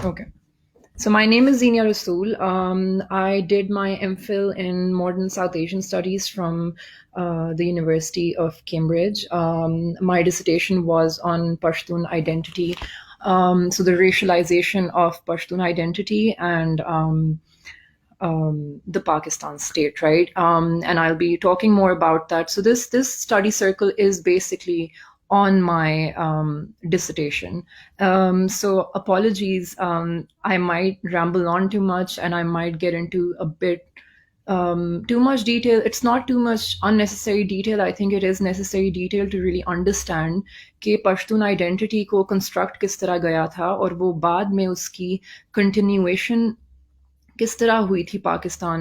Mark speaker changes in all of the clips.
Speaker 1: Okay. So my name is Zinia Rasool. I did my MPhil in Modern South Asian Studies from the University of Cambridge. My dissertation was on Pashtun identity, so the racialization of Pashtun identity and the Pakistan state, right? And I'll be talking more about that. So this study circle is basically on my dissertation. So apologies, I might ramble on too much, and I might get into a bit too much detail. It's not too much unnecessary detail. I think it is necessary detail to really understand कि Pashtun identity को construct किस तरह गया था और वो बाद में उसकी कंटिन्यूएशन किस तरह हुई थी Pakistan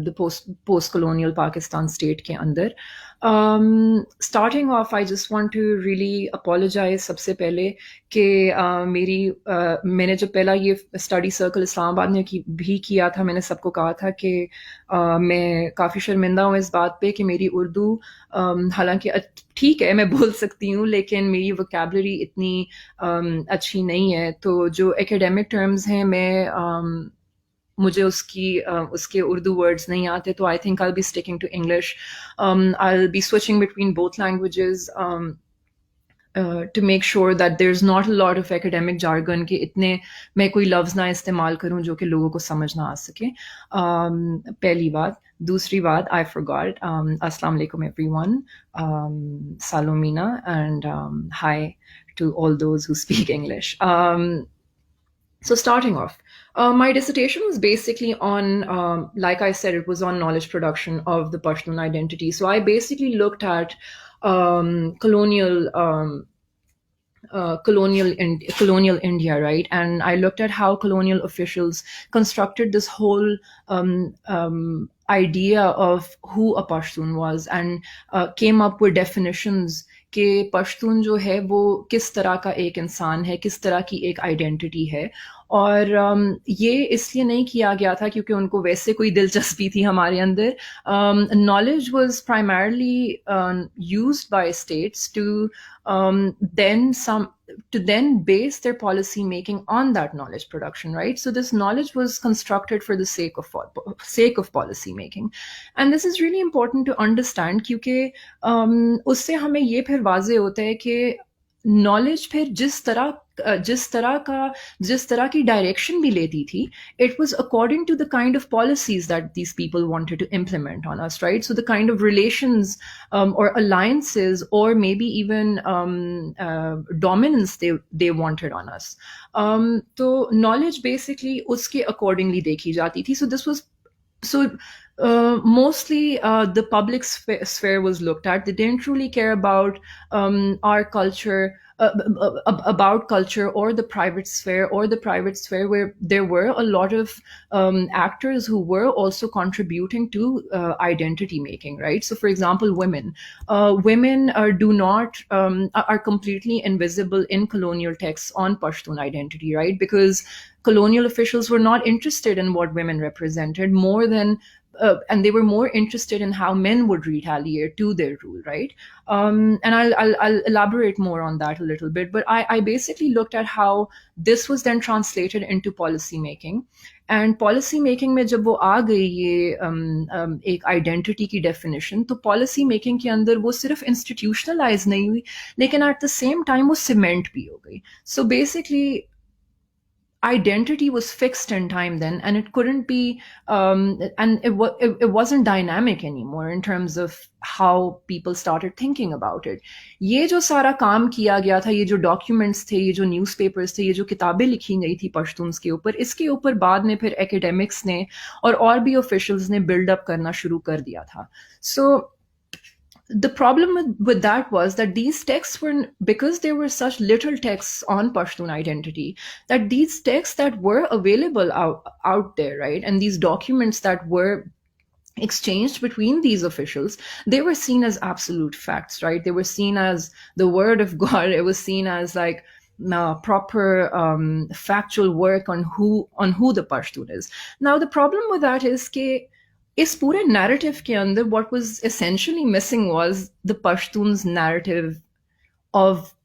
Speaker 1: the post colonial Pakistan state के अंदर starting of I just want to really apologise सबसे पहले कि मैंने जब पहला ये स्टडी सर्कल इस्लामाबाद में भी किया था मैंने सबको कहा था कि मैं काफ़ी शर्मिंदा हूँ इस बात पे कि मेरी उर्दू हालांकि ठीक है मैं बोल सकती हूँ लेकिन मेरी वोकैबलरी इतनी अच्छी नहीं है तो जो एकेडमिक टर्म्स हैं मैं मुझे उसके उर्दू वर्ड्स नहीं आते तो I think I be sticking to English I be switching between both languages to make sure that there's not a lot of academic jargon कि इतने मैं कोई लफ्ज़ ना इस्तेमाल करूं जो कि लोगों को समझ ना आ सके पहली बात दूसरी बात I forgot अस्सलाम वालेकुम everyone Salomina and hi to all those who speak English so starting off, my dissertation was basically on, like I said, it was on knowledge production of the Pashtun identity. So I basically looked at colonial India, right? And I looked at how colonial officials constructed this whole idea of who a Pashtun was and came up with definitions कि पश्तून जो है वो किस तरह का एक इंसान है किस तरह की एक आइडेंटिटी है और ये इसलिए नहीं किया गया था क्योंकि उनको वैसे कोई दिलचस्पी थी हमारे अंदर knowledge was primarily used by states to then base their policy making on that knowledge production, right? So this knowledge was constructed for the sake of policy making, and this is really important to understand क्योंकि उससे हमें ये फिर वाजे होता है कि knowledge फिर जिस तरह की डायरेक्शन भी लेती थी it was according to the kind of policies that these people wanted to implement on us, right? So the kind of relations or alliances or maybe even dominance they wanted on us. So knowledge basically uske accordingly dekhi jati thi. So this was mostly the public sphere was looked at. They didn't really care about our culture, about culture or the private sphere where there were a lot of actors who were also contributing to identity making, right? So for example, women are completely invisible in colonial texts on Pashtun identity, right? Because colonial officials were not interested in what women represented more than and they were more interested in how men would retaliate to their rule, right? And I'll elaborate more on that a little bit. But I basically looked at how this was then translated into policy making. And policy making में जब वो आ गई ये एक identity की definition तो policy making के अंदर वो सिर्फ इंस्टीट्यूशनलाइज नहीं हुई लेकिन एट द सेम टाइम वो सीमेंट भी हो गई. So basically identity was fixed in time then and it couldn't be and it wasn't dynamic anymore in terms of how people started thinking about it. ये जो सारा काम किया गया था ये जो डॉक्यूमेंट्स थे ये जो न्यूज़पेपर्स थे ये जो किताबें लिखी गई थी पश्तून्स के ऊपर इसके ऊपर बाद में फिर एकेडमिक्स ने और भी ऑफिशियल्स ने बिल्ड अप करना शुरू कर दिया था. So the problem with that was that these texts were, because there were such little texts on Pashtun identity, that these texts that were available out there, right, and these documents that were exchanged between these officials, they were seen as absolute facts, right? They were seen as the word of God. It was seen as like proper factual work on who the Pashtun is. Now the problem with that is that इस पूरे narrative के अंदर what was essentially missing was the Pashtun's narrative of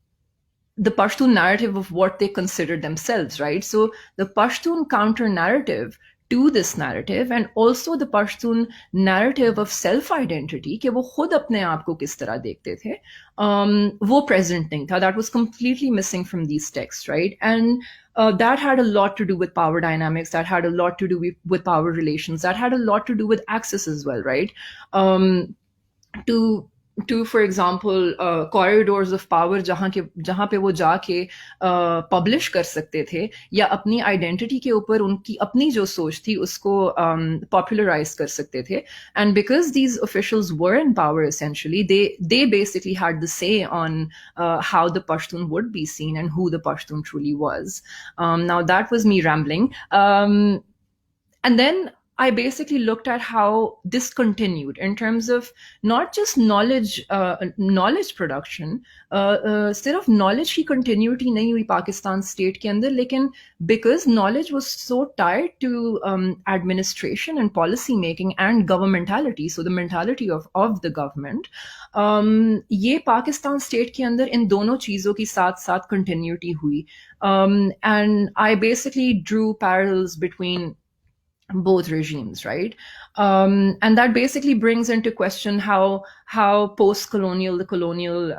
Speaker 1: the Pashtun narrative of what they consider themselves, right? So the Pashtun counter narrative to this narrative, and also the Pashtun narrative of self identity कि वो खुद अपने आप को किस तरह देखते थे, वो present नहीं था. That was completely missing from these texts, right? And that had a lot to do with power dynamics. That had a lot to do with power relations. That had a lot to do with access as well, right? Um, to for example corridors of power जहाँ पे वो जाके publish कर सकते थे या अपनी identity के ऊपर उनकी अपनी जो सोच थी उसको पॉपुलराइज कर सकते थे. And because these officials were in power, essentially they basically had the say on how the Pashtun would be seen and who the Pashtun truly was. Now that was me rambling. And then I basically looked at how this continued in terms of not just knowledge production. सिर्फ knowledge की continuity नहीं हुई Pakistan state के अंदर, लेकिन because knowledge was so tied to administration and policy making and governmentality, so the mentality of the government, ये Pakistan state के अंदर इन दोनों चीज़ों की साथ साथ continuity हुई. And I basically drew parallels between both regimes, right? And that basically brings into question how post-colonial the colonial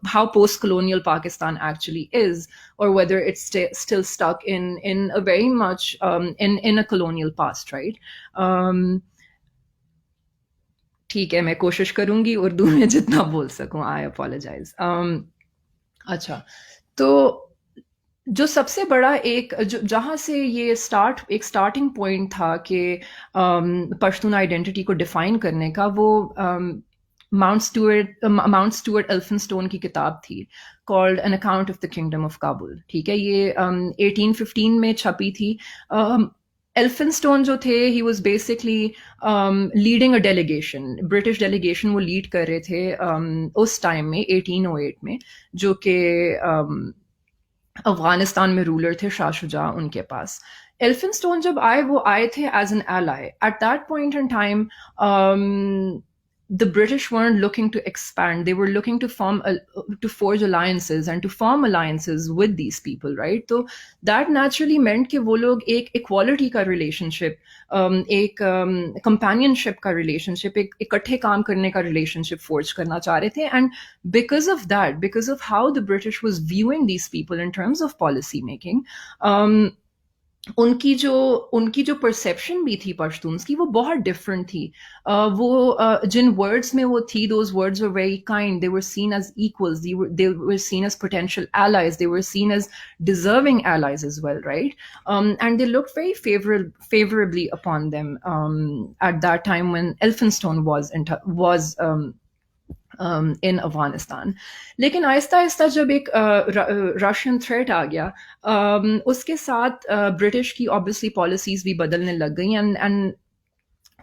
Speaker 1: how post-colonial Pakistan actually is, or whether it's still stuck in a very much in a colonial past, right? ठीक है, मैं कोशिश करूंगी उर्दू में जितना बोल सकूं. आई apologise. अच्छा, तो जो सबसे बड़ा एक जहाँ से ये एक स्टार्टिंग पॉइंट था कि पश्तून आइडेंटिटी को डिफाइन करने का, वो माउंट स्टुअर्ट एल्फिनस्टोन की किताब थी called an account of the kingdom of Kabul. ठीक है, ये 1815 में छपी थी. एल्फिनस्टोन जो थे, he was basically leading a delegation, British delegation वो लीड कर रहे थे उस टाइम में 1808 में, जो कि अफगानिस्तान में रूलर थे शाह शुजा उनके पास. एल्फिनस्टोन जब आए, वो आए थे as an ally. At that point in time the British weren't looking to expand. They were looking to forge alliances and to form alliances with these people, right? So that naturally meant कि वो लोग एक equality का relationship, एक companionship का relationship, एक इकट्ठे काम करने का relationship forge करना चाह रहे थे. And because of that, because of how the British was viewing these people in terms of policy making, उनकी जो परसेप्शन भी थी पश्तून्स की, वो बहुत डिफरेंट थी. वो जिन वर्ड्स में वो थी, those words were very kind. They were seen as equals, they were seen as potential allies, they were seen as deserving allies as well, right? And they looked very favorably upon them at that time when Elphinstone was in Afghanistan. लेकिन आहिस्ता आहिस्ता जब एक Russian threat आ गया, उसके साथ British की obviously policies भी बदलने लग गई. And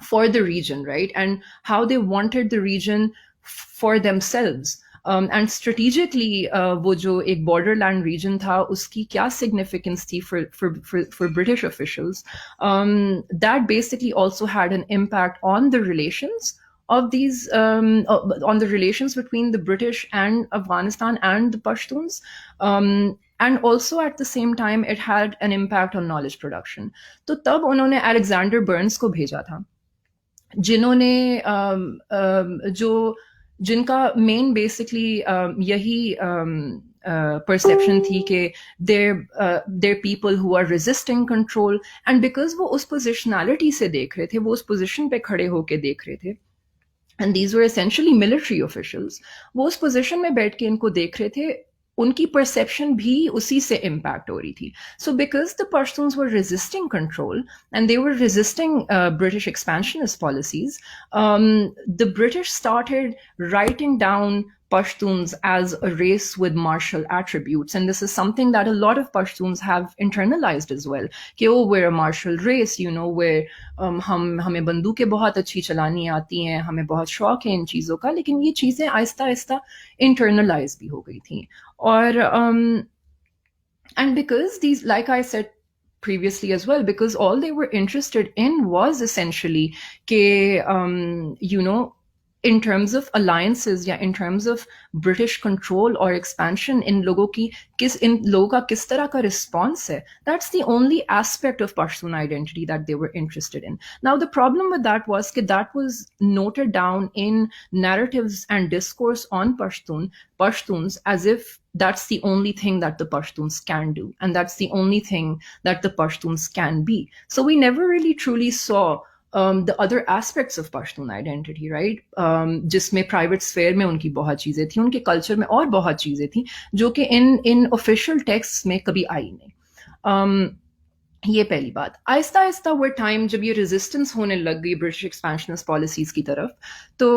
Speaker 1: for the region, right? And how they wanted the region for themselves. And strategically, वो जो एक borderland region था, उसकी क्या significance थी for British officials, that basically also had an impact on the relations of these, on the relations between the British and Afghanistan and the Pashtuns. And also at the same time, it had an impact on knowledge production. तो तब उन्होंने Alexander Burns को भेजा था, जिन्होंने जो जिनका main basically यही परसेप्शन थी कि there people who are resisting control. And because वो उस पोजिशनैलिटी से देख रहे थे, वो उस पोजिशन पे खड़े होके देख रहे थे, and these were essentially military officials, वो उस पोजिशन में बैठ के इनको देख रहे थे, उनकी परसेप्शन भी उसी से इम्पैक्ट हो रही थी. So because the persons were resisting control and they were resisting British expansionist policies, the British started writing down Pashtuns as a race with martial attributes. And this is something that a lot of Pashtuns have internalized as well. कि oh, we're a martial race, you know, where हमें बंदूकें बहुत अच्छी चलानी आती हैं, हमें बहुत शौक है इन चीज़ों का. लेकिन ये चीज़ें आहिस्ता आहिस्ता internalize भी हो गई थी. और and because these, like I said previously as well, because all they were interested in was essentially कि you know, in terms of alliances या in terms of British control or expansion, इन लोगों का किस तरह का response है, that's the only aspect of Pashtun identity that they were interested in. Now the problem with that was that was noted down in narratives and discourse on Pashtuns as if that's the only thing that the Pashtuns can do, and that's the only thing that the Pashtuns can be. So we never really truly saw the other aspects of Pashtun identity, right? जिसमें private sphere में उनकी बहुत चीजें थी, उनके culture में और बहुत चीजें थी जो कि in official texts में कभी आई नहीं. ये पहली बात. आहिस्ता आहिस्ता वो टाइम जब ये रेजिस्टेंस होने लग गई ब्रिटिश एक्सपेंशनिस्ट पॉलिसीज की तरफ, तो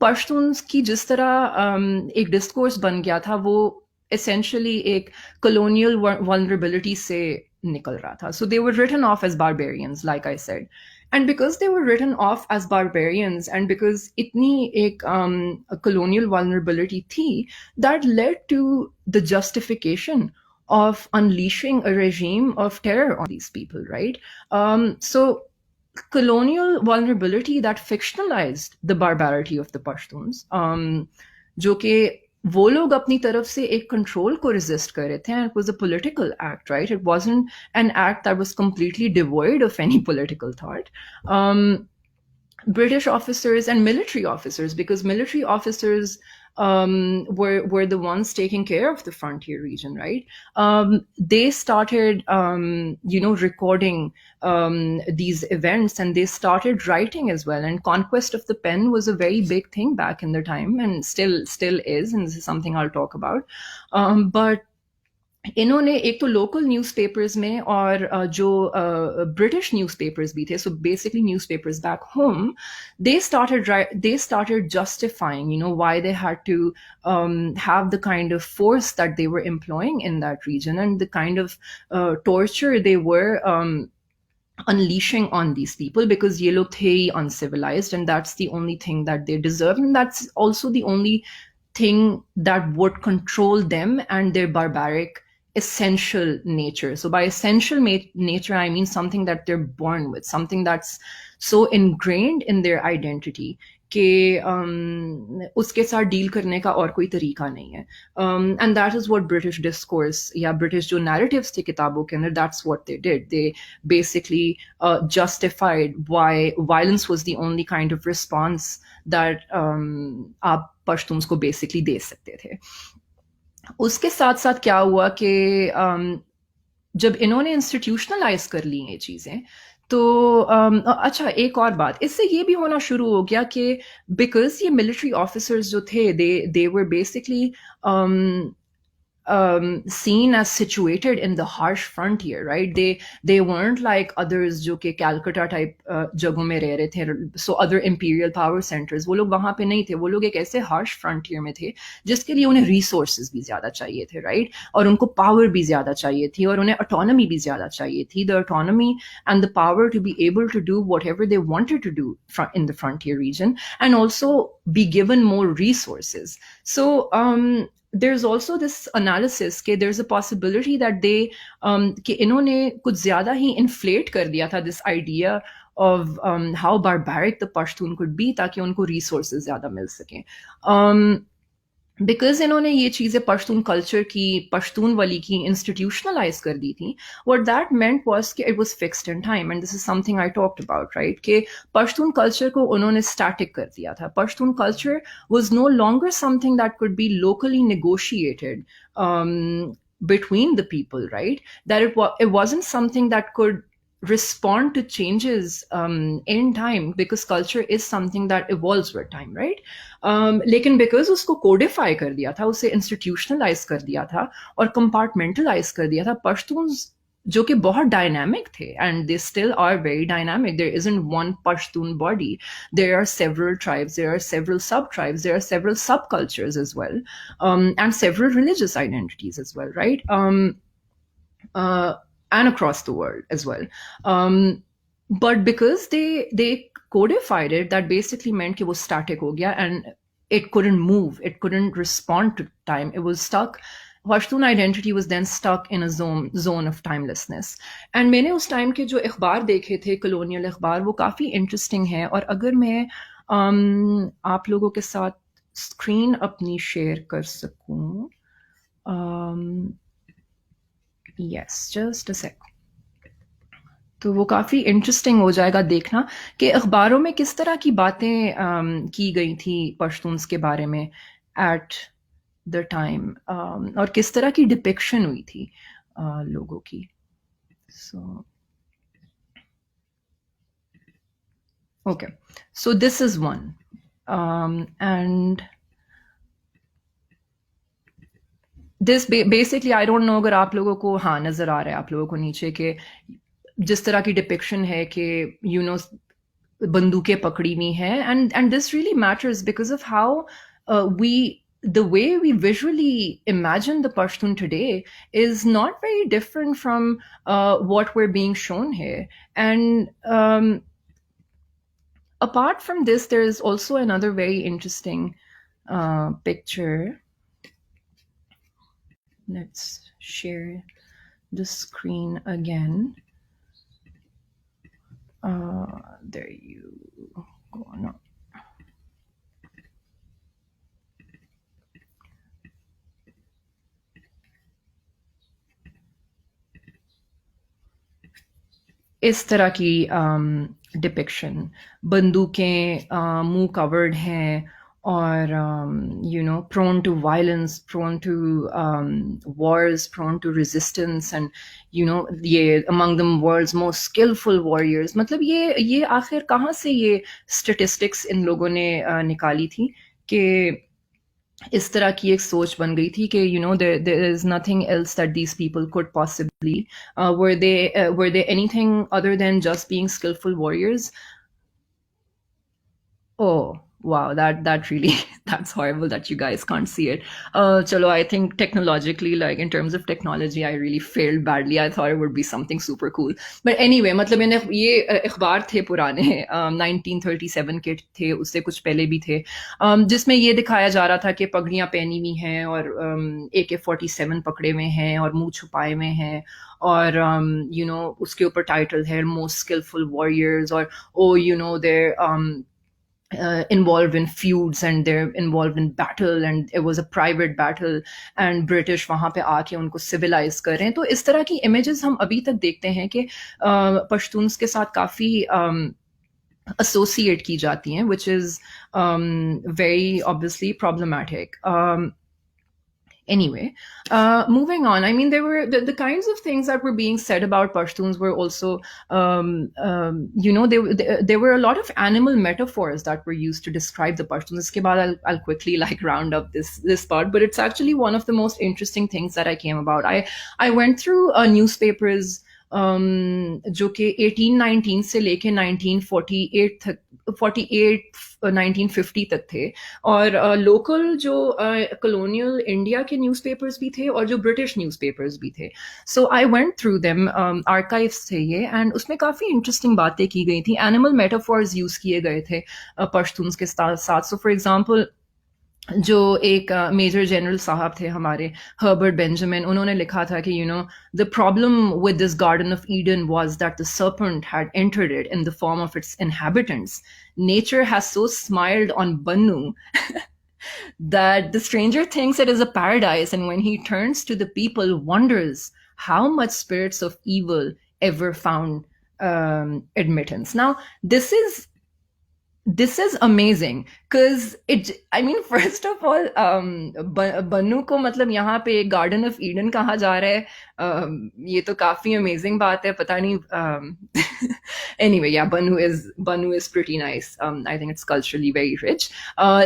Speaker 1: पश्तून्स की जिस तरह एक डिस्कोर्स बन गया था वो essentially एक colonial vulnerability से निकल रहा था. So they were written off as barbarians, like I said. And because they were written off as barbarians, and because itni ek a colonial vulnerability thi, that led to the justification of unleashing a regime of terror on these people, right? So colonial vulnerability that fictionalized the barbarity of the Pashtuns, जो कि वो लोग अपनी तरफ से एक control को resist कर रहे थे, and it was a political act, right? It wasn't an act that was completely devoid of any political thought. British officers and military officers, because military officers were the ones taking care of the frontier region, right? They started, recording these events, and they started writing as well. And conquest of the pen was a very big thing back in the time, and still is. And this is something I'll talk about. But इन्होंने एक तो local newspapers में और जो British newspapers भी थे, so basically newspapers back home, they started justifying, why they had to have the kind of force that they were employing in that region, and the kind of torture they were unleashing on these people, because ye log the hi uncivilized, and that's the only thing that they deserve, and that's also the only thing that would control them and their barbaric essential nature. So by essential nature, I mean something that they're born with, something that's so ingrained in their identity कि उसके साथ deal करने का और कोई तरीका नहीं है. And that is what British discourse या British जो narratives थे किताबों के अंदर, that's what they did. They basically justified why violence was the only kind of response that आप पश्तून्स को basically दे सकते थे. उसके साथ साथ क्या हुआ कि जब इन्होंने इंस्टीट्यूशनलाइज कर ली ये चीज़ें, तो अच्छा एक और बात इससे ये भी होना शुरू हो गया कि बिकॉज ये मिलिट्री ऑफिसर्स जो थे they were basically seen as situated in the harsh frontier, right? They weren't like others जो कि Calcutta type जगहों में रह रहे थे, so other imperial power centers, वो लोग वहाँ पे नहीं थे. वो लोग एक ऐसे harsh frontier में थे जिसके लिए उन्हें resources भी ज़्यादा चाहिए थे, right? और उनको power भी ज़्यादा चाहिए थी, और उन्हें autonomy भी ज़्यादा चाहिए थी, the autonomy and the power to be able to do whatever they wanted to do in the frontier region, and also be given more resources. So there's also this analysis कि there's a possibility that they कि इन्होंने कुछ ज़्यादा ही inflate कर दिया था this idea of how barbaric the Pashtun could be ताकि उनको resources ज़्यादा मिल सकें. बिकॉज इन्होंने ये चीज़ें पश्तून कल्चर की, पश्तून वाली की इंस्टीट्यूशनलाइज कर दी थी, व्हाट दैट मेंट वाज कि it was fixed in time, and this is something I talked about, right? कि पश्तून कल्चर को उन्होंने स्टैटिक कर दिया था. Pashtun culture was no longer something that could be locally negotiated between the people, right? That it wasn't something that could respond to changes in time, because culture is something that evolves with time, right? लेकिन because उसको codify कर दिया था, उसे institutionalize कर दिया था और compartmentalize कर दिया था, पश्तून्स जो कि बहुत dynamic थे, and they still are very dynamic. There isn't one Pashtun body. There are several tribes, there are several sub-tribes, there are several subcultures as well, and several religious identities as well, right? And across the world as well. But because they codified it, that basically meant it was static ho gaya, and it couldn't move, it couldn't respond to time, it was stuck. Pashtun identity was then stuck in a zone of timelessness. And मैंने उस time के जो अखबार देखे थे, colonial अखबार, वो काफ़ी interesting है. और अगर मैं आप लोगों के साथ स्क्रीन अपनी शेयर कर सकूं? यस, जस्ट अ सेक। तो वो काफ़ी इंटरेस्टिंग हो जाएगा देखना कि अखबारों में किस तरह की बातें की गई थी पश्तून्स के बारे में एट द टाइम, और किस तरह की डिपिक्शन हुई थी लोगों की। So okay, so this is one, and this basically I don't no अगर आप लोगों को हाँ नज़र आ रहा है आप लोगों को नीचे के जिस तरह की डिपिक्शन है कि यू नो बंदूकें पकड़ी हुई हैं, and this really matters because of how we the way we visually imagine the Pashtun today is not very different from what we're being shown here. And apart from this, there is also another very interesting picture. Let's share the screen again. There you go. No. इस तरह की depiction, बंदूकें मुंह covered हैं और prone to violence, prone to wars, prone to resistance, and ये among them world's most skillful warriors. मतलब ये आखिर कहाँ से ये स्टेटिस्टिक्स इन लोगों ने निकाली थी कि इस तरह की एक सोच बन गई थी कि there is nothing else that these people could possibly were they anything other than just being skilful warriors? Oh, wow, that really that's horrible that you guys can't see it. Chalo, I think technologically, like in terms of technology, I really failed badly. I thought it would be something super cool. But anyway, मतलब ये अखबार थे पुराने, 1937 के थे, उससे कुछ पहले भी थे, जिसमें ये दिखाया जा रहा था कि पगड़ियाँ पहनी हुई हैं और AK-47 पकड़े हुए हैं और मुंह छुपाए हुए हैं, और उसके ऊपर टाइटल है मोस्ट स्किलफुल वॉरियर्स, और there involved in feuds and they're involved in battle and it was a private battle and British वहाँ पे आके उनको सिविलाइज कर रहे हैं। तो इस तरह की इमेजेस हम अभी तक देखते हैं कि पश्तून्स के साथ काफ़ी associate की जाती हैं, which is very obviously problematic. Anyway, moving on. I mean, there were the kinds of things that were being said about Pashtuns were also, there were a lot of animal metaphors that were used to describe the Pashtuns. Iske baad I'll quickly like round up this part, but it's actually one of the most interesting things that I came about. I went through newspapers जो कि 1819 से लेके 1948 तक, 1950 तक थे, और local जो colonial India के न्यूज़पेपर्स भी थे और जो ब्रिटिश न्यूज़पेपर्स भी थे। So I went through them, archives थे ये, एंड उसमें काफ़ी इंटरेस्टिंग बातें की गई थी, एनिमल मेटाफॉर्स यूज़ किए गए थे पश्तून्स के साथ। सो फॉर एग्जांपल, जो एक मेजर जनरल साहब थे हमारे, हर्बर्ट बेंजामिन, उन्होंने लिखा था कि the problem with this garden of Eden was that the serpent had entered it in the form of its inhabitants. Nature has so smiled on Bannu that the stranger thinks it is a paradise, and when he turns to the people, wonders how much spirits of evil ever found admittance. Now, this is amazing because I mean, first of all, बन्नू को मतलब यहाँ पे garden of Eden कहा जा रहा है, ये तो काफी अमेजिंग बात है, पता नहीं। Anyway, yeah, Bannu is pretty nice. I think it's culturally very rich.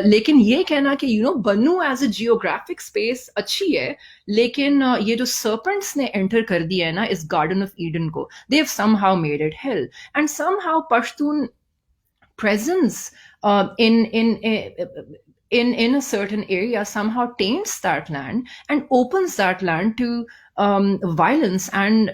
Speaker 1: लेकिन ये कहना कि बन्नू एज अ जियोग्राफिक स्पेस अच्छी है, लेकिन ये जो सर्पेंट्स ने एंटर कर दिया है ना इस गार्डन ऑफ ईडन को, they have somehow made it hell, and somehow Pashtun presence in a certain area somehow taints that land and opens that land to violence and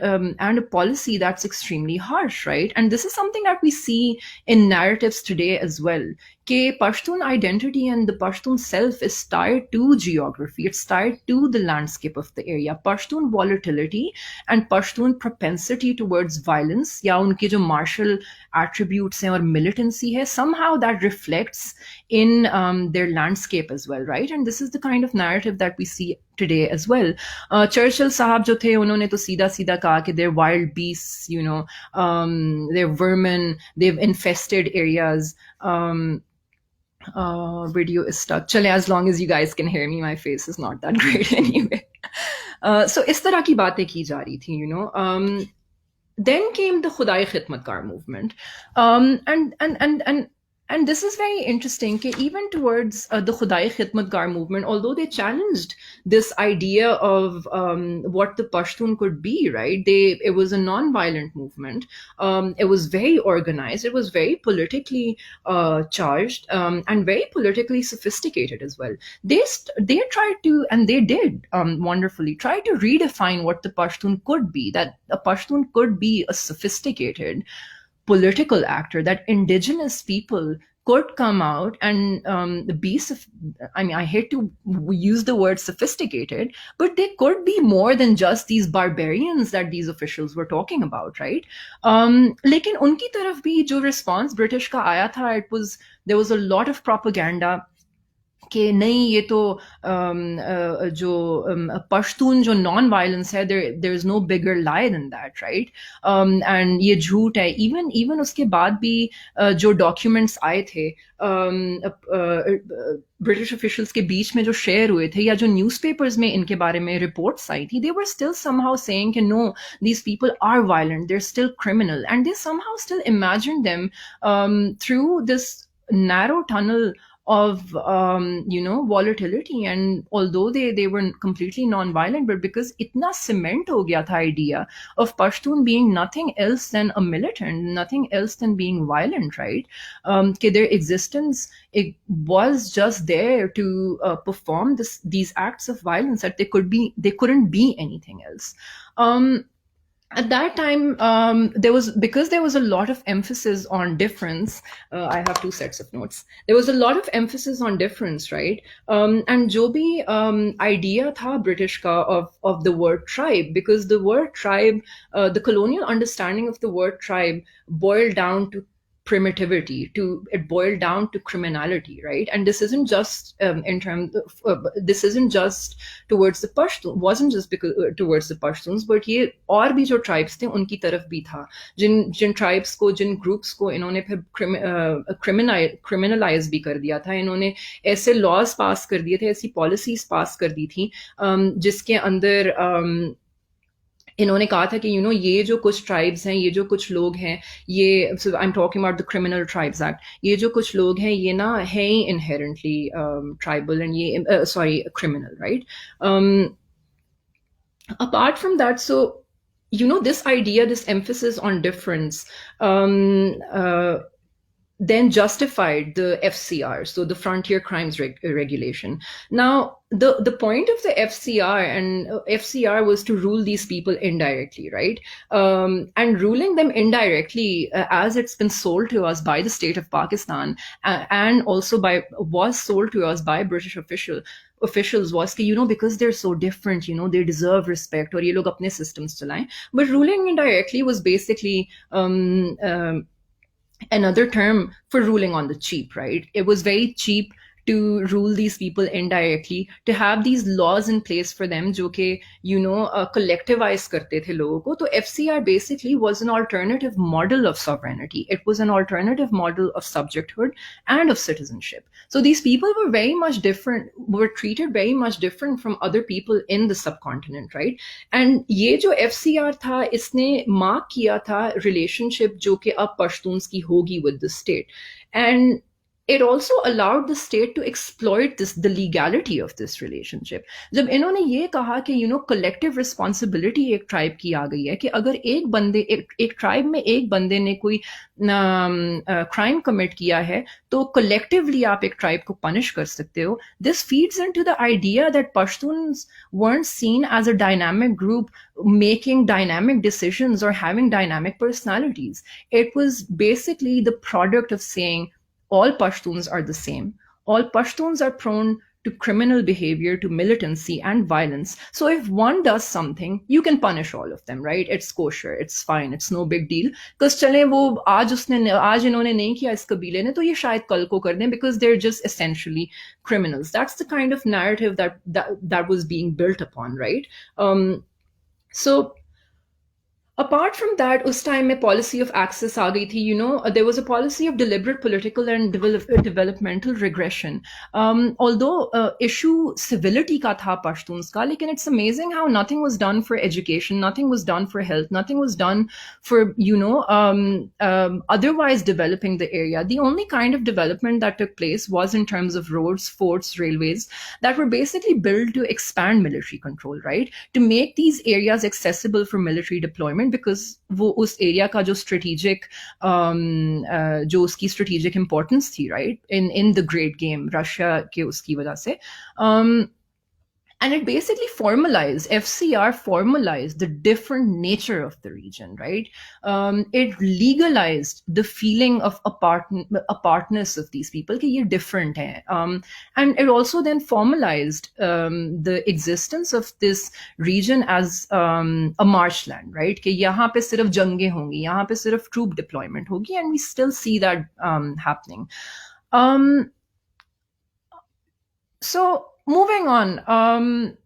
Speaker 1: a policy that's extremely harsh, right? And this is something that we see in narratives today as well. कि Pashtun identity and the Pashtun self is tied to geography. It's tied to the landscape of the area. Pashtun volatility and Pashtun propensity towards violence, या उनके जो martial attributes हैं और militancy है, somehow that reflects in their landscape as well, right? And this is the kind of narrative that we see today as well. Churchill साहब जो थे उन्होंने तो सीधा सीधा कहा कि they're wild beasts, you know, they're vermin, they've infested areas. Video is stuck. Chale, as long as you guys can hear me, my face is not that great anyway. So इस तरह की बातें की जा रही थी, you know. Then came the Khudai Khidmatkar movement, and this is very interesting. That even towards the Khudai Khidmatkar movement, although they challenged this idea of what the Pashtun could be, right? It was a non-violent movement. It was very organized. It was very politically charged and very politically sophisticated as well. They tried to, and they did wonderfully, try to redefine what the Pashtun could be. That a Pashtun could be a sophisticated political actor, that indigenous people could come out and be, I mean, I hate to use the word sophisticated, but they could be more than just these barbarians that these officials were talking about, right? लेकिन उनकी तरफ भी जो response British का आया था, there was a lot of propaganda कि नहीं ये तो जो पश्तून जो नॉन वायलेंस है there is no bigger lie than that right and ये झूठ है इवन उसके बाद भी जो डॉक्यूमेंट्स आए थे ब्रिटिश ऑफिशियल्स के बीच में जो शेयर हुए थे या जो न्यूज़पेपर्स में इनके बारे में रिपोर्ट्स आई थी they were still somehow saying कि no these people are violent they are still criminal and they somehow still imagine them through this narrow tunnel of volatility, and although they were completely non-violent, but because itna cement ho gaya tha idea of Pashtun being nothing else than a militant, nothing else than being violent, right? That their existence, it was just there to perform these acts of violence, that they couldn't be anything else. At that time, because there was a lot of emphasis on difference. I have two sets of notes. There was a lot of emphasis on difference, right? And jo bhi idea tha British ka of the word tribe, because the word tribe, the colonial understanding of the word tribe boiled down to primitivity, it boiled down to criminality, right? And this isn't just in terms of, this isn't just towards the Pashtun, wasn't just because towards the Pashtuns, but ये और भी जो tribes थे उनकी तरफ भी था, जिन tribes को, जिन groups को इन्होंने फिर criminalize भी कर दिया था. इन्होंने ऐसे laws pass कर दिए थे, ऐसी policies pass कर दी थी जिसके अंदर इन्होंने कहा था कि ये जो कुछ ट्राइब्स हैं, ये जो कुछ लोग हैं, ये I am talking about the criminal tribes act, ये जो कुछ लोग हैं ये ना है ही इनहेरेंटली ट्राइबल एंड ये sorry criminal, right? Apart from that, so this idea, this emphasis on difference, then justified the FCR, so the Frontier Crimes Regulation. Now, the point of the FCR was to rule these people indirectly, right? And ruling them indirectly, as it's been sold to us by the state of Pakistan, and also was sold to us by British officials, was that, because they're so different, they deserve respect, or ye log apne systems chalaएं. But ruling indirectly was basically another term for ruling on the cheap, right? It was very cheap to rule these people indirectly, to have these laws in place for them जो कि collectivize करते थे लोगों को. तो FCR basically was an alternative model of sovereignty. It was an alternative model of subjecthood and of citizenship. So these people were very much different, were treated very much different from other people in the subcontinent, right? And ये जो FCR था, इसने mark किया था relationship जो कि अब Pashtuns की होगी with the state. And it also allowed the state to exploit the legality of this relationship. जब इन्होंने ये कहा कि collective responsibility एक tribe की आ गई है कि अगर एक tribe में एक बंदे ने कोई crime commit किया है तो collectively आप एक tribe को punish कर सकते हो. This feeds into the idea that Pashtuns weren't seen as a dynamic group making dynamic decisions or having dynamic personalities. It was basically the product of saying, all Pashtuns are the same. All Pashtuns are prone to criminal behavior, to militancy and violence. So if one does something, you can punish all of them, right? It's kosher, it's fine, it's no big deal. Because चले वो आज इन्होंने नहीं किया इस कबीले ने तो ये शायद कल को कर दें, because they're just essentially criminals. That's the kind of narrative that was being built upon, right? So apart from that, उस time में policy of access आ गई थी. There was a policy of deliberate political and developmental regression. Although issue civility का था Pashtuns का, लेकिन it's amazing how nothing was done for education, nothing was done for health, nothing was done for otherwise developing the area. The only kind of development that took place was in terms of roads, forts, railways that were basically built to expand military control, right? To make these areas accessible for military deployment, because वो उस area का जो strategic जो उसकी strategic importance थी, right, in the great game Russia के उसकी वजह से. And it basically formalized, FCR formalized the different nature of the region, right? It legalized the feeling of apartness of these people, कि ये different हैं. And it also then formalized the existence of this region as a marshland, right? कि यहाँ पे सिर्फ जंगें होंगी, यहाँ पे सिर्फ troop deployment होगी, and we still see that happening. So moving on,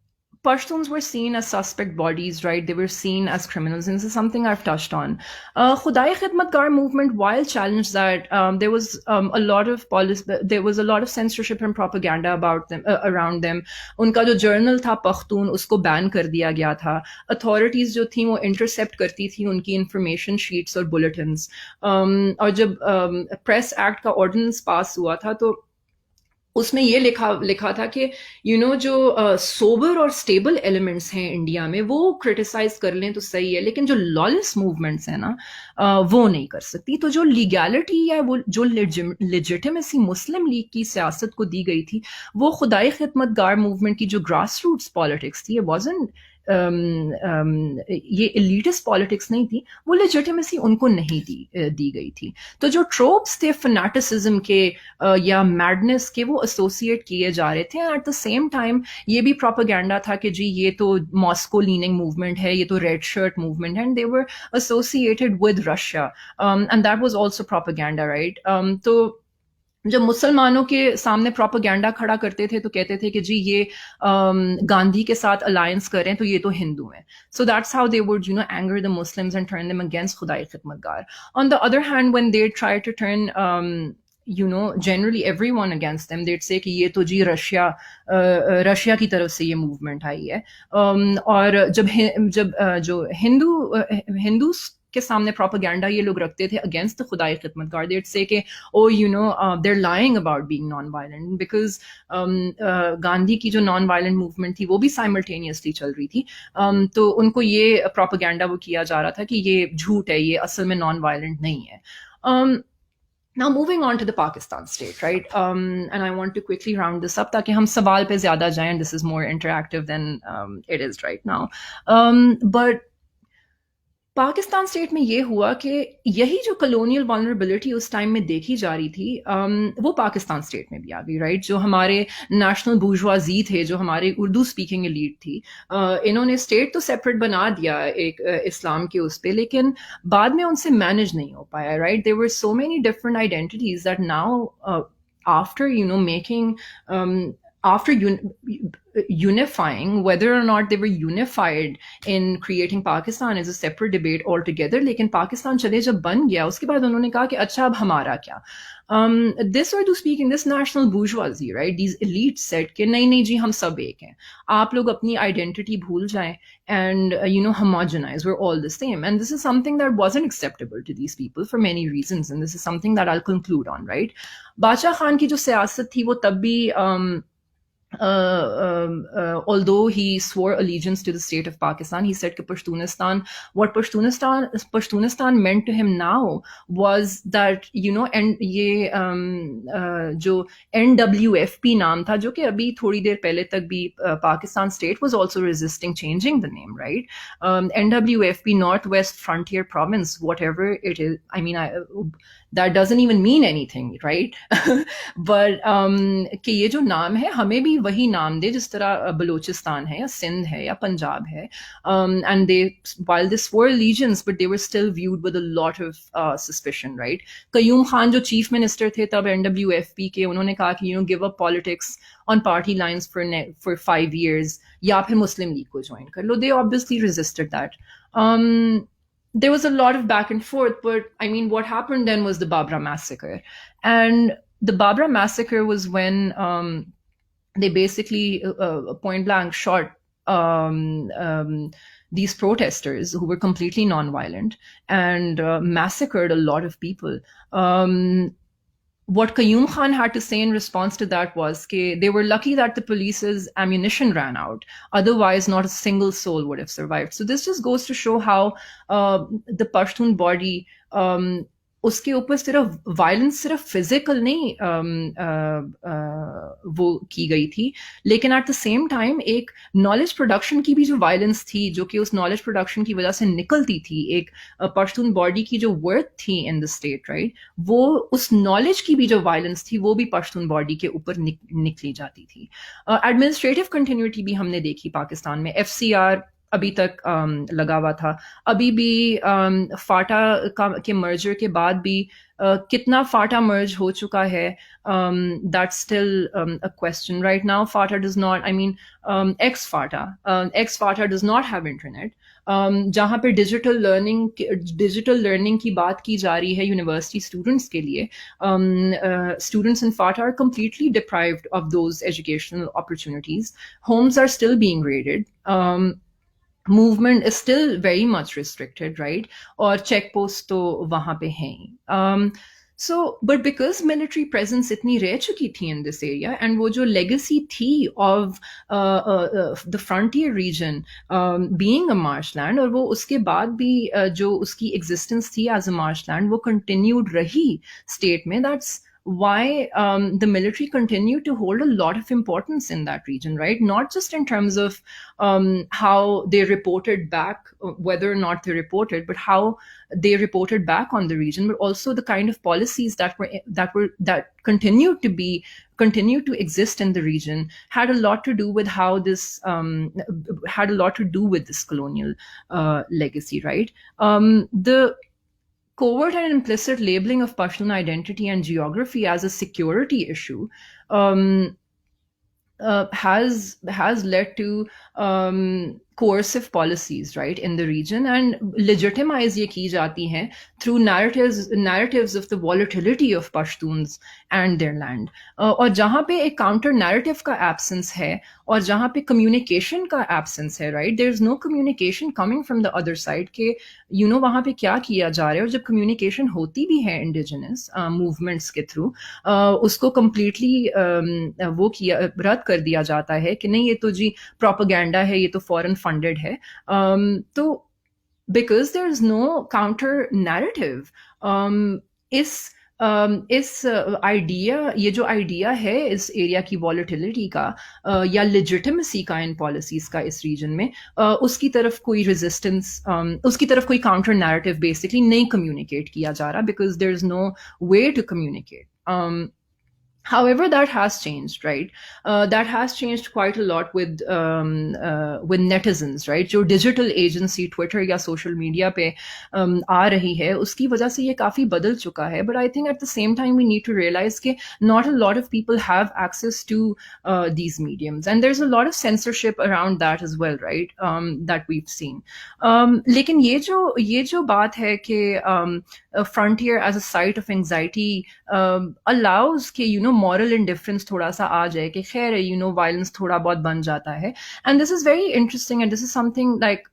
Speaker 1: Pashtuns were seen as suspect bodies, right? They were seen as criminals, and this is something I've touched on. Khudai Khidmatgar movement, while challenged that, there was a lot of there was a lot of censorship and propaganda about them, around them. उनका जो journal था पख्तून, उसको ban कर दिया गया था. Authorities जो थी वो intercept करती थी उनकी information sheets और bulletins. और जब press act का ordinance pass हुआ था तो उसमें ये लिखा था कि जो सोबर और स्टेबल एलिमेंट्स हैं इंडिया में वो क्रिटिसाइज कर लें तो सही है, लेकिन जो लॉलेस मूवमेंट्स हैं ना वो नहीं कर सकती. तो जो लीगैलिटी या वो जो लेजिटिमेसी मुस्लिम लीग की सियासत को दी गई थी, वो खुदाई खिदमतगार मूवमेंट की जो ग्रास रूट्स पॉलिटिक्स थी, ये एलिटिस्ट पॉलिटिक्स नहीं थी, वो लेजिटिमेसी उनको नहीं दी गई थी. तो जो ट्रोप्स थे फैनेटिसिज्म के या मैडनेस के, वो एसोसिएट किए जा रहे थे. And at the same time ये भी प्रोपेगेंडा था कि जी ये तो मॉस्को लीनिंग मूवमेंट है, ये तो रेड शर्ट मूवमेंट है, and they were associated with Russia, and that was also propaganda, right? तो जब मुसलमानों के सामने प्रोपेगेंडा खड़ा करते थे तो कहते थे कि जी ये गांधी के साथ अलायंस करें तो ये तो हिंदू हैं. So that's how they would anger the Muslims and turn them against Khudai Khidmatgar. On the other hand, when they try to turn generally everyone against them, they'd say कि ये तो जी रशिया की तरफ से ये मूवमेंट आई है. और जब जो हिंदू के सामने प्रोपेगेंडा ये लोग रखते थे अगेंस्ट द खुदाई खिदमतगार, they'd say कि they're lying about being non-violent because Gandhi की जो non-violent movement थी वो भी simultaneously चल रही थी. तो उनको ये प्रोपेगेंडा वो किया जा रहा था कि ये झूठ है, ये असल में non-violent नहीं है. Now moving on to the Pakistan state, right? And I want to quickly round this up ताकि हम सवाल पे ज़्यादा जाएं. This is more interactive than it is right now. But Pakistan state में ये हुआ कि यही जो कलोनियल वल्नरेबिलिटी उस टाइम में देखी जा रही थी, वो पाकिस्तान स्टेट में भी आ गई, राइट? जो हमारे नेशनल बुर्जुआजी थे, जो हमारे उर्दू स्पीकिंग एलीट थी, इन्होंने स्टेट तो सेपरेट बना दिया एक इस्लाम के उस पे, लेकिन बाद में उनसे मैनेज नहीं हो पाया, right? There were so many different identities that now after making after unifying, whether or not they were unified in creating Pakistan is a separate debate altogether. लेकिन पाकिस्तान चले जब बन गया उसके बाद उन्होंने कहा कि अच्छा अब हमारा क्या? This Urdu speaking, this national bourgeoisie, right? These elites said कि नहीं जी हम सब एक हैं, आप लोग अपनी identity भूल जाएं and homogenize, we're all the same. And this is something that wasn't acceptable to these people for many reasons, and this is something that I'll conclude on, right? बादशाह खान की जो सियासत थी वो तब भी although he swore allegiance to the state of Pakistan, he said that what Pashtunistan meant to him now was that, and ये जो NWFP नाम था, जो कि अभी थोड़ी देर पहले तक भी Pakistan state was also resisting changing the name, right? NWFP, Northwest Frontier Province, whatever it is. I mean, that doesn't even mean anything, right? But कि ये जो नाम है हमें भी वही नाम दे जिस तरह बलूचिस्तान है या सिंध है या पंजाब है, and they while this were legions but they were still viewed with a lot of suspicion, right? Qayyum Khan जो चीफ मिनिस्टर थे तब एनडब्ल्यूएफपी के, उन्होंने कहा कि give up politics on party lines for 5 years या फिर मुस्लिम लीग को ज्वाइन कर लो. They obviously resisted that. There was a lot of back and forth, but I mean, what happened then was the Babra massacre. And the Babra massacre was when they basically point blank shot these protesters who were completely nonviolent and massacred a lot of people. What Qayyum Khan had to say in response to that was that they were lucky that the police's ammunition ran out. Otherwise, not a single soul would have survived. So this just goes to show how the Pashtun body, उसके ऊपर सिर्फ violence सिर्फ physical नहीं वो की गई थी, लेकिन एट द सेम टाइम एक नॉलेज प्रोडक्शन की भी जो वायलेंस थी, जो कि उस नॉलेज प्रोडक्शन की वजह से निकलती थी, एक पश्तून बॉडी की जो वर्थ थी इन द स्टेट, राइट, वो उस नॉलेज की भी जो वायलेंस थी वो भी पश्तून बॉडी के ऊपर निकली जाती थी. एडमिनिस्ट्रेटिव कंटिन्यूटी भी हमने देखी पाकिस्तान में. FCR अभी तक लगा हुआ था. अभी भी फाटा के मर्जर के बाद भी कितना फाटा मर्ज हो चुका है, that's still a question right now. Phata does not, I mean x Phata does not have internet. जहाँ पे डिजिटल लर्निंग की बात की जा रही है यूनिवर्सिटी स्टूडेंट्स के लिए, students in FATA are completely deprived of those educational opportunities. Homes are still being raided. Movement is still very much restricted, right? Or checkposts to wahan pe hain. So, but because military presence itni reh chuki thi in this area, and wo jo legacy thi of the frontier region being a marshland, और वो उसके बाद भी जो उसकी existence थी as a marshland वो continued रही state में, that's why the military continued to hold a lot of importance in that region, right? Not just in terms of how they reported back, whether or not they reported, but how they reported back on the region, but also the kind of policies that continued to exist in the region had a lot to do with how this had a lot to do with this colonial legacy, right? The covert and implicit labeling of Pashtun identity and geography as a security issue has led to coercive policies, right, in the region, and legitimize ye ki jati hain through narratives of the volatility of Pashtuns and their land. और जहाँ पे एक counter narrative का absence है, और जहाँ पे communication का absence है, right, there's no communication coming from the other side के वहाँ पे क्या किया जा रहा है. और जब communication होती भी है indigenous movements के through, उसको completely वो किया रद्द कर दिया जाता है कि नहीं ये तो जी propaganda है, ये तो foreign funded है. तो because there is no counter narrative, इस आइडिया, ये जो आइडिया है इस एरिया की वॉलेटिलिटी का या लेजिटिमेसी का इन पॉलिसीज का इस रीजन में, उसकी तरफ कोई रेजिस्टेंस, उसकी तरफ कोई काउंटर नैरेटिव बेसिकली नहीं कम्युनिकेट किया जा रहा, because there is no way to communicate. However, that has changed, right? That has changed quite a lot with netizens, right? जो digital agency Twitter या social media पे आ रही है, उसकी वजह से ये काफी बदल चुका है. But I think at the same time we need to realize कि not a lot of people have access to these mediums, and there's a lot of censorship around that as well, right? That we've seen. लेकिन ये जो बात है कि frontier as a site of anxiety allows कि moral indifference थोड़ा सा आ जाए कि खैर है, violence थोड़ा बहुत बन जाता है. And this is very interesting, and this is something like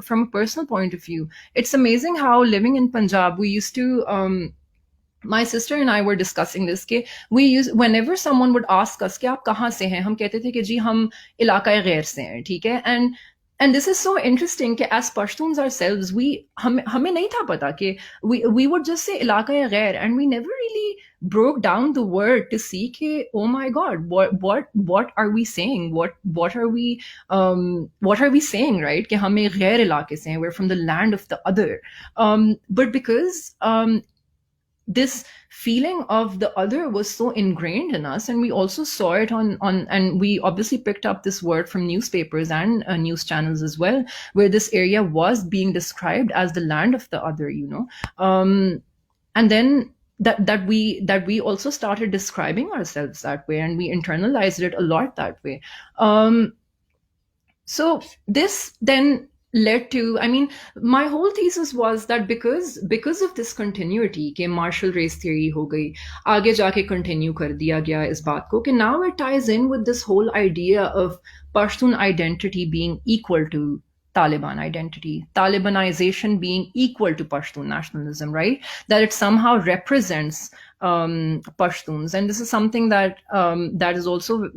Speaker 1: from a personal point of view, it's amazing how living in Punjab we used to my sister and I were discussing this कि we use whenever someone would ask us कि आप कहाँ से हैं, हम कहते थे कि जी हम इलाका गैर से हैं, ठीक है. And this is so interesting कि as Pashtuns ourselves we हमें नहीं था पता कि we would just say इलाका गैर, and we never really broke down the word to see कि oh my god, what are we saying, what are we saying, right, कि हम एक गैर इलाके से हैं, we're from the land of the other. But because this feeling of the other was so ingrained in us, and we also saw it on and we obviously picked up this word from newspapers and news channels as well, where this area was being described as the land of the other, and then that we also started describing ourselves that way, and we internalized it a lot that way. So this then led to, I mean, my whole thesis was that because of this continuity कि martial race theory हो गई, आगे जाके continue कर दिया गया इस बात को कि now it ties in with this whole idea of Pashtun identity being equal to Taliban identity, Talibanization being equal to Pashtun nationalism, right? That it somehow represents Pashtuns, and this is something that is also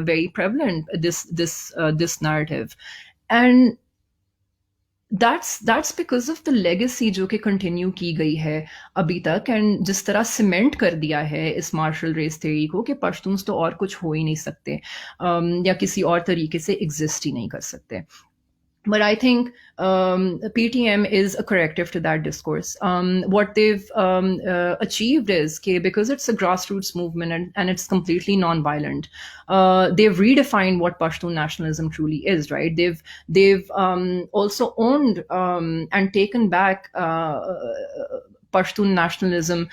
Speaker 1: very prevalent. This narrative, and that's because of the legacy जो कि continue की गई है अभी तक, and जिस तरह cement कर दिया है इस martial race theory को कि पश्तून्स तो और कुछ हो ही नहीं सकते, या किसी और तरीके से exist ही नहीं कर सकते. But I think PTM is a corrective to that discourse. What they've achieved is because it's a grassroots movement and it's completely non-violent, they've redefined what Pashtun nationalism truly is, right? They've also owned and taken back Pashtun nationalism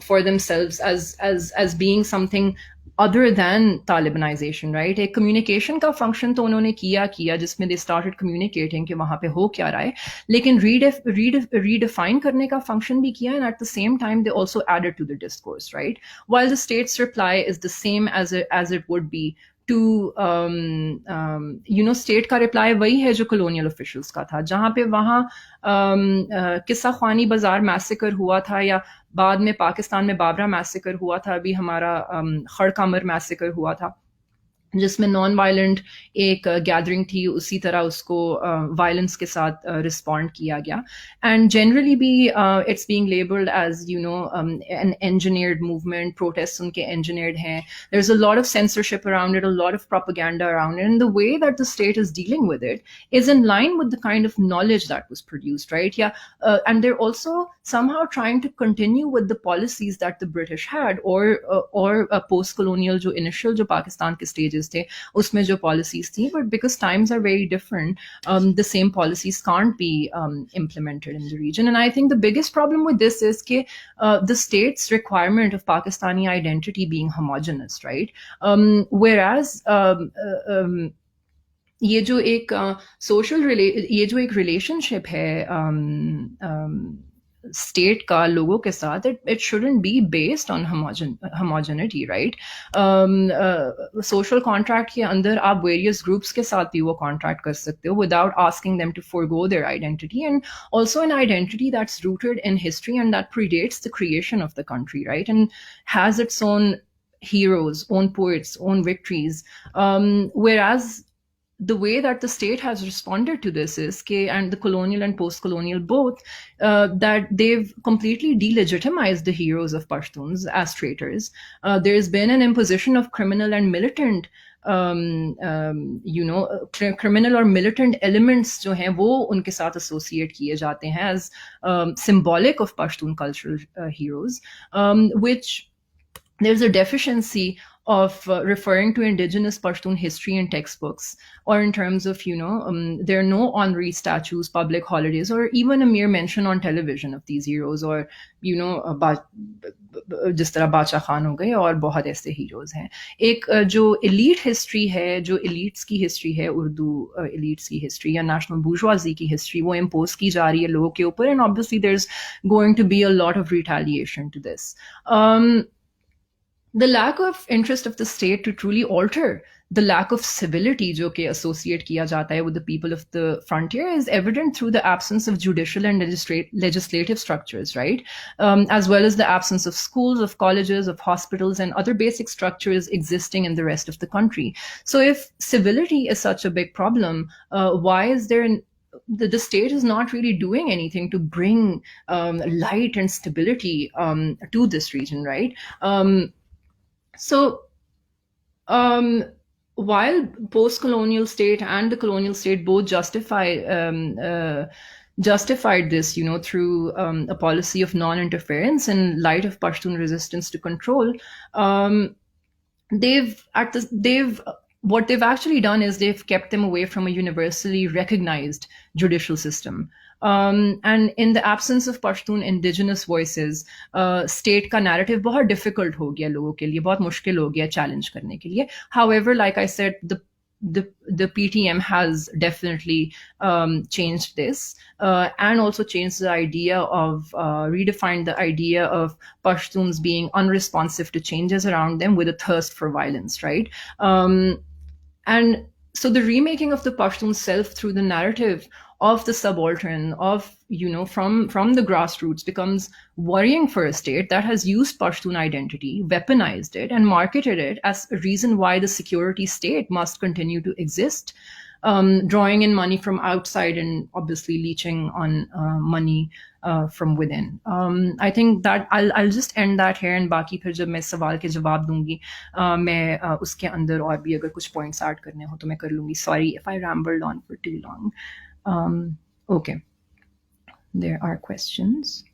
Speaker 1: for themselves as being something other than Talibanization, right? एक communication का function तो उन्होंने किया जिसमें they started communicating कि वहाँ पे हो क्या रहा है, लेकिन redefine करने का function भी किया, and at the same time they also added to the discourse, right? While the state's reply is the same as it would be to state का reply वही है जो colonial officials का था, जहाँ पे वहाँ किस्सा ख्वानी बाजार मैसेकर हुआ था, या बाद में पाकिस्तान में बाबरा मैसेकर हुआ था, अभी हमारा खड़कामर मैसेकर हुआ था, जिसमें नॉन वायलेंट एक गैदरिंग थी, उसी तरह उसको वायलेंस के साथ रिस्पॉन्ड किया गया. एंड जनरली भी it's being labelled as an engineered movement, protests उनके engineered हैं, there's a lot of censorship around it, a lot of propaganda around it, and the way that the state is dealing with it is in line with the kind of knowledge that was produced, right? Yeah, and they're also somehow trying to continue with the policies that the British had, or post-colonial जो initial जो पाकिस्तान के stages थे उसमें जो policies थी, but because times are very different, the same policies can't be implemented in the region. And I think the biggest problem with this is कि the state's requirement of Pakistani identity being homogenous, right? Whereas ये जो एक ये जो एक relationship है state का लोगों के साथ, it shouldn't be based on homogeneity, right? Social contract के अंदर आप various groups के साथ भी वो contract कर सकते हो without asking them to forego their identity, and also an identity that's rooted in history and that predates the creation of the country, right? And has its own heroes, own poets, own victories. Whereas the way that the state has responded to this is, and the colonial and post-colonial both, that they've completely delegitimized the heroes of Pashtuns as traitors. There's been an imposition of criminal and militant criminal or militant elements जो हैं वो उनके साथ associate किए जाते हैं as symbolic of Pashtun cultural heroes, which there's a deficiency of referring to indigenous Pashtun history in textbooks, or in terms of, there are no honorary statues, public holidays, or even a mere mention on television of these heroes, or, जिस तरह बादशाह खान हो गए और बहुत ऐसे heroes हैं. एक जो elite history है, जो elites की history है, उर्दू elites की history या national bourgeoisie की history, वो impose की जा रही है लोगों के ऊपर, and obviously there's going to be a lot of retaliation to this. the lack of interest of the state to truly alter the lack of civility जो कि associate किया जाता है with the people of the frontier is evident through the absence of judicial and legislative structures, right? As well as the absence of schools, of colleges, of hospitals, and other basic structures existing in the rest of the country. So if civility is such a big problem, why is there the state is not really doing anything to bring light and stability to this region, right? So um, while post-colonial state and the colonial state both justified this, through a policy of non-interference in light of Pashtun resistance to control, um, they've what they've actually done is they've kept them away from a universally recognized judicial system. And in the absence of Pashtun indigenous voices, state का narrative बहुत difficult हो गया लोगों के लिए, बहुत मुश्किल हो गया challenge करने के लिए. However, like I said, the PTM has definitely changed this, and also changed the idea of redefined the idea of Pashtuns being unresponsive to changes around them with a thirst for violence, right? And so the remaking of the Pashtun self through the narrative of the subaltern, of from the grassroots, becomes worrying for a state that has used Pashtun identity, weaponized it, and marketed it as a reason why the security state must continue to exist, drawing in money from outside and obviously leeching on money from within. I think that I'll just end that here, and बाकी फिर जब मैं सवाल के जवाब दूंगी मैं उसके अंदर और भी अगर कुछ points add करने हो तो मैं कर लूंगी. Sorry if I rambled on for too long. Okay, there are questions.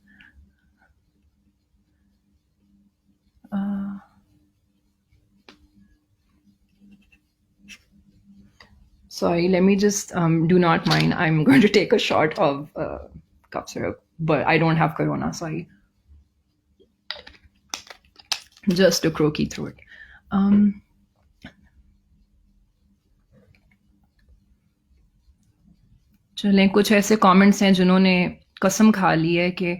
Speaker 1: Sorry, let me just do not mind. I'm going to take a shot of cup syrup, but I don't have corona. Sorry, just a croaky throat. चलें, कुछ ऐसे comments हैं जिन्होंने कसम खा ली है कि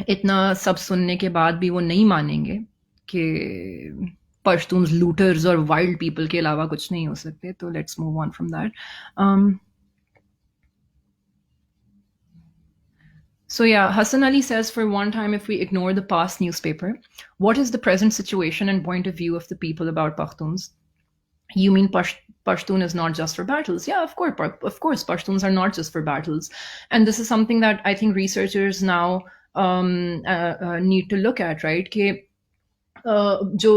Speaker 1: इतना सब सुनने के बाद भी वो नहीं मानेंगे कि पश्तून्स लूटर्स और वाइल्ड पीपल के अलावा कुछ नहीं हो सकते. तो let's move on from that. So yeah, Hassan Ali says, for one time, if we ignore the past newspaper, what is the present situation and point of view of the people about Pakhtuns? You mean Pashtun is not just for battles? Yeah, of course, Pashtuns are not just for battles, and this is something that I think researchers now need to look at, right? कि जो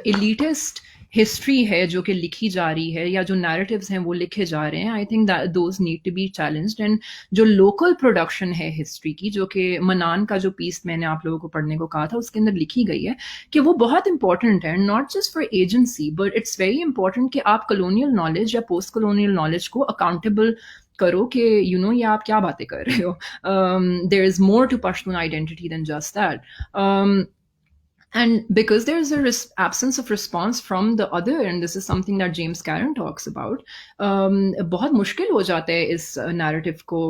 Speaker 1: elitist history है जो कि लिखी जा रही है या जो नैरेटिव्स हैं वो लिखे जा रहे हैं, I think that those need to be challenged. And जो लोकल प्रोडक्शन है हिस्ट्री की, जो कि मनान का जो पीस मैंने आप लोगों को पढ़ने को कहा था उसके अंदर लिखी गई है, कि वो बहुत इंपॉर्टेंट है, not just for agency but it's very important कि आप कॉलोनियल नॉलेज या पोस्ट कॉलोनियल नॉलेज को अकाउंटेबल करो कि ये आप क्या बातें कर रहे हो. There is more to Pashtun identity than just that. And because there's a absence of response from the other, and this is something that James Karen talks about, बहुत मुश्किल हो जाता है इस narrative को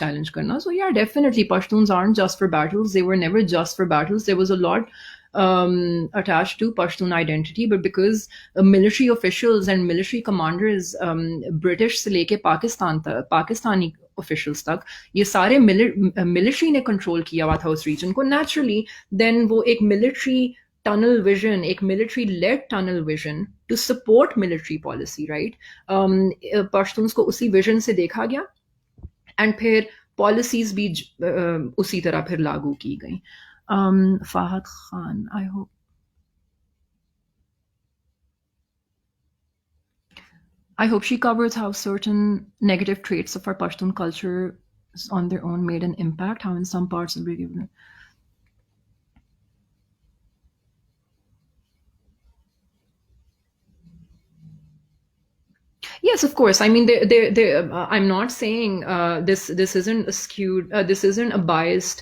Speaker 1: challenge करना. So yeah, definitely Pashtuns aren't just for battles. They were never just for battles. There was a lot attached to Pashtun identity, but because military officials and military commanders, British से लेके पाकिस्तान तक, Pakistani officials तक, ये सारे military ने control किया हुआ था उस region को, naturally then वो एक military tunnel vision, एक military led tunnel vision to support military policy, right? Pashtuns को उसी vision से देखा गया, and फिर policies भी उसी तरह फिर लागू की गई. Fahad Khan, I hope she covers how certain negative traits of our Pashtun culture on their own made an impact, how in some parts of the Yes, of course. I mean, I'm not saying this isn't a skewed, this isn't a biased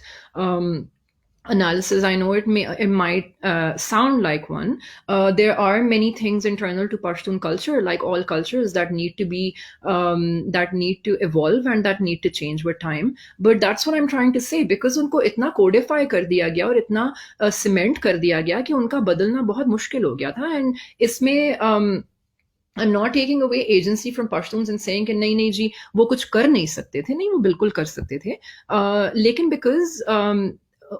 Speaker 1: analysis, I know it might sound like one. There are many things internal to Pashtun culture, like all cultures, that need to be that need to evolve and that need to change with time. But that's what I'm trying to say, because उनको इतना codify कर दिया गया और इतना cement कर दिया गया कि उनका बदलना बहुत मुश्किल हो गया था. And इसमें I'm not taking away agency from Pashtuns and saying कि नहीं नहीं जी वो कुछ कर नहीं सकते थे, नहीं वो बिल्कुल कर सकते थे. लेकिन because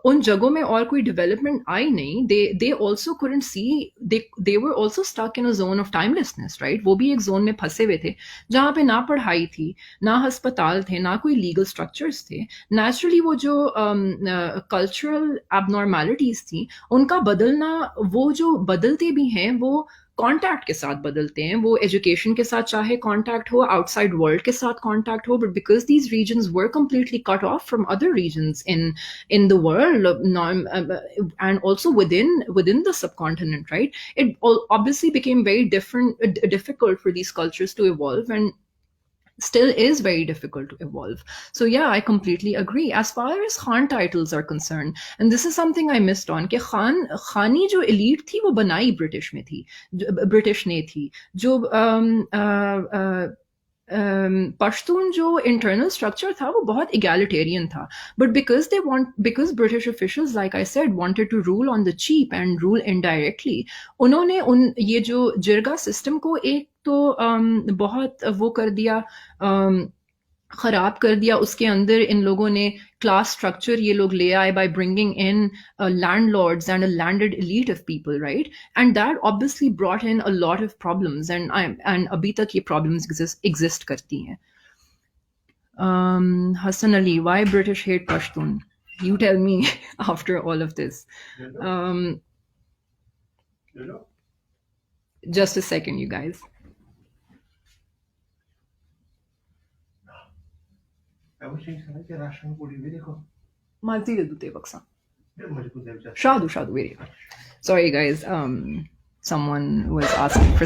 Speaker 1: उन जगहों में और कोई डेवलपमेंट आई नहीं, they also couldn't see, they were also stuck in a zone of timelessness, right? वो भी एक जोन में फंसे हुए थे जहाँ पे ना पढ़ाई थी, ना अस्पताल थे, ना कोई लीगल स्ट्रक्चर्स थे. नेचुरली वो जो कल्चरल एबनॉर्मेलिटीज थी उनका बदलना, वो जो बदलते भी हैं वो कॉन्टैक्ट के साथ बदलते हैं. वो एजुकेशन के साथ चाहे कॉन्टैक्ट हो, आउटसाइड वर्ल्ड के साथ कॉन्टैक्ट हो, but because these regions were completely cut off from other regions in the world, and also within the subcontinent, right? It obviously became very difficult for these cultures to evolve, and still is very difficult to evolve. So yeah, I completely agree. As far as Khan titles are concerned, and this is something I missed on, कि खानी जो elite थी वो बनाई British में थी, British ने थी. जो पश्तून जो इंटरनल स्ट्रक्चर था वो बहुत इगैलिटेरियन था. But because British officials, like I said, wanted to rule on the cheap and rule indirectly, उन्होंने ये जो जिरगा सिस्टम को एक तो बहुत वो कर दिया, खराब कर दिया. उसके अंदर इन लोगों ने क्लास स्ट्रक्चर ये लोग ले आए by bringing in landlords and a landed elite of people, right? And that obviously brought in a lot of problems, and अभी तक ये problems exist करती हैं. Hassan Ali, why British hate Pashtun? You tell me after all of this. Um, just a second, you guys. Shadu, wait. Sorry, guys. Someone was asking for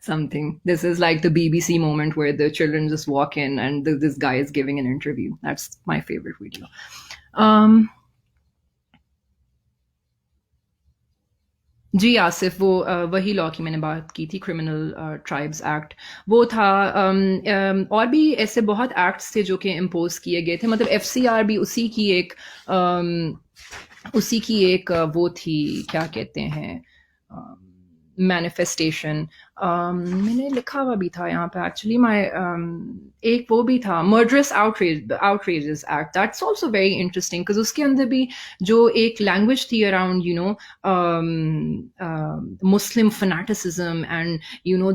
Speaker 1: something. This is like the BBC moment where the children just walk in and this guy is giving an interview. That's my favorite video. जी आसिफ, वो वही law की मैंने बात की थी, criminal tribes act, वो था. और भी ऐसे बहुत एक्ट्स थे जो कि इम्पोज किए गए थे. मतलब एफसीआर भी उसी की एक वो थी, क्या कहते हैं, मैनिफेस्टेशन. मैंने लिखा हुआ भी था यहाँ पे एक्चुअली, एक वो भी था, murderous outrageous act. That's also very interesting because उसके अंदर भी जो एक लैंग्वेज थी around Muslim fanaticism and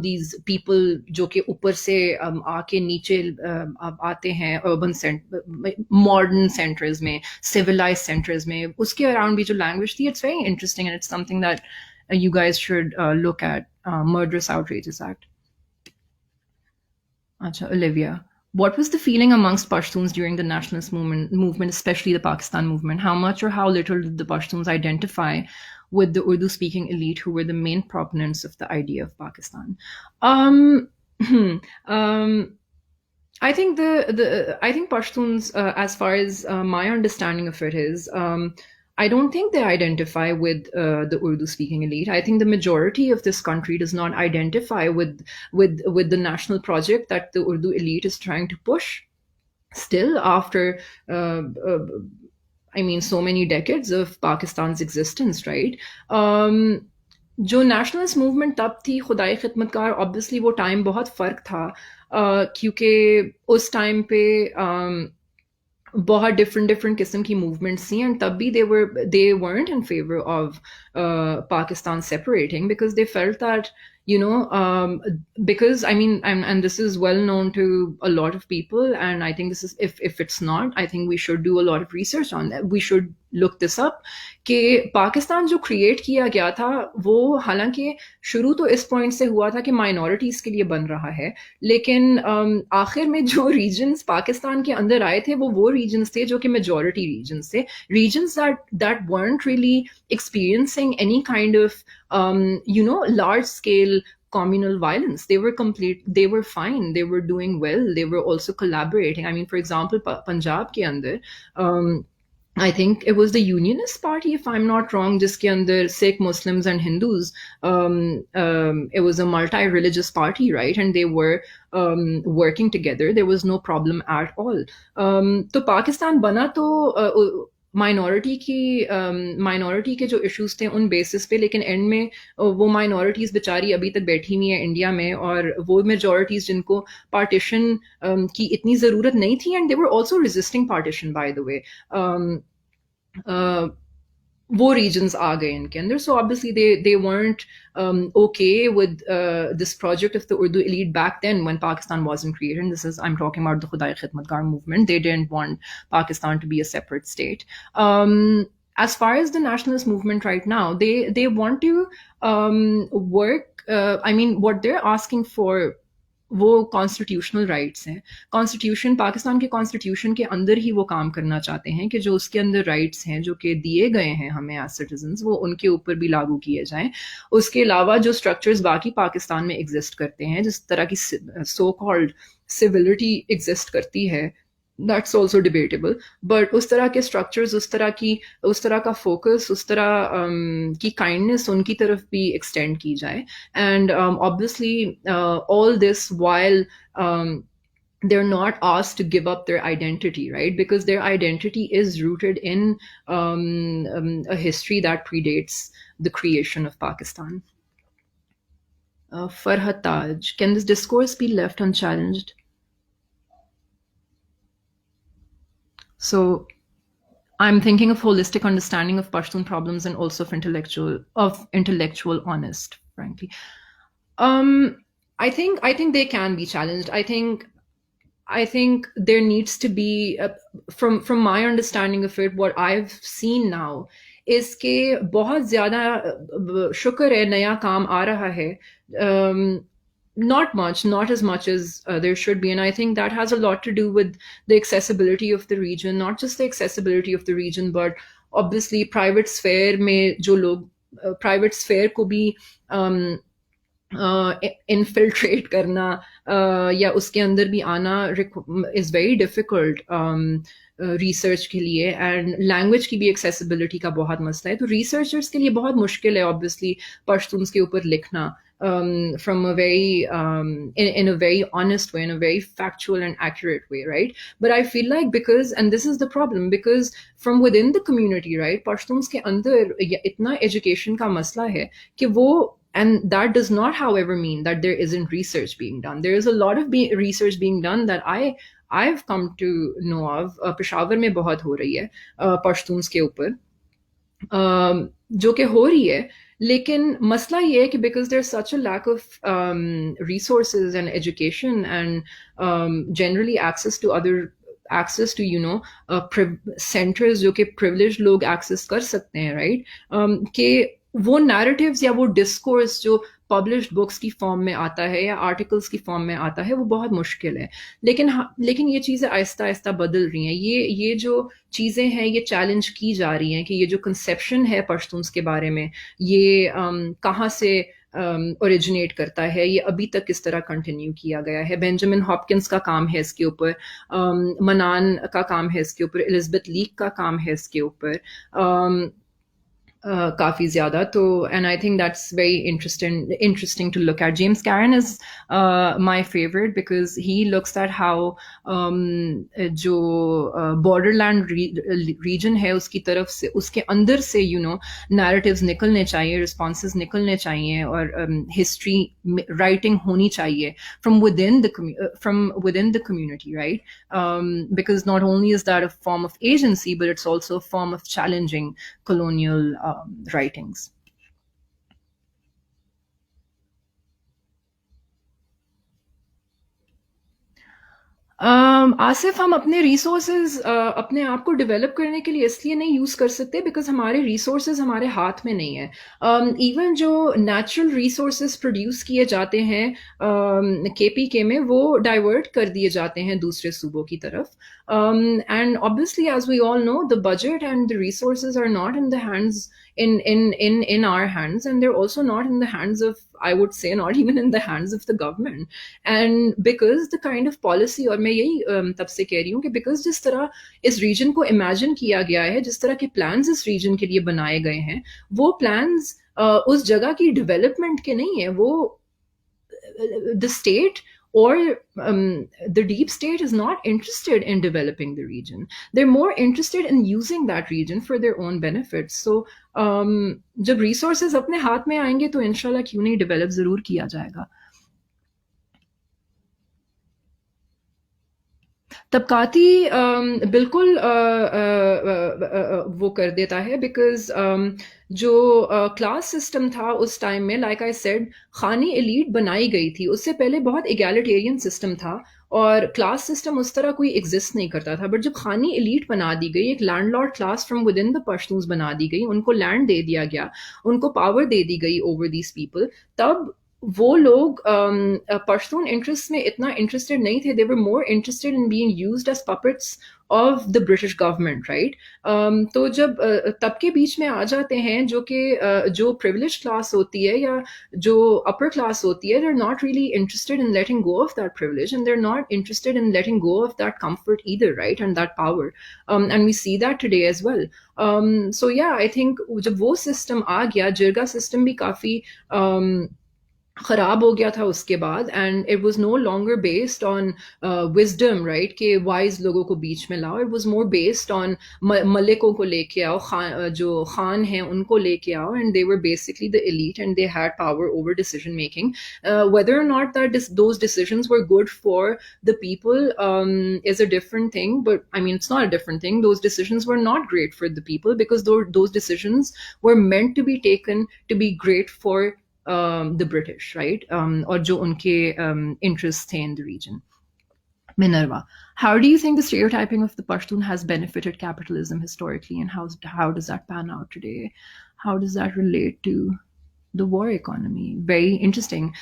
Speaker 1: these people जो कि ऊपर से आके नीचे आते हैं अर्बन मॉडर्न सेंटर्स में, सिविलाइज सेंटर्स में, उसके अराउंड भी जो लैंग्वेज थी, it's very interesting and it's something that you guys should look at. Murderous Outrages Act. Acha, Olivia, what was the feeling amongst Pashtuns during the nationalist movement, especially the Pakistan movement? How much or how little did the Pashtuns identify with the Urdu-speaking elite who were the main proponents of the idea of Pakistan? I think I think Pashtuns, as far as my understanding of it is, I don't think they identify with the Urdu-speaking elite. I think the majority of this country does not identify with the national project that the Urdu elite is trying to push. Still, after so many decades of Pakistan's existence, right? जो nationalist movement तब थी, खुदाई खिदमतकार, obviously वो time बहुत फर्क था, क्योंकि उस time पे बहुत different किस्म की movements थी, and तब भी they weren't in favor of Pakistan separating, because they felt that because and this is well known to a lot of people, and I think this is, if it's not, I think we should do a lot of research on that. We should look this up कि पाकिस्तान जो create किया गया था वो हालांकि शुरू तो इस पॉइंट से हुआ था कि माइनॉरिटीज के लिए बन रहा है, लेकिन आखिर में जो रीजन्स पाकिस्तान के अंदर आए थे वो रीजन्स थे जो कि मेजॉरिटी रीजन्स थे, regions that weren't really experiencing any kind of large scale communal violence. They were fine, they were doing well, they were also collaborating. For example, Punjab ke andar I think it was the Unionist Party, if I'm not wrong, जिसके अंदर Sikh, Muslims, and Hindus. It was a multi-religious party, right? And they were working together. There was no problem at all. तो पाकिस्तान बना तो minority के जो issues थे उन basis पे, लेकिन एंड में वो माइनॉरिटीज बेचारी अभी तक बैठी हुई हैं इंडिया में, और वो मेजॉरिटीज जिनको पार्टीशन की इतनी ज़रूरत नहीं थी, and they were also resisting partition by the way, uh, वो regions आ गए इनके अंदर. So obviously they weren't okay with this project of the Urdu elite back then when Pakistan wasn't created. And this is, I'm talking about the Khudai Khidmatgar movement. They didn't want Pakistan to be a separate state. As far as the nationalist movement right now, they want to work. I mean, what they're asking for, वो constitutional rights हैं. Constitution, Pakistan के constitution के अंदर ही वो काम करना चाहते हैं कि जो उसके अंदर राइट्स हैं जो कि दिए गए हैं हमें एज सिटीजन्स, वो उनके ऊपर भी लागू किए जाएं. उसके अलावा जो स्ट्रक्चर्स बाकी पाकिस्तान में एग्जिस्ट करते हैं, जिस तरह की सो कॉल्ड सिविलिटी एग्जिस्ट करती है, दैट्स ऑल्सो डिबेटेबल. बट उस तरह के स्ट्रक्चर्स, उस तरह का फोकस, उस तरह की काइंडनेस उनकी तरफ भी एक्सटेंड की जाए. And obviously all this while they're not asked to give up their identity, right? Because their identity is rooted in a history that predates the creation of Pakistan. Farhat Taj, can this discourse be left unchallenged? So I'm thinking of holistic understanding of Pashtun problems and also of intellectual honest, frankly. I think they can be challenged. I think there needs to be, from my understanding of it, what I've seen now is कि बहुत ज़्यादा शुक्र है नया काम आ रहा है. Not much, not as much as there should be. And I think that has a lot to do with the accessibility of the region, not just the accessibility of the region, but obviously private sphere में जो लोग private sphere को भी infiltrate करना या उसके अंदर भी आना इज़ वेरी डिफ़िकल्ट रिसर्च के लिए. एंड लैंग्वेज की भी एक्सेसिबिलिटी का बहुत मसला है, तो रिसर्चर्स के लिए बहुत मुश्किल है ऑब्वियसली पश्तून्स के ऊपर लिखना from a very in a very honest way, in a very factual and accurate way, right? But I feel like, because, and this is the problem, because from within the community, right, Pashtuns ke andar itna education ka masla hai कि वो, and that does not however mean that there isn't research being done. There is a lot of research being done that I've come to know of. Peshawar में बहुत हो रही है पश्तून्स के ऊपर, जो कि हो रही है, लेकिन मसला ये है कि because there such a lack of resources and education and generally access to centres जो कि प्रिविलेज लोग एक्सेस कर सकते हैं, राइट? कि वो नैरेटिव्स या वो डिस्कोर्स जो पब्लिश्ड बुक्स की फॉर्म में आता है या आर्टिकल्स की फॉर्म में आता है, वो बहुत मुश्किल है. लेकिन ये चीज़ें आहिस्ता आहिस्ता बदल रही हैं. ये जो चीज़ें हैं ये चैलेंज की जा रही हैं कि ये जो कंसेप्शन है पश्तून्स के बारे में, ये कहाँ से ओरिजिनेट करता है, ये अभी तक किस तरह कंटिन्यू किया गया है. बेंजामिन हॉपकिंस का काम है इसके ऊपर, मनान का काम है इसके ऊपर, एलिजबेथ लीक का काम है इसके ऊपर काफ़ी ज़्यादा. तो and I think that's very interesting to look at. James Caron is my favourite because he looks at how जो बॉर्डरलैंड रीजन है उसकी तरफ से, उसके अंदर से नैरेटिव्स निकलने चाहिए, रिस्पॉन्सेज निकलने चाहिए, और हिस्ट्री राइटिंग होनी चाहिए from within the community, right? Because not only is that a form of agency, but it's also a form of challenging colonial writings. Asif, हम अपने रिसोर्सेज अपने आप को डेवलप करने के लिए इसलिए नहीं यूज़ कर सकते बिकॉज हमारे रिसोर्सेज हमारे हाथ में नहीं है. इवन जो नेचुरल रिसोर्सेज प्रोड्यूस किए जाते हैं केपीके में, वो डाइवर्ट कर दिए जाते हैं दूसरे सूबों की तरफ. And obviously, as we all know, the budget and the resources are not in the hands in our hands, and they're also not in the hands of, I would say, not even in the hands of the government. And because the kind of policy, और मैं यही तब से कह रही हूँ कि because जिस तरह इस रीजन को इमेजिन किया गया है, जिस तरह के प्लान्स इस रीजन के लिए बनाए गए हैं, वो प्लान्स उस जगह की डेवलपमेंट के नहीं है, वो the state or the deep state is not interested in developing the region. They're more interested in using that region for their own benefits. So जब resources अपने हाथ में आएंगे तो इंशाल्लाह क्यों नहीं develop जरूर किया जाएगा. तबकाती बिल्कुल वो कर देता है, बिकॉज जो क्लास सिस्टम था उस टाइम में, लाइक आई सेड, खानी एलीट बनाई गई थी. उससे पहले बहुत इगैलिटेरियन सिस्टम था और क्लास सिस्टम उस तरह कोई एग्जिस्ट नहीं करता था. बट जब खानी एलीट बना दी गई, एक landlord class from with in the Pashtuns बना दी गई, उनको लैंड दे दिया गया, उनको पावर दे दी गई ओवर दीज पीपल, तब वो लोग पश्तून इंटरेस्ट में इतना इंटरेस्टेड नहीं थे. They were more interested in being used as puppets of the British government, right. तो जब तबके बीच में आ जाते हैं जो कि जो प्रिविलेज क्लास होती है या जो अपर क्लास होती है, they are not really interested in letting go of that privilege, and they are not interested in letting go of that comfort either, right, and that power. And we see that today as well. So yeah I think जब वो system आ गया, जिरगा system भी काफ़ी खराब हो गया था उसके बाद, and it was no longer based on wisdom, right, कि वाइज लोगों को बीच में लाओ. It was more based on मलिकों को लेके आओ, जो खान हैं उनको लेके आओ, and they were basically the elite and they had power over decision making. Whether or not that those decisions were good for the people is a different thing, but I mean it's not a different thing. Those decisions were not great for the people because those decisions were meant to be taken to be great for the British, right? Or jo unke interests the in the region. Minerva, how do you think the stereotyping of the Pashtun has benefited capitalism historically, and how does that pan out today? How does that relate to the war economy? Very interesting.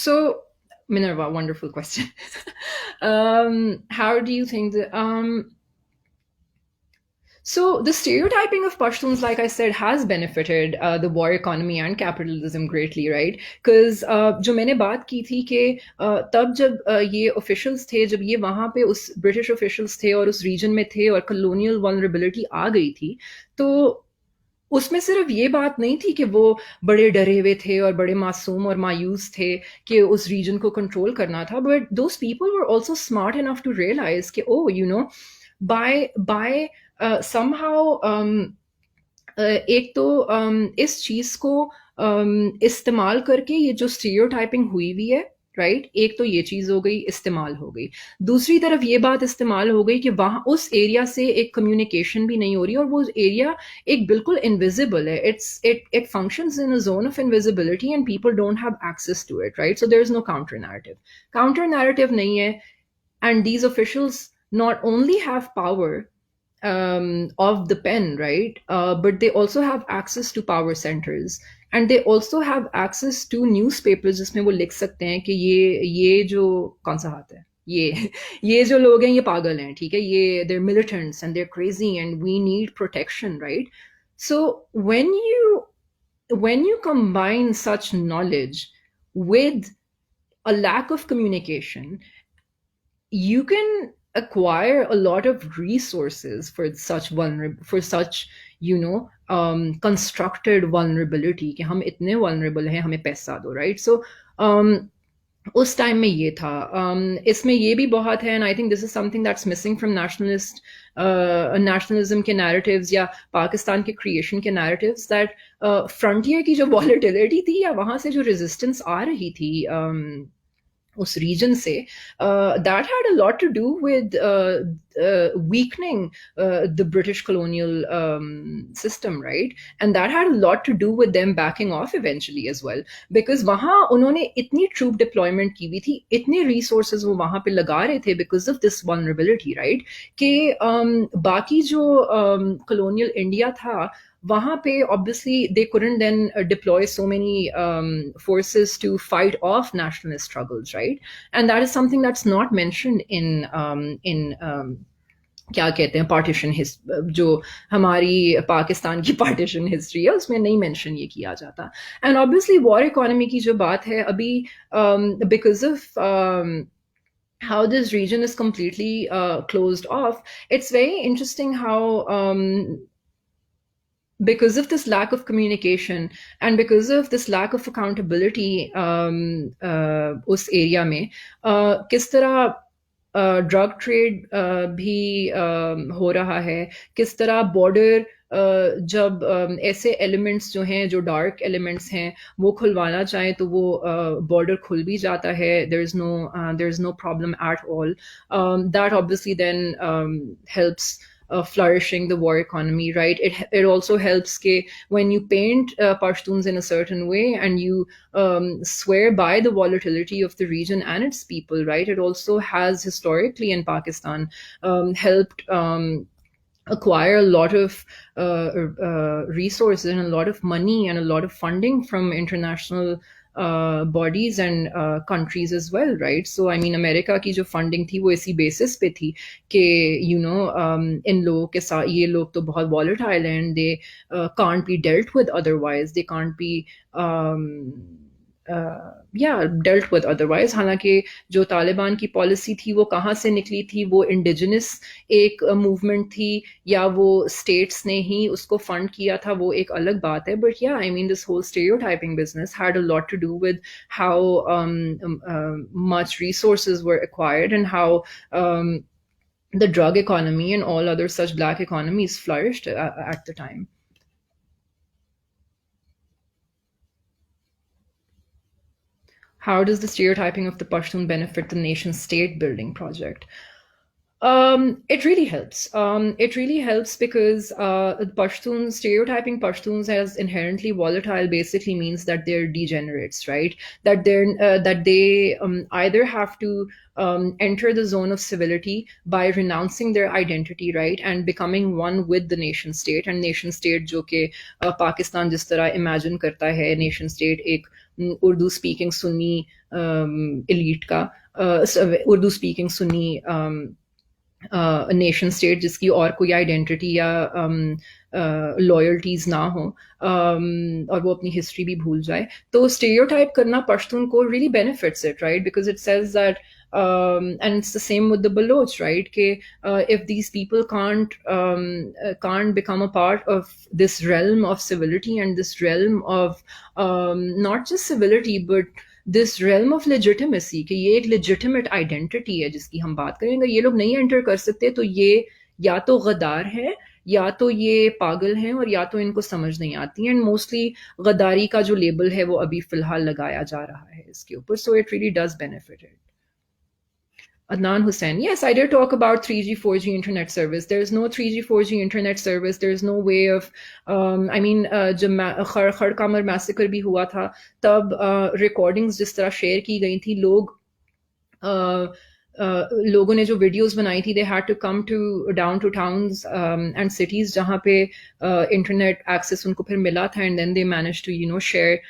Speaker 1: So Minerva, wonderful question. How do you think that so the stereotyping of Pashtuns, like I said, has benefited the war economy and capitalism greatly, right? Because जो मैंने बात की थी कि तब जब ये officials थे, जब ये वहाँ पे उस British officials थे और उस region में थे और colonial vulnerability आ गई थी, तो उसमें सिर्फ ये बात नहीं थी कि वो बड़े डरे हुए थे और बड़े मासूम और मायूस थे कि उस रीजन को कंट्रोल करना था, but those people were also smart enough to realise कि oh you know by somehow एक तो इस चीज को इस्तेमाल करके ये जो स्टीरियोटाइपिंग हुई हुई है, राइट, एक तो ये चीज हो गई, इस्तेमाल हो गई. दूसरी तरफ ये बात इस्तेमाल हो गई कि वहां उस एरिया से एक कम्युनिकेशन भी नहीं हो रही और वो एरिया एक बिल्कुल इनविजिबल है. It functions in a zone of invisibility and people don't have access to it, right. So there is no counter narrative नहीं है, and these officials not only have power of the pen, right, but they also have access to power centers, and they also have access to newspapers जिसमें वो लिख सकते हैं कि ये जो कौन सा हाथ है, ये जो लोग हैं ये पागल हैं, ठीक है, ये they're militants and they're crazy and we need protection, right. So when you combine such knowledge with a lack of communication, you can acquire a lot of resources for such constructed vulnerability कि हम इतने vulnerable हैं, हमें पैसा दो, right. So उस time में ये था. इसमें ये भी बहुत है, and I think this is something that's missing from nationalism के narratives या पाकिस्तान के creation के narratives, that frontier की जो volatility थी या वहाँ से जो resistance आ रही थी उस region से, that had a lot to do with weakening the British colonial system, right, and that had a lot to do with them backing off eventually as well, because वहाँ उन्होंने इतनी troop deployment की हुई थी, इतने resources वो वहाँ पे लगा रहे थे because of this vulnerability, right, कि बाकी जो colonial India था वहाँ पे obviously they couldn't then deploy so many forces to fight off nationalist struggles, right, and that is something that's not mentioned in क्या कहते हैं पार्टीशन जो हमारी पाकिस्तान की पार्टीशन हिस्ट्री है उसमें नहीं मेंशन ये किया जाता. एंड ऑब्वियसली वॉर इकोनॉमी की जो बात है अभी, because of how this region is completely closed off, it's very interesting how, because of this lack of communication and because of this lack of accountability, उस area में किस तरह drug trade भी हो रहा है, किस तरह बॉर्डर जब ऐसे एलिमेंट्स जो हैं, जो डार्क एलिमेंट्स हैं, वो खुलवाना चाहें तो वो बॉर्डर खुल भी जाता है. There is no problem at all. That obviously then helps flourishing the war economy, right? It also helps ke when you paint Pashtuns in a certain way and you swear by the volatility of the region and its people, right? It also has historically in Pakistan helped acquire a lot of resources and a lot of money and a lot of funding from international bodies and countries as well, right? So I mean America की जो funding थी वो इसी basis पे थी कि इन लोगों के साथ, ये लोग तो बहुत volatile हैं and they can't be dealt with otherwise, they can't be या डेल्ट विद अदरवाइज. हालांकि जो तालिबान की पॉलिसी थी वो कहाँ से निकली थी, वो इंडिजिनस एक मूवमेंट थी या वो स्टेट्स ने ही उसको फंड किया था, वो एक अलग बात है. But yeah I mean this whole stereotyping business had a lot to do with how much resources were acquired and how the drug economy and all other such black economies flourished at the time. How does the stereotyping of the Pashtun benefit the nation state building project? It really helps. It really helps because Pashtuns, stereotyping Pashtuns as inherently volatile basically means that they're degenerates, right? That they either have to enter the zone of civility by renouncing their identity, right, and becoming one with the nation state. And nation state, जो कि Pakistan जिस तरह imagine करता है, nation state एक Urdu speaking Sunni elite का, Urdu speaking Sunni nation state जिसकी और कोई आइडेंटिटी या लॉयल्टीज ना हो, और वो अपनी हिस्ट्री भी भूल जाए. तो स्टेरियोटाइप करना पश्तून को really benefits it, right? Because it says that, and it's the same with the Baloch, right? If these people can't become a part of this realm of civility and this realm of not just civility but this realm of legitimacy, कि ये एक legitimate identity है जिसकी हम बात करेंगे, ये लोग नहीं एंटर कर सकते, तो ये या तो गद्दार है या तो ये पागल हैं और या तो इनको समझ नहीं आती. एंड मोस्टली गद्दारी का जो लेबल है वो अभी फिलहाल लगाया जा रहा है इसके ऊपर. So it really does benefit it. Adnan Hussain, yes, I did talk about 3G, 4G internet service. There's no 3G, 4G internet service. There's no way of, I mean, जब खड़ कामर मैसेकर भी हुआ था तब recordings जिस तरह share की गई थी, लोगों ने जो वीडियोस बनाई थी, they had to come to down to towns and cities जहाँ पे इंटरनेट एक्सेस उनको फिर मिला था, and then they manage to share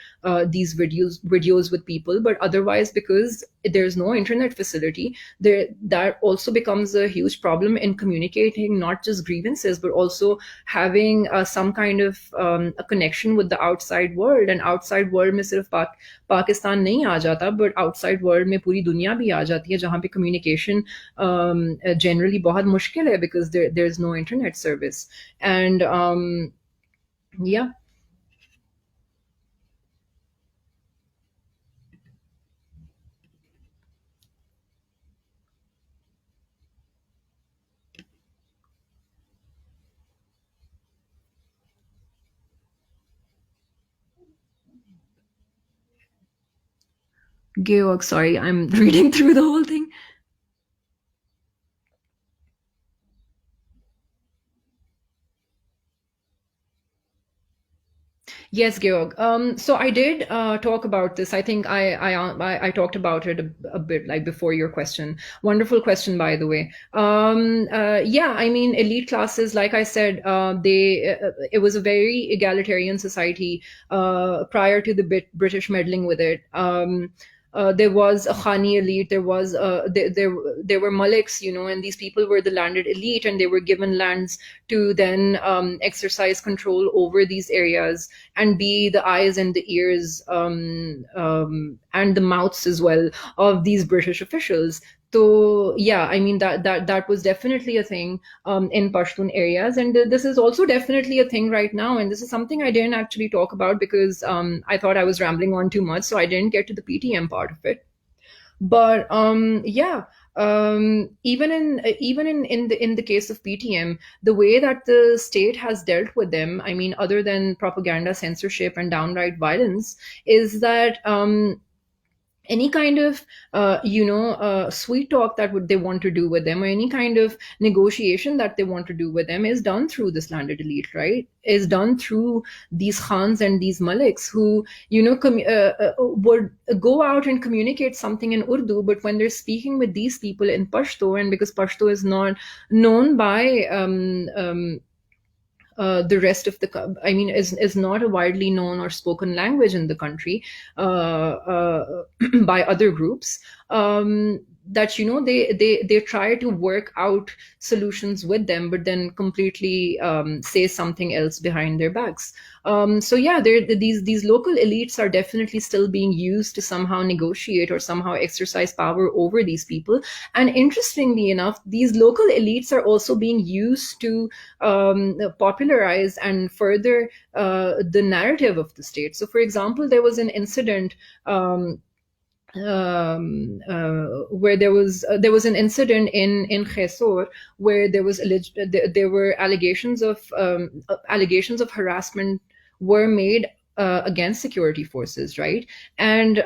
Speaker 1: these videos with people. But otherwise, because there's no internet facility there, that also becomes a huge problem in communicating not just grievances but also having some kind of a connection with the outside world. And outside world में सिर्फ पाकिस्तान नहीं आ जाता, but outside world में पूरी दुनिया भी आ जाती है जहाँ पे communication generally बहुत मुश्किल है because there's no internet service. And yeah. Georg, sorry, I'm reading through the whole thing. Yes, Georg. So I did talk about this. I think I talked about it a bit like before your question. Wonderful question, by the way. Yeah, I mean, elite classes, like I said, it was a very egalitarian society prior to the British meddling with it. there was a Khani elite, there were Maliks, and these people were the landed elite, and they were given lands to then exercise control over these areas and be the eyes and the ears, and the mouths as well of these British officials. So yeah, I mean that was definitely a thing in Pashtun areas, and this is also definitely a thing right now. And this is something I didn't actually talk about because I thought I was rambling on too much, so I didn't get to the PTM part of it. But yeah, even in the case of PTM, the way that the state has dealt with them, I mean, other than propaganda, censorship, and downright violence, is that any kind of sweet talk that would they want to do with them, or any kind of negotiation that they want to do with them, is done through this landed elite, right? Is done through these khans and these maliks who would go out and communicate something in Urdu, but when they're speaking with these people in Pashto, and because Pashto is not known by the rest of I mean, is not a widely known or spoken language in the country by other groups. That they try to work out solutions with them, but then completely say something else behind their backs. So yeah, these local elites are definitely still being used to somehow negotiate or somehow exercise power over these people. And interestingly enough, these local elites are also being used to popularize and further the narrative of the state. So, for example, there was an incident. Where there was an incident in Khesor, where there were allegations of harassment were made against security forces, right? And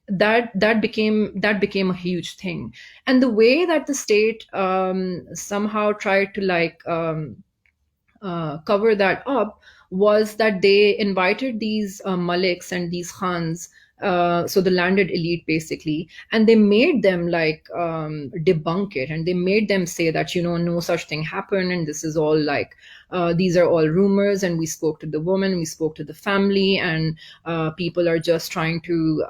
Speaker 1: that became a huge thing. And the way that the state somehow tried to cover that up was that they invited these maliks and these khans, so the landed elite basically, and they made them debunk it, and they made them say that no such thing happened, and this is all these are all rumors, and we spoke to the woman, we spoke to the family, and people are just trying to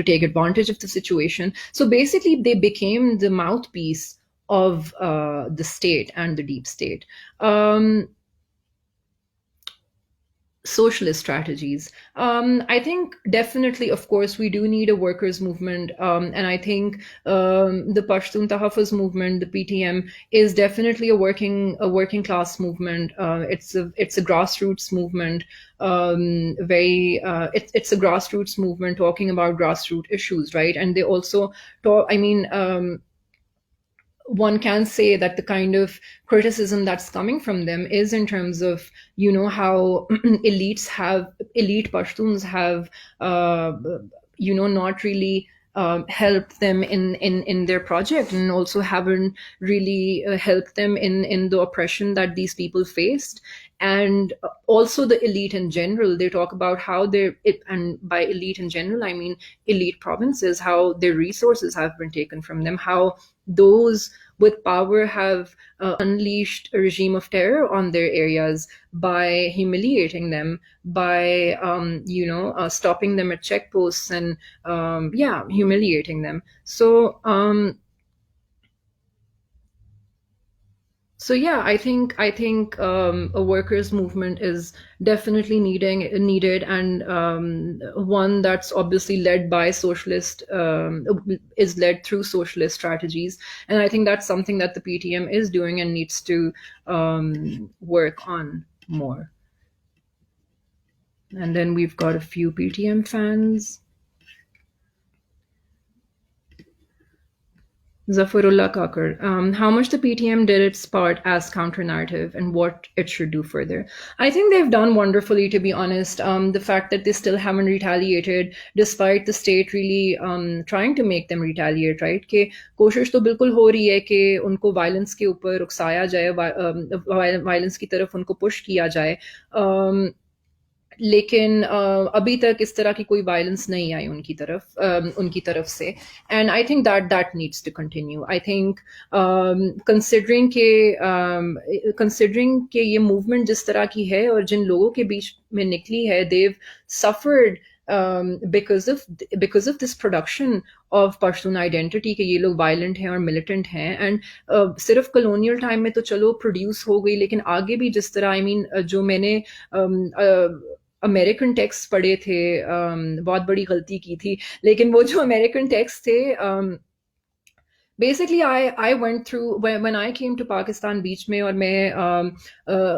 Speaker 1: take advantage of the situation. So basically, they became the mouthpiece of the state and the deep state. Um, Socialist strategies. I think definitely, of course, we do need a workers' movement, and I think the Pashtun Tahaffuz movement, the PTM, is definitely a working class movement. It's a grassroots movement. Very it's a grassroots movement talking about grassroots issues, right? And they also talk. I mean. One can say that the kind of criticism that's coming from them is in terms of how elite Pashtuns have not really helped them in their project, and also haven't really helped them in the oppression that these people faced. And also the elite in general, they talk about how and by elite in general I mean elite provinces, how their resources have been taken from them, how those with power have unleashed a regime of terror on their areas by humiliating them, by stopping them at checkposts, and yeah, humiliating them. So yeah, I think a workers' movement is definitely needed, and one that's obviously led by socialist is led through socialist strategies, and I think that's something that the PTM is doing and needs to work on more. And then we've got a few PTM fans. Zafarullah Kakar, how much the PTM did its part as counter narrative and what it should do further. I think they've done wonderfully, to be honest. The fact that they still haven't retaliated, despite the state really trying to make them retaliate, right? कि कोशिश तो बिल्कुल हो रही है कि उनको violence के ऊपर उकसाया जाए, violence की तरफ उनको push किया जाए. लेकिन अभी तक इस तरह की कोई वायलेंस नहीं आई उनकी तरफ से. And I think that needs to continue. I think considering के ये मूवमेंट जिस तरह की है और जिन लोगों के बीच में निकली है, they suffered because of this production of Pashtun identity कि ये लोग वायलेंट हैं और मिलिटेंट हैं. एंड सिर्फ कॉलोनियल टाइम में तो चलो प्रोड्यूस हो गई, लेकिन आगे भी जिस तरह जो मैंने अमेरिकन टेक्स्ट पढ़े थे, बहुत बड़ी गलती की थी, लेकिन वो जो अमेरिकन टेक्स्ट थे, basically I went through when I came to Pakistan बीच में, और मैं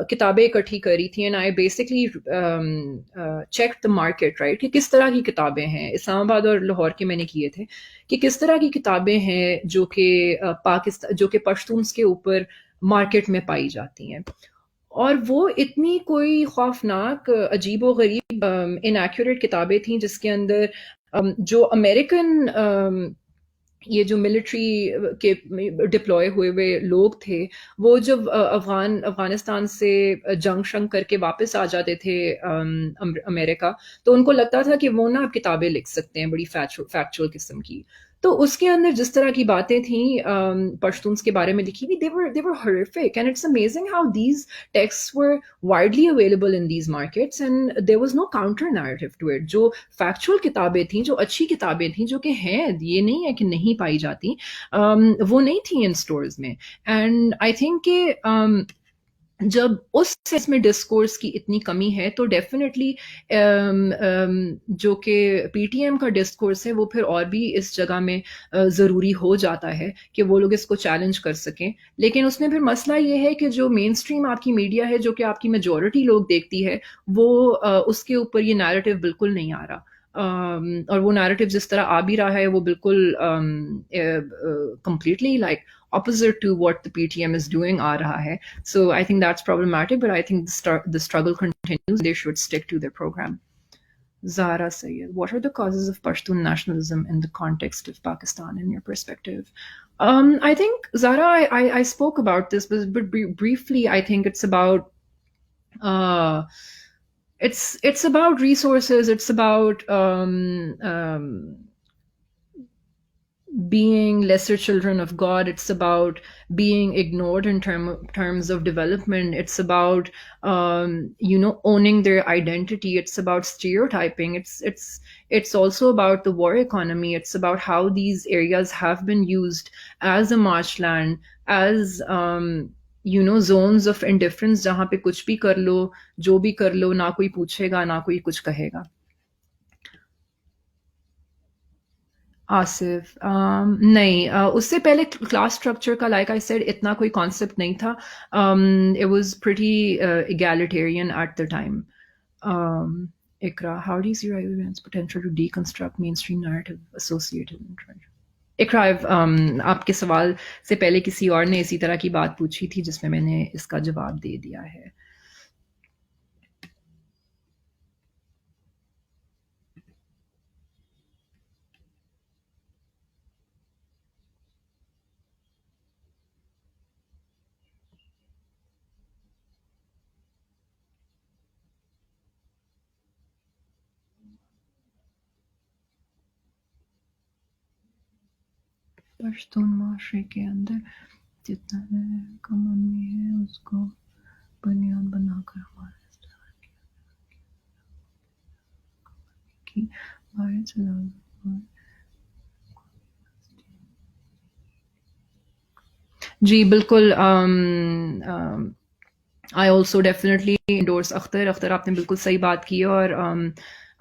Speaker 1: किताबें इकट्ठी करी थी, and I basically check the market, right, कि किस तरह की किताबें हैं. इस्लामाबाद और लाहौर के मैंने किए थे कि किस तरह की किताबें हैं जो कि पाकिस्तान, जो कि पश्तून्स के ऊपर मार्केट में पाई जाती हैं. और वो इतनी कोई खौफनाक, अजीबो गरीब, इनएक्यूरेट किताबें थीं जिसके अंदर जो अमेरिकन ये जो मिलिट्री के डिप्लॉय हुए हुए लोग थे, वो जब अफगानिस्तान से जंग शंग करके वापस आ जाते थे अमेरिका, तो उनको लगता था कि वो ना अब किताबें लिख सकते हैं बड़ी फैक्चुअल किस्म की. तो उसके अंदर जिस तरह की बातें थी पश्तून्स के बारे में लिखी हुई, they were horrific, and it's amazing how these texts were widely available in these markets and there was no counter narrative to it. जो फैक्चुअल किताबें थी, जो अच्छी किताबें थी, जो कि हैं, ये नहीं है कि नहीं पाई जाती, वो नहीं थी इन स्टोर्स में. एंड आई थिंक कि जब उस सेंस में डिस्कोर्स की इतनी कमी है, तो डेफिनेटली जो कि पीटीएम का डिस्कोर्स है, वो फिर और भी इस जगह में ज़रूरी हो जाता है कि वो लोग इसको चैलेंज कर सकें. लेकिन उसमें फिर मसला ये है कि जो मेन स्ट्रीम आपकी मीडिया है, जो कि आपकी मेजॉरिटी लोग देखती है, वो उसके ऊपर ये नैरेटिव बिल्कुल नहीं आ रहा. और वो नैरेटिव जिस तरह आ भी रहा है, वो बिल्कुल completely like opposite to what the PTM is doing aa raha hai. So I think that's problematic, but I think the struggle continues. They should stick to their program. Zara Sayed, what are the causes of Pashtun nationalism in the context of Pakistan in your perspective? I think, Zara, I spoke about this, but briefly, I think it's about uh, it's about resources. It's about being lesser children of God. It's about being ignored in terms of development. It's about owning their identity. It's about stereotyping. It's also about the war economy. It's about how these areas have been used as a marshland, as zones of indifference, जहाँ पे कुछ भी कर लो, जो भी कर लो, ना कोई पूछेगा, ना कोई कुछ कहेगा. आसिफ, नहीं, उससे पहले क्लास स्ट्रक्चर का, लाइक आई सेड, इतना कोई कॉन्सेप्ट नहीं था. It was pretty egalitarian at the time. Ikra, how do you see right events potential to deconstruct mainstream narrative associated in treasure? इकरा, आपके सवाल से पहले किसी और ने इसी तरह की बात पूछी थी जिसमें मैंने इसका जवाब दे दिया है. पश्तून माशरे के अंदर जितना कमी है उसको बुनियाद बनाकर हमारे की बाहर चला. जी बिल्कुल. I also definitely endorse Akhtar. Akhtar, आपने बिल्कुल सही बात की, और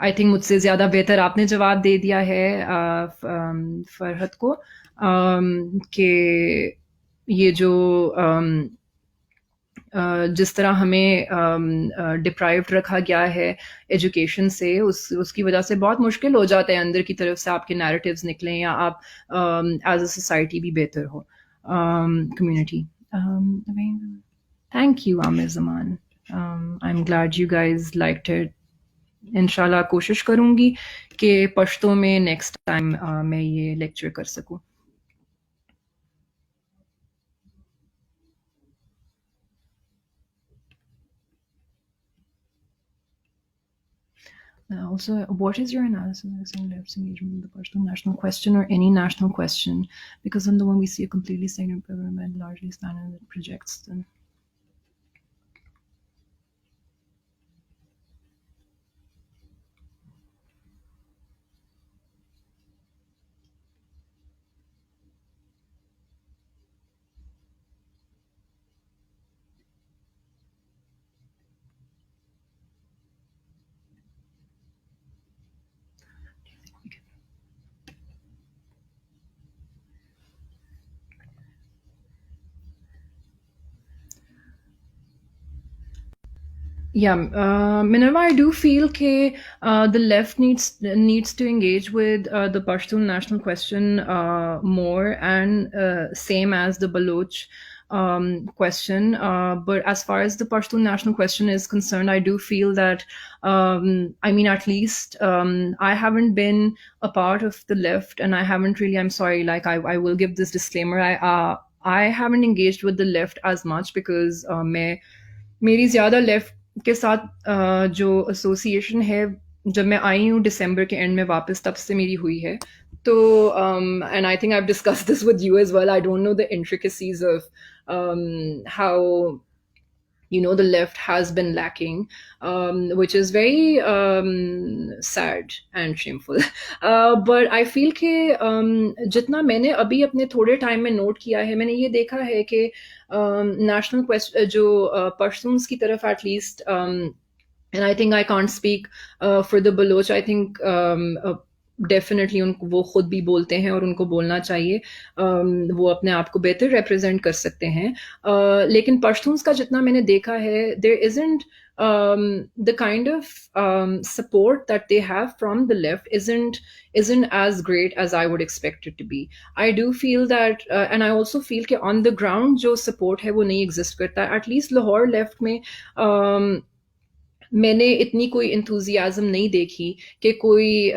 Speaker 1: आई थिंक मुझसे ज़्यादा बेहतर आपने जवाब दे दिया है फरहत को, कि ये जो जिस तरह हमें डिप्राइव्ड रखा गया है एजुकेशन से, उसकी वजह से बहुत मुश्किल हो जाता है अंदर की तरफ से आपके नैरेटिव्स निकलें, या आप एज अ सोसाइटी भी बेहतर हो, community. Thank you Aamir Zaman. I am glad you guys liked it. इंशाल्लाह कोशिश करूँगी कि पश्तो में नेक्स्ट टाइम मैं ये लेक्चर कर सकूँ. Also, what is your analysis of Leff's engagement with the Pashtun national question or any national question? Because on the one we see a completely stagnant government, largely standard that projects them. Yeah, Minerva, I do feel that the left needs to engage with the Pashtun national question more, and same as the Baloch question. But as far as the Pashtun national question is concerned, I do feel that I mean, at least I haven't been a part of the left, and I haven't really. I'm sorry, like I will give this disclaimer. I haven't engaged with the left as much because मेरी ज़्यादा left के साथ जो association है जब मैं आई हूँ दिसंबर के एंड में वापस तब से मेरी हुई है तो and I think I have discuss this with you as well I don't know the intricacies of how the left has been lacking, which is very sad and shameful. But I feel कि जितना मैंने अभी अपने थोड़े time में note किया है मैंने ये देखा है कि नेशनल क्वेस्ट जो पश्तून्स की तरफ at least and I think I can't speak for the Baloch. I think definitely उनको वो खुद भी बोलते हैं और उनको बोलना चाहिए वो अपने आप को बेहतर रिप्रेजेंट कर सकते हैं लेकिन पश्तून्स का जितना मैंने देखा है there isn't the kind of support that they have from the left isn't as great as I would expect it to be. I do feel that and I also feel कि on the ground जो support है वो नहीं exist करता at least Lahore left में मैंने इतनी कोई इंथुजियाज्म नहीं देखी कि कोई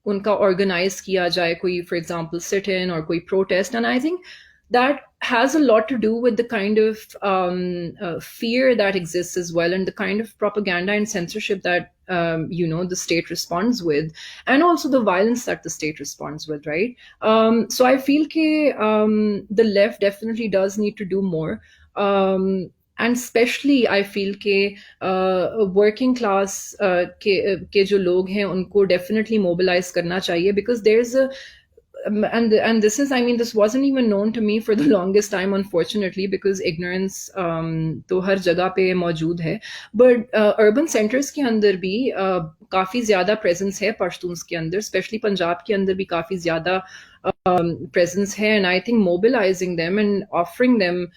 Speaker 1: उनका ऑर्गेनाइज किया जाए कोई फॉर एग्जांपल सिट इन और कोई protest and I think that has a lot to do with the kind of fear that exists as well and the kind of propaganda and censorship that the state responds with and also the violence that the state responds with, right? So I feel the left definitely does need to do more, and especially I feel working class के जो लोग हैं उनको definitely mobilize करना चाहिए because there's a and this is I mean this wasn't even known to me for the longest time unfortunately because ignorance तो हर जगह पे मौजूद है but urban centers के अंदर भी काफ़ी ज़्यादा presence है पश्तून्स के अंदर especially पंजाब के अंदर भी काफ़ी ज़्यादा presence here and I think mobilizing them and offering them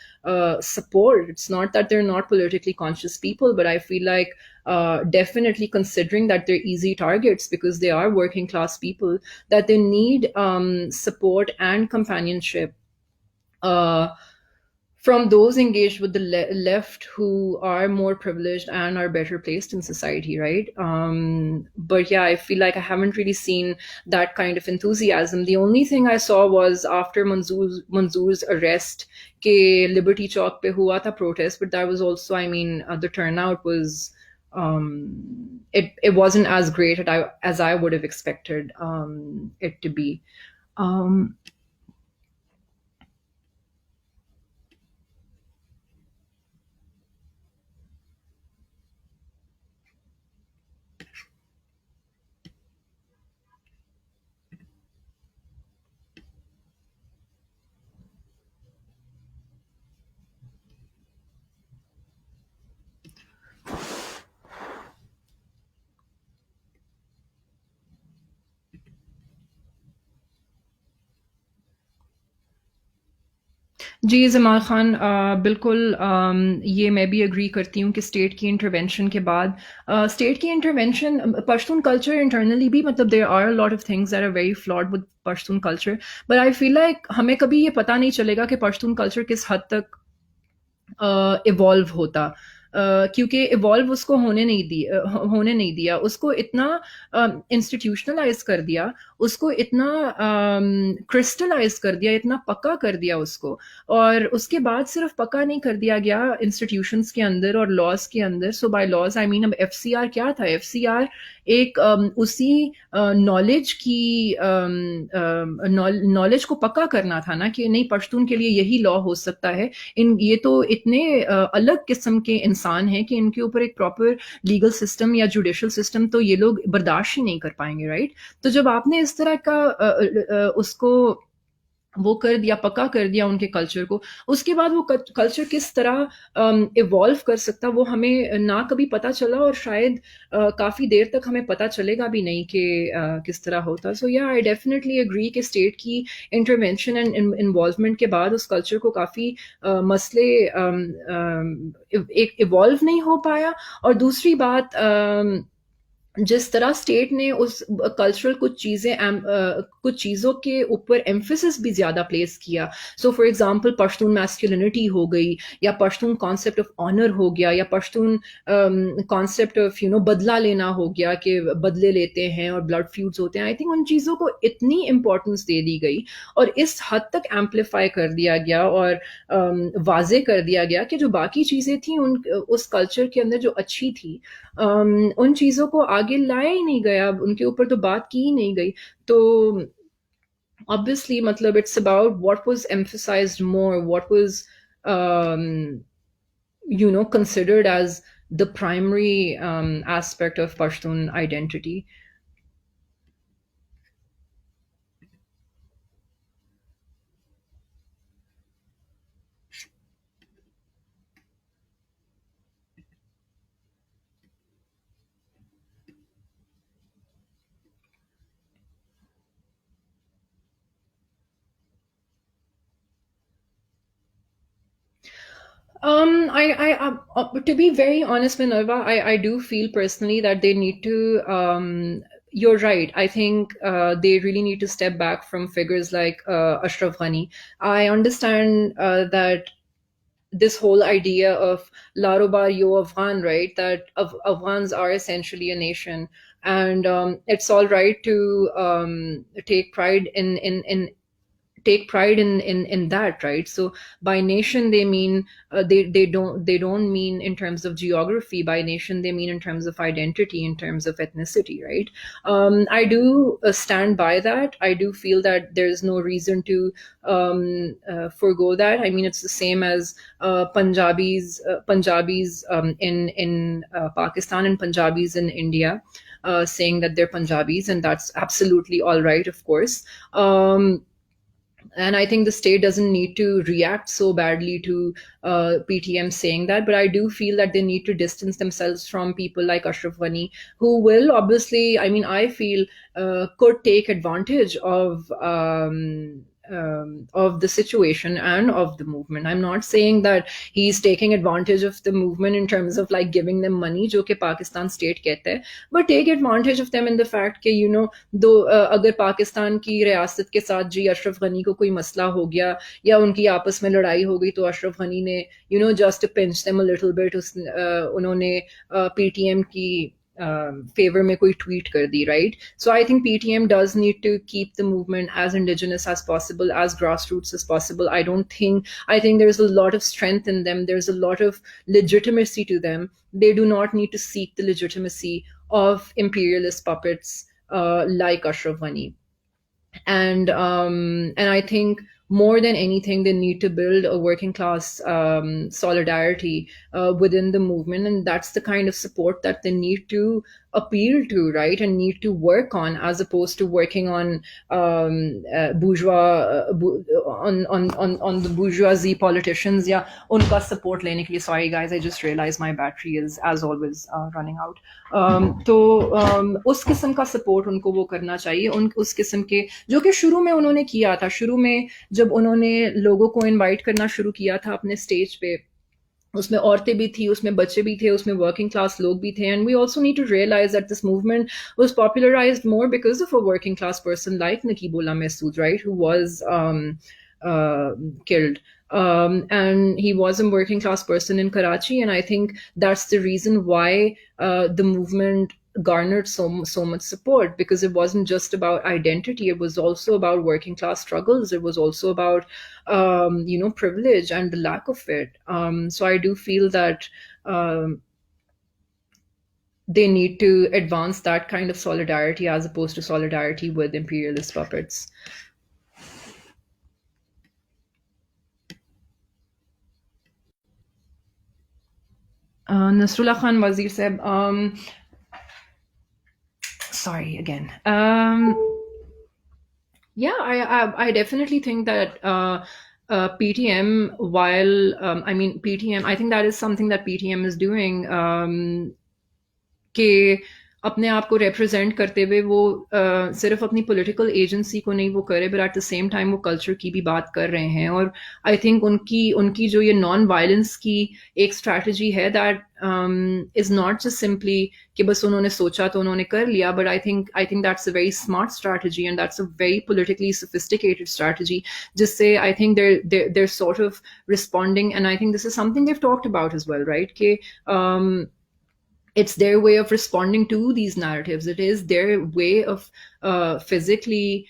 Speaker 1: support, it's not that they're not politically conscious people but I feel like definitely considering that they're easy targets because they are working class people that they need support and companionship from those engaged with the left who are more privileged and are better placed in society, right? But yeah, I feel like I haven't really seen that kind of enthusiasm. The only thing I saw was after Manzoor's arrest, ke Liberty Chalk pe hua tha protest, but that was also, I mean, the turnout was it wasn't as great as I would have expected it to be. जी, जमाल ख़ान बिल्कुल ये मैं भी agree करती हूँ कि state की intervention के बाद स्टेट की इंटरवेंशन पश्तून कल्चर इंटरनली भी मतलब there are a lot of things that are very flawed with Pashtun culture but I feel like हमें कभी ये पता नहीं चलेगा कि पश्तून कल्चर किस हद तक इवॉल्व होता क्योंकि इवॉल्व उसको होने नहीं दिया उसको इतना इंस्टीट्यूशनलाइज कर दिया उसको इतना क्रिस्टलाइज कर दिया इतना पक्का कर दिया उसको और उसके बाद सिर्फ पक्का नहीं कर दिया गया इंस्टीट्यूशंस के अंदर और लॉज के अंदर सो बाय लॉज आई मीन अब एफसीआर क्या था एफसीआर एक उसी नॉलेज की नॉलेज को पक्का करना था ना कि नहीं पश्तून के लिए यही लॉ हो सकता है ये तो इतने अलग किस्म के इंसान हैं कि इनके ऊपर एक प्रॉपर लीगल सिस्टम या जुडिशल सिस्टम तो ये लोग बर्दाश्त ही नहीं कर पाएंगे राइट तो जब आपने इस तरह का उसको वो कर दिया, पक्का कर दिया उनके कल्चर को, उसके बाद वो कल्चर किस तरह इवॉल्व कर सकता, वो हमें ना कभी पता चला, और शायद काफ़ी देर तक हमें पता चलेगा भी नहीं कि किस तरह होता। सो या आई डेफिनेटली एग्री कि स्टेट की इंटरवेंशन एंड इन्वॉल्वमेंट के बाद उस कल्चर को काफ़ी मसले एक इवॉल्व नहीं हो पाया। और दूसरी बात, जिस तरह स्टेट ने उस कल्चरल कुछ चीज़ों के ऊपर एम्फेसिस भी ज़्यादा प्लेस किया। So for example Pashtun masculinity हो गई, या पश्तून कॉन्सेप्ट ऑफ ऑनर हो गया, या पश्तून कॉन्सेप्ट ऑफ बदला लेना हो गया, कि बदले लेते हैं और ब्लड फ्यूड्स होते हैं। आई थिंक उन चीज़ों को इतनी इम्पोर्टेंस दे दी गई और इस हद तक एम्पलीफाई कर दिया गया और वाजे कर दिया गया कि जो बाकी चीज़ें थी उन उस कल्चर के अंदर जो अच्छी थी, उन चीज़ों को आगे लाया ही नहीं गया, उनके ऊपर तो बात की ही नहीं गई। तो obviously मतलब it's about what was emphasized more, what was um, considered as the primary aspect of Pashtun identity. To be very honest, Minerva, I do feel personally that they need to. You're right. I think they really need to step back from figures like Ashraf Ghani. I understand that this whole idea of Larobar yo Afghan, right? That Afghans are essentially a nation, and it's all right to take pride in take pride in that, right? So by nation they mean they don't mean in terms of geography. By nation they mean in terms of identity, in terms of ethnicity, right? I do stand by that. I do feel that there's no reason to forego that. I mean, it's the same as Punjabis in Pakistan and Punjabis in India saying that they're Punjabis, and that's absolutely all right, of course. And I think the state doesn't need to react so badly to PTM saying that, but I do feel that they need to distance themselves from people like Ashraf Ghani, who will obviously, I mean, I feel could take advantage of the situation and of the movement. I'm not saying that he's taking advantage of the movement in terms of like giving them money, जो कि Pakistan state कहता है, but take advantage of them in the fact कि दो अगर पाकिस्तान की रियासत के साथ जी अशरफ गनी को कोई मसला हो गया या उनकी आपस में लड़ाई हो गई, तो अशरफ गनी ने just pinch them a little bit, उन्होंने पीटीएम की favor में कोई tweet कर दी, right? So I think PTM does need to keep the movement as indigenous as possible, as grassroots as possible. I think there's a lot of strength in them. There's a lot of legitimacy to them. They do not need to seek the legitimacy of imperialist puppets like Ashraf Ghani. And I think more than anything they need to build a working class solidarity within the movement, and that's the kind of support that they need to appeal to, right, and need to work on, as opposed to working on bourgeois on the bourgeoisie politicians या उनका support लेने के लिए. Sorry guys, I just realized my battery is as always running out. तो उस किस्म का support उनको वो करना चाहिए, उस किस्म के जो कि शुरू में उन्होंने किया था. शुरू में जब उन्होंने लोगों को इनवाइट करना शुरू किया था अपने स्टेज पे, उसमें औरतें भी थी, उसमें बच्चे भी थे, उसमें वर्किंग क्लास लोग भी थे. And we also need to realise that this movement was popularised more because of a working class person like Naqeebullah Mehsud, right, who was killed. And he was a working class person in Karachi, and I think that's the reason why the movement garnered so much support, because it wasn't just about identity, it was also about working class struggles, it was also about privilege and the lack of it. So I do feel that they need to advance that kind of solidarity as opposed to solidarity with imperialist puppets. Nasrullah Khan Wazir said, sorry again. Yeah, I definitely think that PTM, while I mean PTM, I think that is something that PTM is doing. कि अपने आप को represent करते हुए वो सिर्फ अपनी political agency को नहीं वो करे, but at the same time वो कल्चर की भी बात कर रहे हैं। और आई थिंक उनकी उनकी जो ये नॉन वायलेंस की एक स्ट्रैटेजी है, that is not just simply कि बस उन्होंने सोचा तो उन्होंने कर लिया, but I think that's a very smart strategy and that's a very politically sophisticated strategy, जिससे I think they're sort of responding, and I think this is something they've talked about as well, right? कि it's their way of responding to these narratives. It is their way of physically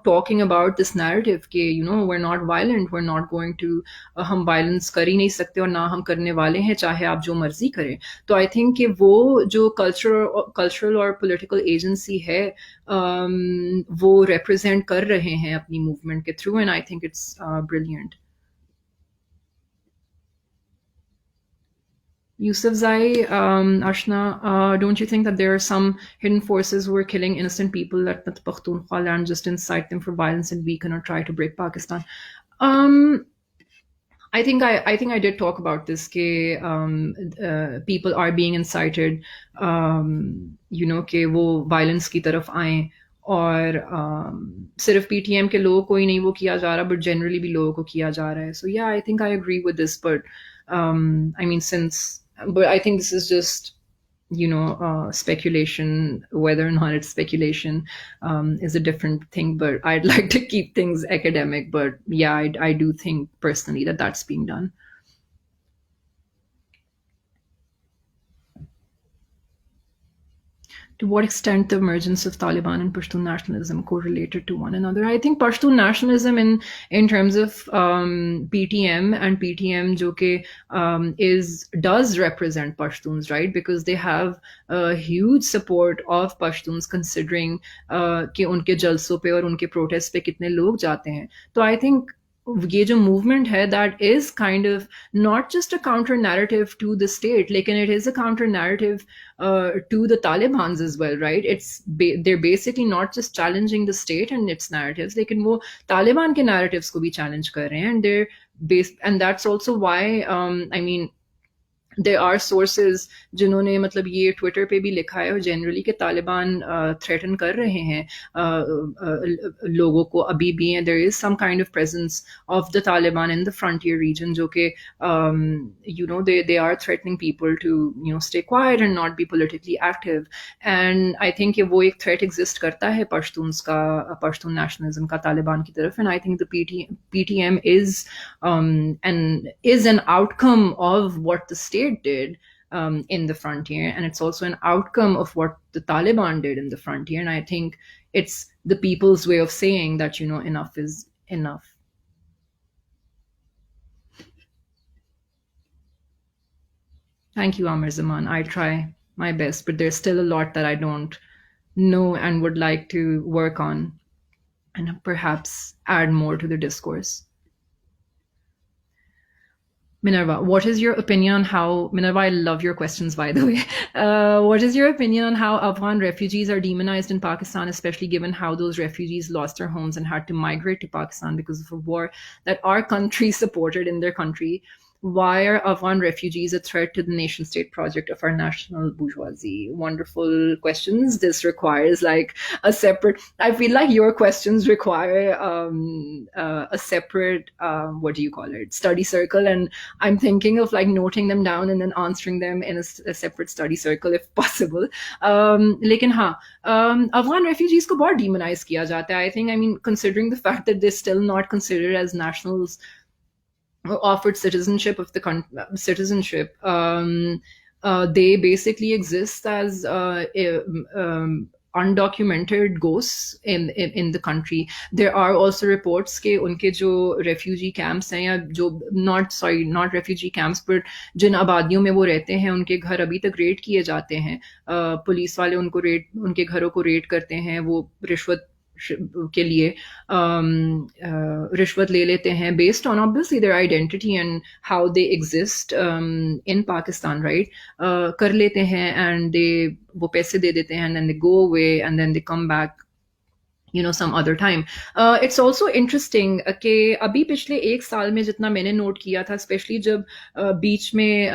Speaker 1: talking about this narrative कि we're not violent, we're not going to हम violence कर ही नहीं सकते और ना हम करने वाले हैं, चाहे आप जो मर्जी करें। तो आई थिंक कि वो जो कल्चरल और पॉलिटिकल एजेंसी है, वो represent कर रहे हैं अपनी मूवमेंट के through, and I think it's brilliant. Yusufzai, Ashna, don't you think that there are some hidden forces who are killing innocent people at Pakhtunkhwa land, just incite them for violence and weaken or try to break Pakistan? Um, I think I did talk about this. Ke people are being incited, कि वो violence की तरफ आए, और सिर्फ PTM के लोगों को ही नहीं वो किया जा रहा, but generally भी लोगों को किया जा रहा है. So yeah, I think I agree with this, but I mean, but I think this is just speculation. Whether or not it's speculation is a different thing, but I'd like to keep things academic. But yeah, I do think personally that that's being done. To what extent the emergence of Taliban and Pashtun nationalism correlated to one another? I think Pashtun nationalism in terms of PTM and PTM, जो कि is does represent Pashtuns, right? Because they have a huge support of Pashtuns, considering कि उनके जलसों पे और उनके protest पे कितने लोग जाते हैं। तो I think ये जो movement है, that is kind of not just a counter narrative to the state, लेकिन it is a counter narrative to the Taliban's as well, right? They're basically not just challenging the state and its narratives, लेकिन वो Taliban के narratives को भी challenge कर रहे हैं, and they're based, and that's also why I mean there are sources जिन्होंने मतलब ये ट्विटर पे भी लिखा है, और जनरली कि तालिबान थ्रेटन कर रहे हैं लोगों को अभी भी, and there is some kind of presence of the Taliban in the frontier region, जो कि they are threatening people to stay quiet and not be politically active. And I think कि वो एक threat exist करता है Pashtun nationalism का तालिबान की तरफ, and I think the PTM is an outcome of what the state did in the frontier, and it's also an outcome of what the Taliban did in the frontier. And I think it's the people's way of saying that enough is enough. Thank you, Amir Zaman. I try my best, but there's still a lot that I don't know and would like to work on, and perhaps add more to the discourse. Minerva, what is your opinion on how, Minerva, I love your questions, by the way. What is your opinion on how Afghan refugees are demonized in Pakistan, especially given how those refugees lost their homes and had to migrate to Pakistan because of a war that our country supported in their country? Why are Afghan refugees a threat to the nation state project of our national bourgeoisie? Wonderful questions. This requires like a separate, I feel like your questions require a separate, what do you call it, study circle. And I'm thinking of like noting them down and then answering them in a separate study circle if possible. लेकिन हाँ, Afghan refugees को बहुत demonize किया जाता है. I think, I mean, considering the fact that they're still not considered as nationals offered citizenship of the citizenship, they basically exist as undocumented ghosts in the country. There are also reports कि उनके जो refugee camps हैं, या जो not refugee camps, but जिन आबादियों में वो रहते हैं, उनके घर अभी तक रेड किए जाते हैं. पुलिस वाले उनके घरों को रेड करते हैं, वो रिश्वत के लिए रिश्वत ले लेते हैं, based on obviously their identity and how they exist in Pakistan, right? कर लेते हैं, and वो पैसे दे देते हैं, and then they go away, and then they come back some other time. It's also interesting कि अभी पिछले एक साल में जितना मैंने नोट किया था, स्पेशली जब बीच में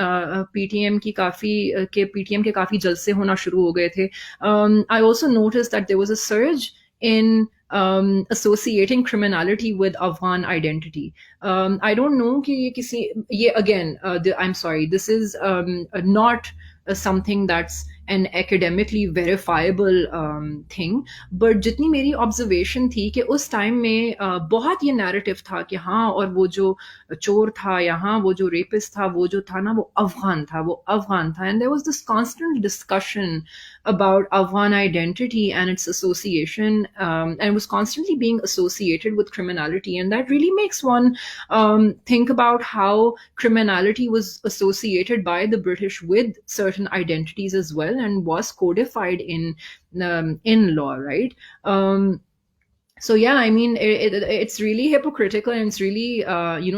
Speaker 1: पीटीएम की काफ़ी के पीटीएम के काफ़ी जलसे होना शुरू हो गए थे. I also noticed that there was a surge in associating criminality with Afghan identity. I don't know कि ये किसी ये again I'm sorry, this is not something that's an academically verifiable thing, but जितनी मेरी ऑब्जर्वेशन थी कि उस time में बहुत ये नैरेटिव था कि हाँ, और वो जो चोर था यहाँ, वो जो रेपिस्ट था, वो जो था ना, वो अफगान था, वो अफगान था. And there was this constant discussion about Afghan identity and its association, and was constantly being associated with criminality. And that really makes one think about how criminality was associated by the British with certain identities as well, and was codified in law, right? So yeah, I mean, it's really hypocritical, and it's really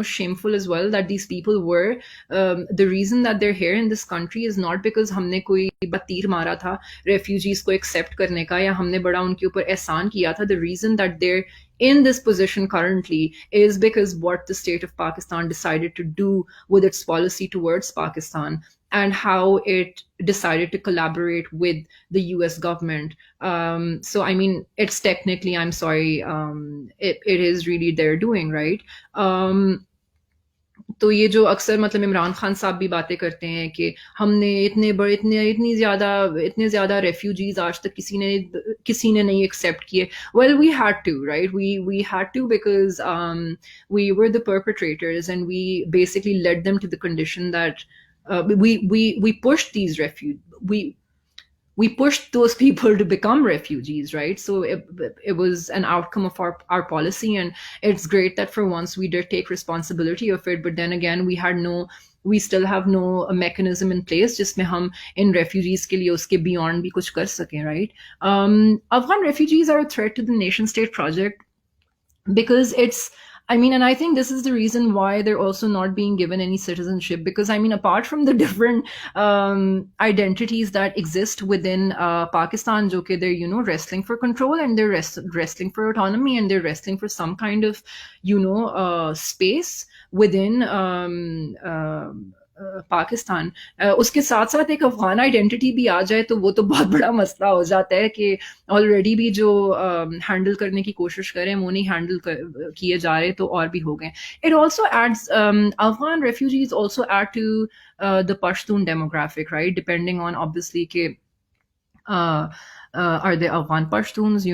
Speaker 1: shameful as well that these people were the reason that they're here in this country is not because हमने कोई बतीर मारा था refugees को accept करने का, या हमने बड़ा उनके ऊपर एहसान किया था. The reason that they're in this position currently is because what the state of Pakistan decided to do with its policy towards Pakistan, and how it decided to collaborate with the US government. So, I mean, it's technically, I'm sorry, it is really their doing, right? तो ये जो अक्सर मतलब इमरान खान साहब भी बातें करते हैं कि हमने इतने बड़े इतने ज़्यादा रेफ्यूजीज आज तक किसी ने नहीं एक्सेप्ट किए. Well, we had to, right? We had to because we were the perpetrators, and we basically led them to the condition that we pushed these we pushed those people to become refugees, right? So it was an outcome of our policy, and it's great that for once we did take responsibility of it. But then again, we still have no mechanism in place जिसमें हम इन refugees के लिए उसके beyond भी कुछ कर सकें, right? Afghan refugees are a threat to the nation state project because it's, I mean, and I think this is the reason why they're also not being given any citizenship, because I mean, apart from the different identities that exist within Pakistan, jo ke they're wrestling for control, and they're wrestling for autonomy, and they're wrestling for some kind of space within Pakistan. उसके साथ साथ एक Afghan identity भी आ जाए तो वो तो बहुत बड़ा मसला हो जाता है कि ऑलरेडी भी जो हैंडल करने की कोशिश करें वो नहीं हैंडल किए जा रहे, तो और भी हो गए. It also adds Afghan refugees also add to the Pashtun demographic, right? Depending on obviously के are they Afghan Pashtuns,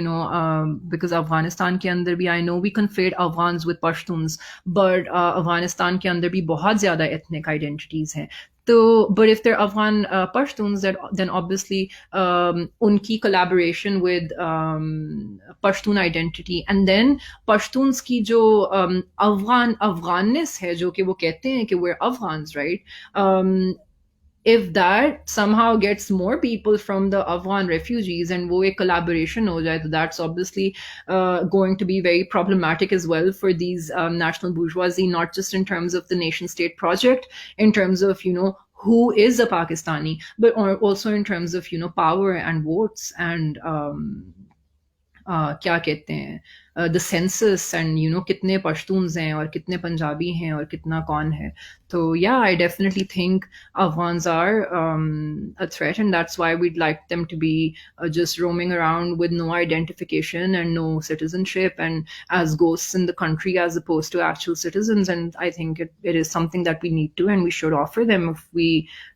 Speaker 1: because Afghanistan ke andar bhi, I know we conflate Afghans with Pashtuns, but Afghanistan ke andar bhi bahut zyada ethnic identities hain. So, but if they're Afghan Pashtuns, then obviously unki collaboration with Pashtun identity, and then Pashtuns ki jo Afghanness hai, jo ki wo kehte hain ki we're Afghans, right? If that somehow gets more people from the Afghan refugees and wo ek collaboration ho jaye, so that's obviously going to be very problematic as well for these national bourgeoisie, not just in terms of the nation state project, in terms of who is a Pakistani, but also in terms of power and votes and क्या कहते हैं the census and कितने पश्तून्स हैं और कितने पंजाबी हैं और कितना कौन है. तो yeah I definitely think Afghans are a threat, and that's why we'd like them to be just roaming around with no identification and no citizenship, and as ghosts in the country as opposed to actual citizens. And I think it is something that we need to, and we should offer them if we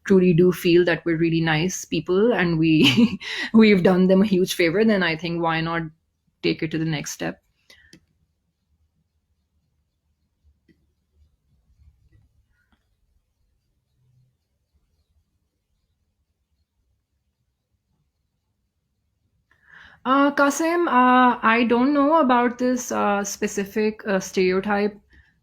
Speaker 1: truly do feel that we're really nice people and we've done them a huge favor. Then I think why not take it to the next step. Kasim, I don't know about this specific stereotype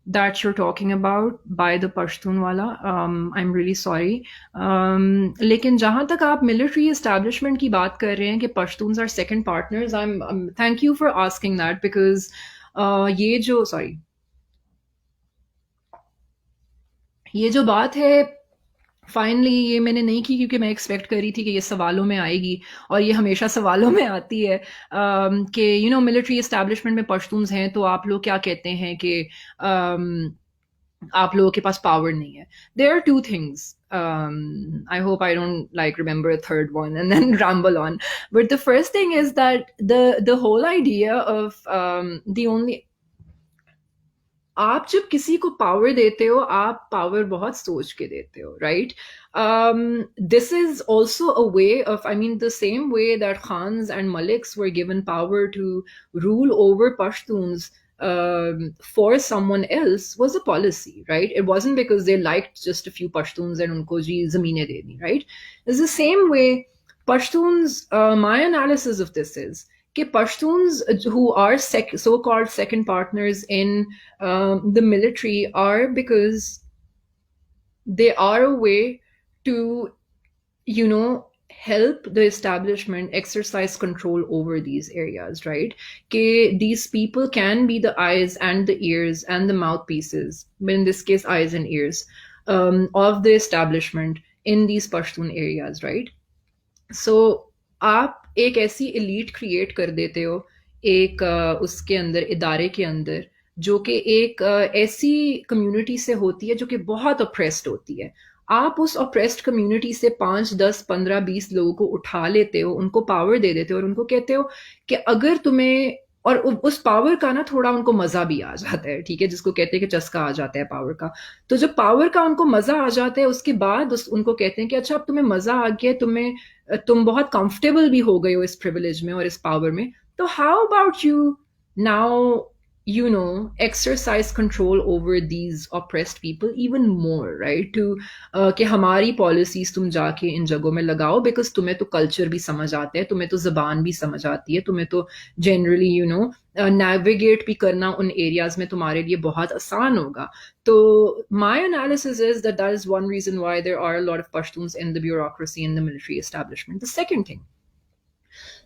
Speaker 1: that you're talking about by the Pashtunwala. I'm really sorry. लेकिन जहाँ तक आप military establishment की बात कर रहे हैं कि Pashtuns are second partners, thank you for asking that, because ये जो बात है फाइनली ये मैंने नहीं की क्योंकि मैं एक्सपेक्ट करी थी कि ये सवालों में आएगी, और ये हमेशा सवालों में आती है कि मिलिट्री इस्टेब्लिशमेंट में पश्तून्स हैं तो आप लोग क्या कहते हैं कि आप लोगों के पास पावर नहीं है. There are two things. I hope I don't like remember a third one and then ramble on. But the first thing is that the whole idea of the only आप जब किसी को पावर देते हो आप power बहुत सोच के देते हो, right? This is also a way of, I mean, the same way that Khans and Maliks were given power to rule over Pashtuns for someone else was a policy, right? It wasn't because they liked just a few Pashtuns and unko ji zamine de di, right? It's the same way Pashtuns, my analysis of this is कि Pashtuns who are so-called second partners in the military are because they are a way to, help the establishment exercise control over these areas, right? Que these people can be the eyes and the ears and the mouthpieces, but in this case, eyes and ears, of the establishment in these Pashtun areas, right? सो आप एक ऐसी elite create कर देते हो एक उसके अंदर, इदारे के अंदर, जो कि एक ऐसी कम्युनिटी से होती है जो कि बहुत अप्रेस्ड होती है. आप उस अप्रेस्ड कम्युनिटी से 5, 10, 15, 20 लोगों को उठा लेते हो, उनको पावर दे देते हो और उनको कहते हो कि अगर तुम्हें, और उस पावर का ना थोड़ा उनको मजा भी आ जाता है, ठीक है, जिसको कहते हैं कि चस्का आ जाता है पावर का. तो जब पावर का उनको मजा आ जाता है उसके बाद उनको कहते हैं कि अच्छा अब तुम्हें मजा आ गया, तुम बहुत कंफर्टेबल भी हो गए हो इस प्रिविलेज में और इस पावर में, तो how about you now exercise control over these oppressed people even more, right? To कि हमारी पॉलिसीज तुम जाके इन जगहों में लगाओ, बिकॉज तुम्हें तो कल्चर भी समझ आता है, तुम्हें तो जबान भी समझ आती है, तुम्हें तो जनरली नेविगेट भी करना उन एरियाज में तुम्हारे लिए बहुत आसान होगा. तो my analysis is that that is one reason why there are a lot of Pashtuns in the bureaucracy in the military establishment. The second thing,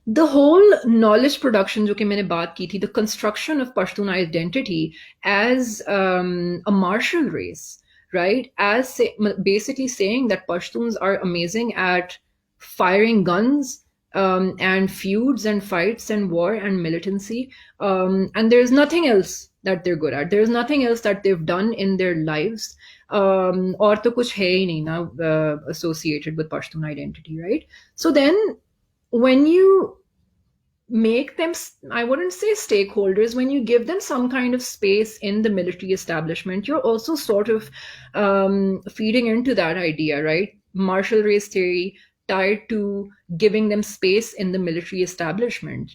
Speaker 1: the whole knowledge production जो कि मैंने बात की थी, the construction of Pashtun identity as a martial race, right? As basically saying that Pashtuns are amazing at firing guns and feuds and fights and war and militancy, and there's nothing else that they're good at. There's nothing else that they've done in their lives. और तो कुछ है ही नहीं ना associated with Pashtun identity, right? So then when you make them, I wouldn't say stakeholders, when you give them some kind of space in the military establishment, you're also sort of feeding into that idea, right? Martial race theory tied to giving them space in the military establishment,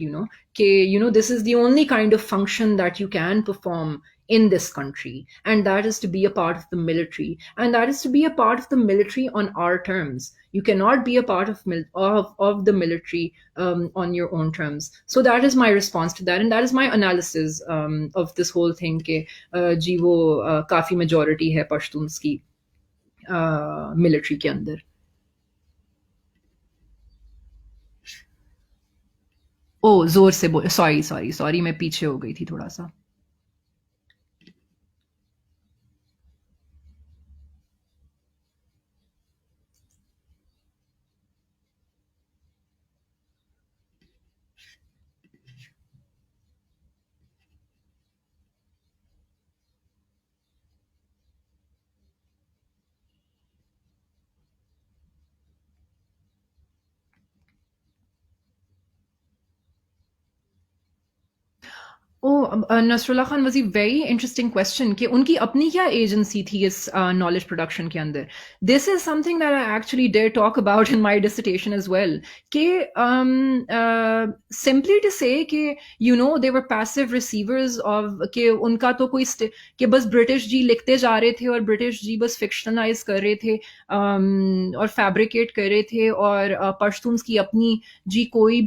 Speaker 1: this is the only kind of function that you can perform in this country, and that is to be a part of the military, and that is to be a part of the military on our terms. You cannot be a part of the military on your own terms. So that is my response to that, and that is my analysis of this whole thing कि जी वो काफी majority है पश्तून्स की military के अंदर. ओ जोर से बोल, सॉरी सॉरी सॉरी, मैं पीछे हो गई थी थोड़ा सा. Nasrullah Khan was very interesting question कि उनकी अपनी क्या एजेंसी थी इस नॉलेज प्रोडक्शन के अंदर. This is something that I actually dare talk about in my dissertation as well, कि सिंपली टू से कि they were passive receivers of, कि उनका तो कोई कि बस ब्रिटिश जी लिखते जा रहे थे और ब्रिटिश जी बस फिक्शनलाइज कर रहे थे और फैब्रिकेट कर रहे थे, और पश्तून्स की अपनी जी कोई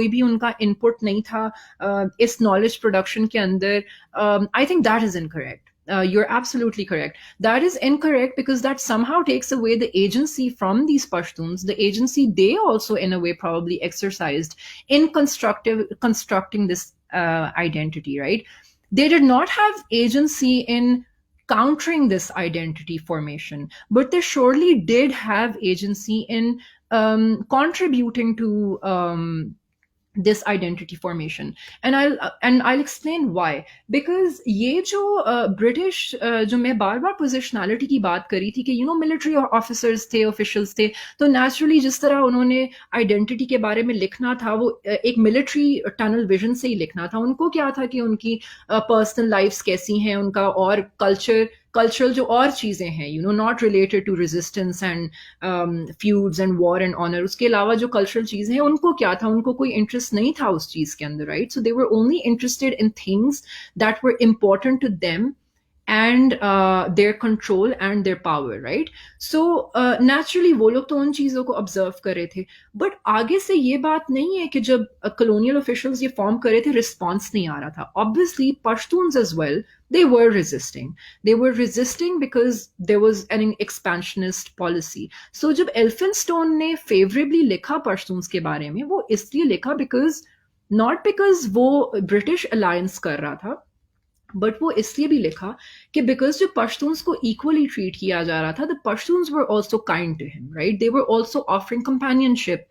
Speaker 1: भी उनका इनपुट नहीं था इस knowledge production के अंदर. I think that is incorrect. You're absolutely correct. That is incorrect because that somehow takes away the agency from these Pashtuns, the agency they also in a way probably exercised in constructing this identity, right? They did not have agency in countering this identity formation, but they surely did have agency in contributing to this identity formation. And I'll explain why. Because ये जो British जो मैं बार बार पोजिशनैलिटी की बात करी थी कि military officers थे, ऑफिशियल्स थे, तो नेचुरली जिस तरह उन्होंने आइडेंटिटी के बारे में लिखना था वो एक मिलिट्री टनल विजन से ही लिखना था। उनको क्या था कि उनकी पर्सनल लाइफ्स कैसी हैं, उनका और कल्चरल जो और चीज़ें हैं, not related to resistance and feuds and war and honour, उसके अलावा जो कल्चरल चीज़ें हैं उनको क्या था, उनको कोई इंटरेस्ट नहीं था उस चीज़ के अंदर, right? So they were only interested in things that were important to them and their control and their power, right? So naturally वो लोग तो उन चीज़ों को ऑब्जर्व कर रहे थे। बट आगे से ये बात नहीं है कि जब कॉलोनियल ऑफिशियल्स ये फॉर्म कर रहे थे रिस्पॉन्स नहीं आ रहा था। Obviously Pashtuns as well, they were resisting. They were resisting because there was an expansionist policy. So जब एल्फिनस्टोन ने फेवरेबली लिखा पश्तून्स के बारे में, वो इसलिए लिखा बिकॉज नॉट बिकॉज वो ब्रिटिश अलायंस कर रहा था, बट वो इसलिए भी लिखा कि बिकॉज जो पश्तून्स को इक्वली ट्रीट किया जा रहा था, the Pashtuns were also kind to him, right? They were also offering companionship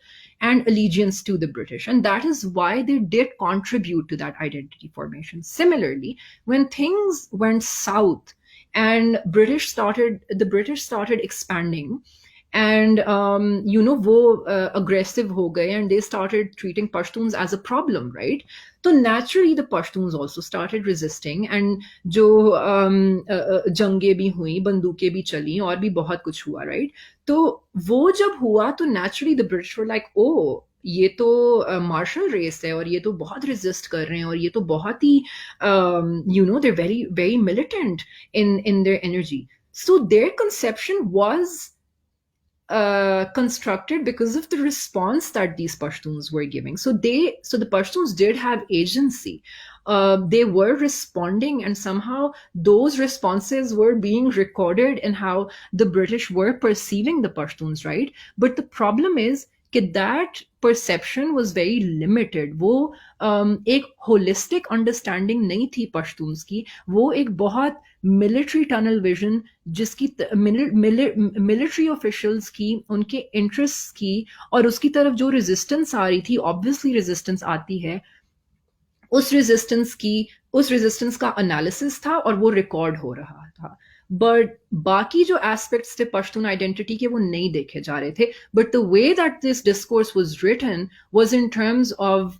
Speaker 1: and allegiance to the British. And that is why they did contribute to that identity formation. Similarly, when things went south and the British started expanding, and वो aggressive हो गए, and they started treating Pashtuns as a problem, right? So naturally the Pashtuns also started resisting, and जो जंगे भी हुई, बंदूकें भी चली, और भी बहुत कुछ हुआ, right? तो वो जब हुआ तो naturally the British were like, oh, ये तो मार्शल रेस है, और ये तो बहुत रेजिस्ट कर रहे हैं, और ये तो बहुत ही they're very very militant in their energy. So their conception was constructed because of the response that these Pashtuns were giving. So the Pashtuns did have agency. They were responding, and somehow those responses were being recorded in how the British were perceiving the Pashtuns, right? But the problem is that perception was very limited. वो एक holistic understanding नहीं थी पश्तून्स की, वो एक बहुत military tunnel vision, जिसकी military officials की, उनके इंटरेस्ट की, और उसकी तरफ जो रेजिस्टेंस आ रही थी, ऑब्वियसली रेजिस्टेंस आती है, उस रेजिस्टेंस का एनालिसिस था, और वो रिकॉर्ड हो रहा था। बट बाकी जो एस्पेक्ट्स थे पश्तून आइडेंटिटी के, वो नहीं देखे जा रहे थे। But the way that this discourse was written was in terms of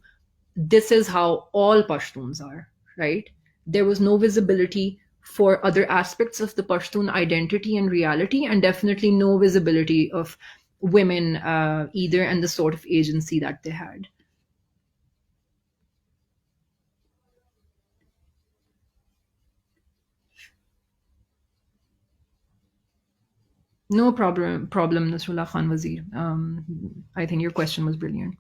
Speaker 1: this is how all Pashtuns are, right? There was no visibility for other aspects of the Pashtun identity and reality, and definitely no visibility of women either, and the sort of agency that they had. No problem, Nasrullah Khan Wazir. I think your question was brilliant.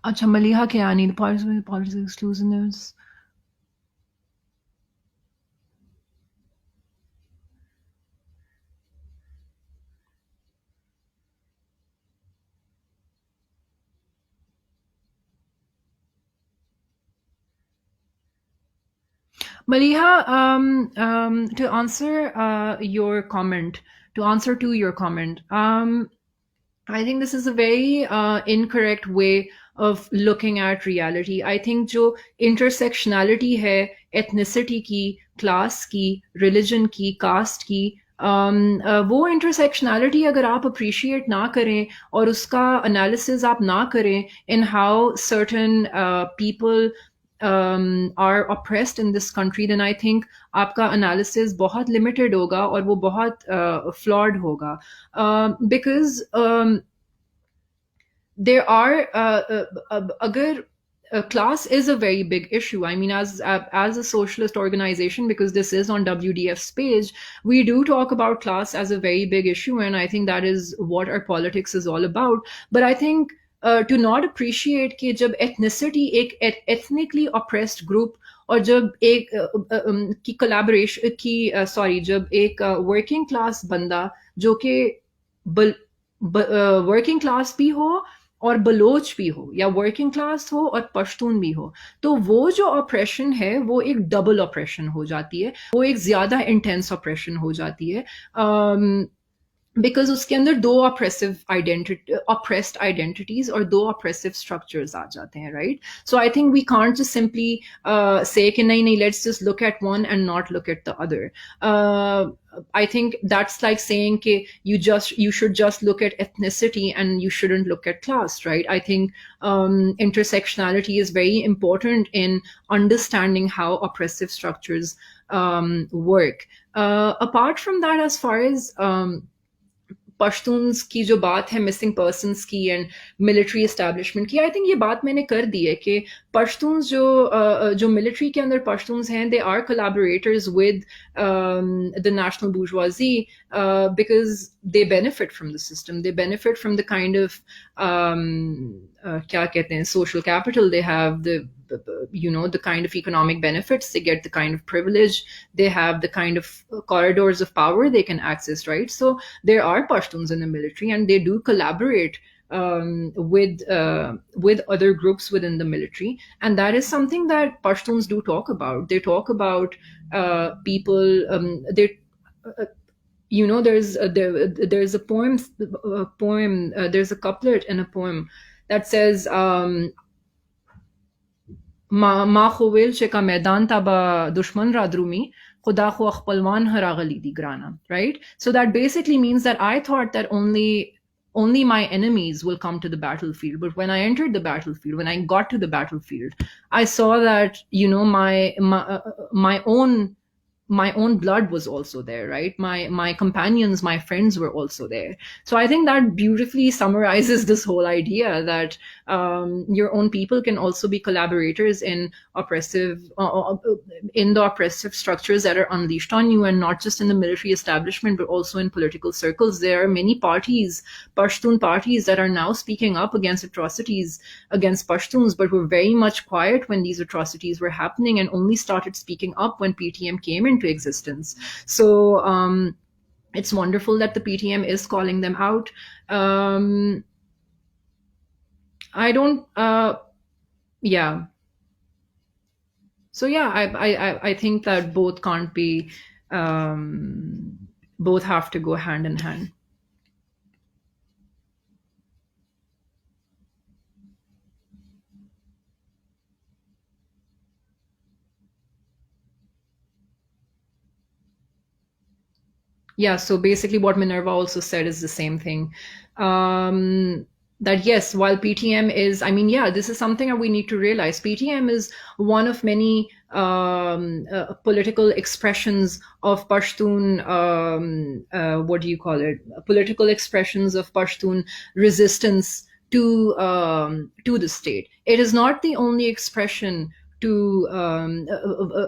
Speaker 1: अच्छा, Maliha Kiani, the politics exclusiveness. Maliha, to answer your comment, I think this is a very incorrect way of looking at reality. I think जो intersectionality है ethnicity की, class की, religion की, caste की, वो intersectionality अगर आप appreciate ना करें, और उसका analysis आप ना करें in how certain people are oppressed in this country, then I think आपका analysis बहुत limited होगा, और वो बहुत flawed होगा. Because there are अगर class is a very big issue. I mean, as a socialist organization, because this is on WDF's page, we do talk about class as a very big issue, and I think that is what our politics is all about. But I think to not appreciate कि जब ethnicity एक ethnically oppressed group, और जब एक की collaboration की sorry, जब एक working class बंदा जो कि वर्किंग क्लास भी हो और बलोच भी हो, या वर्किंग क्लास हो और पश्तून भी हो, तो वो जो ऑपरेशन है वो एक डबल ऑपरेशन हो जाती है, वो एक ज्यादा इंटेंस ऑपरेशन हो जाती है, बिकॉज उसके अंदर दो ऑप्रेस्ड आइडेंटिटीज और दो ऑप्रेसिव स्ट्रक्चर्स आ जाते हैं, right? So I think we can't just simply say कि नहीं नहीं, let's just look at one and not look at the other. I think that's like saying कि you should just look at ethnicity and you shouldn't look at class, right? I think intersectionality is very important in understanding how oppressive structures work. Apart from that, as far as Pashtuns की जो बात है, missing persons की and military establishment की, I think ये बात मैंने कर दी है कि पश्तून्स जो मिलिट्री के अंदर पश्तून्स हैं, they are collaborators with the national bourgeoisie, because they benefit from the system, they benefit from the kind of क्या कहते हैं, social capital they have, the kind of economic benefits they get, the kind of privilege they have, the kind of corridors of power they can access, right? So there are Pashtuns in the military, and they do collaborate with other groups within the military, and that is something that Pashtuns do talk about. They talk about people. They there's a poem, there's a couplet in a poem that says ما خویل چه کا میدان تا با دشمن را درومی خدا خو اخپلوان هرا غلیدی گرانا, right? So that basically means that I thought that only my enemies will come to the battlefield, but when I entered the battlefield, when I got to the battlefield, I saw that my own blood was also there, right? My companions, my friends were also there. So I think that beautifully summarizes this whole idea that your own people can also be collaborators in the oppressive structures that are unleashed on you, and not just in the military establishment, but also in political circles. There are many parties, Pashtun parties, that are now speaking up against atrocities against Pashtuns, but were very much quiet when these atrocities were happening, and only started speaking up when PTM came into existence. So it's wonderful that the PTM is calling them out. I don't yeah. So yeah, I think that both can't be both have to go hand in hand. Yeah, so basically what Minerva also said is the same thing. That yes, while PTM is, I mean, yeah, this is something that we need to realize. PTM is one of many political expressions of Pashtun, what do you call it? Political expressions of Pashtun resistance to the state. It is not the only expression to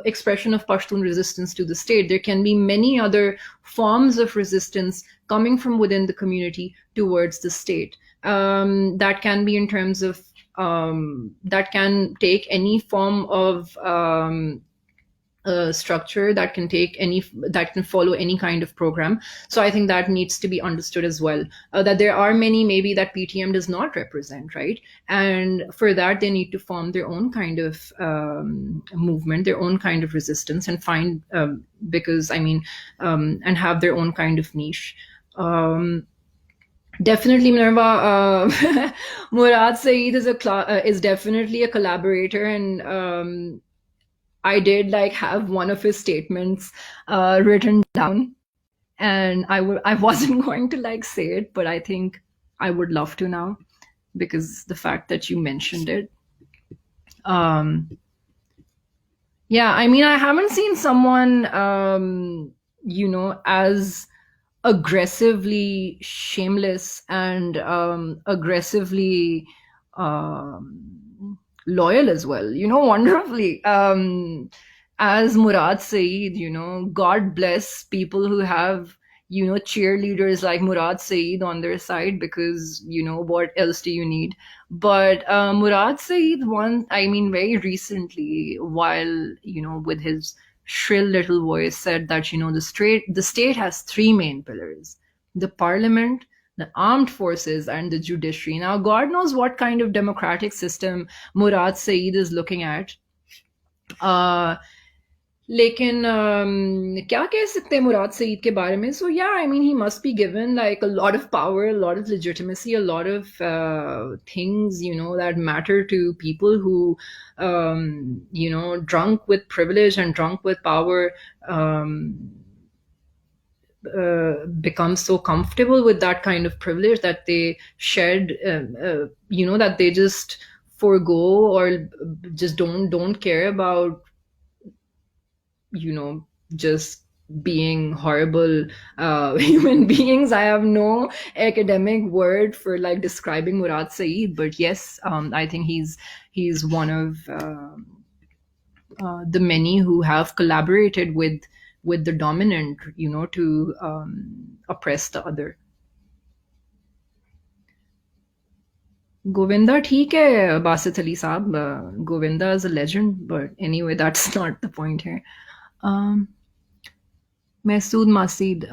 Speaker 1: expression of Pashtun resistance to the state. There can be many other forms of resistance coming from within the community towards the state. That can be in terms of that can take any form of structure, that can follow any kind of program. So I think that needs to be understood as well, that there are many maybe that PTM does not represent, right? And for that they need to form their own kind of movement, their own kind of resistance, and find because I mean and have their own kind of niche. Definitely, Minerva, Murad Saeed is definitely a collaborator, and I did like have one of his statements written down, and I wasn't going to like say it, but I think I would love to now, because the fact that you mentioned it. Yeah, I mean, I haven't seen someone as aggressively shameless and aggressively loyal as well, wonderfully. As Murad Saeed, God bless people who have, cheerleaders like Murad Saeed on their side, because, what else do you need? But Murad Saeed, I mean, very recently, while, with his shrill little voice, said that, the state has three main pillars: the parliament, the armed forces, and the judiciary. Now, God knows what kind of democratic system Murad Saeed is looking at. Uh, लेकिन क्या कह सकते हैं मुराद सईद के बारे में? So yeah, I mean, he must be given like a lot of power, a lot of legitimacy, a lot of things, that matter to people who, drunk with privilege and drunk with power, become so comfortable with that kind of privilege that they shed, that they just forego or just don't care about, just being horrible human beings. I have no academic word for like describing Murad Saeed, but yes, I think he's one of the many who have collaborated with the dominant, to oppress the other. Govinda ठीक है बासित अली साहब. Govinda is a legend, but anyway, that's not the point here. um, Masood Masid.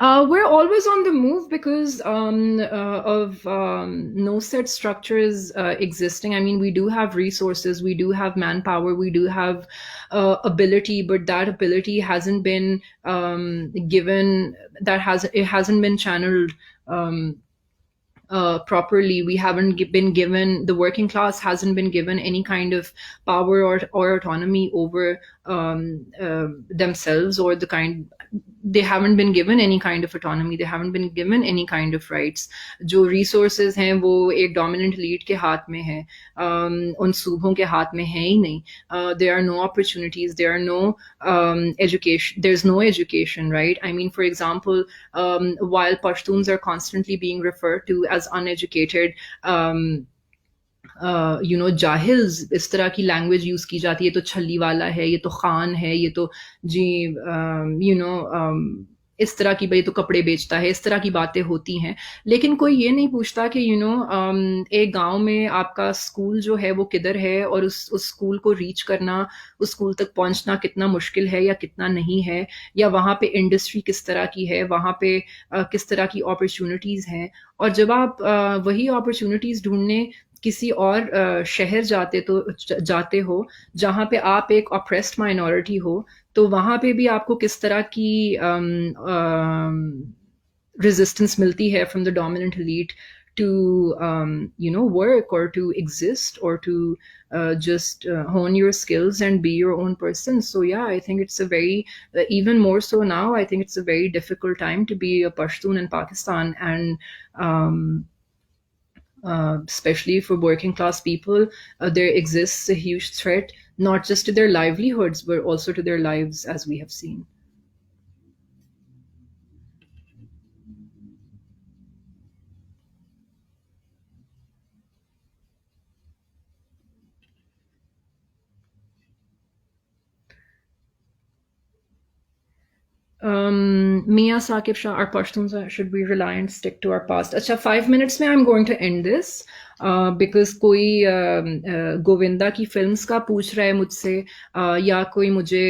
Speaker 1: We're always on the move because of no set structures existing. I mean, we do have resources, we do have manpower, we do have ability, but that ability hasn't been given. It hasn't been channeled properly. We haven't been given, the working class hasn't been given any kind of power or autonomy over themselves, or the kind, they haven't been given any kind of autonomy, they haven't been given any kind of rights. जो resources हैं वो एक dominant elite के हाथ में है, उन सूबों के हाथ में है ही नहीं. There are no opportunities, there are no education, there's no education, right? I mean, for example, while Pashtuns are constantly being referred to as uneducated, जाहिल्स, इस तरह की लैंग्वेज यूज की जाती है, तो छल्ली वाला है, ये तो खान है, ये तो जी, इस तरह की, भाई तो कपड़े बेचता है, इस तरह की बातें होती हैं. लेकिन कोई ये नहीं पूछता कि एक गांव में आपका स्कूल जो है वो किधर है, और उस स्कूल को रीच करना, उस स्कूल तक पहुंचना कितना मुश्किल है या कितना नहीं है, या वहाँ पे इंडस्ट्री किस तरह की है, वहाँ पे किस तरह की अपॉर्चुनिटीज़ हैं. और जब आप वही अपॉर्चुनिटीज़ ढूंढने किसी और शहर जाते हो जहाँ पे आप एक ऑप्रेस्ड माइनॉरिटी हो, तो वहाँ पे भी आपको किस तरह की रेजिस्टेंस मिलती है from the dominant elite to work or to exist or to just hone your skills and be your own person. So yeah, I think it's a very even more so now, I think it's a very difficult time to be a Pashtun in Pakistan. And especially for working class people, there exists a huge threat, not just to their livelihoods, but also to their lives, as we have seen. Mia Saqib Shah, our Pashtuns, should we rely and stick to our past? Acha, 5 minutes mein I'm going to end this because कोई गोविंदा की films का पूछ रहा है मुझसे, या कोई मुझे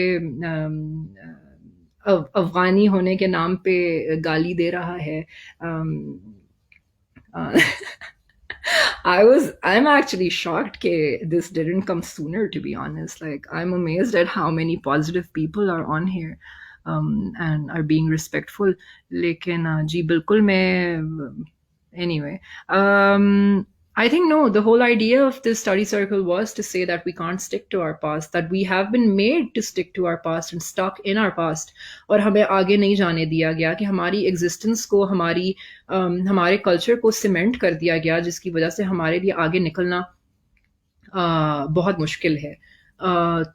Speaker 1: अफगानी होने के नाम पे गाली दे रहा है. I'm actually shocked that this didn't come sooner, to be honest. Like, I'm amazed at how many positive people are on here and are being respectful. Lekin, ji, bilkul main, anyway. I think no, the whole idea of this study circle was to say that we can't stick to our past, that we have been made to stick to our past and stuck in our past. और हमें आगे नहीं जाने दिया गया, कि हमारी existence को, हमारे कल्चर को सीमेंट कर दिया गया, जिसकी वजह से हमारे लिए आगे निकलना बहुत मुश्किल है.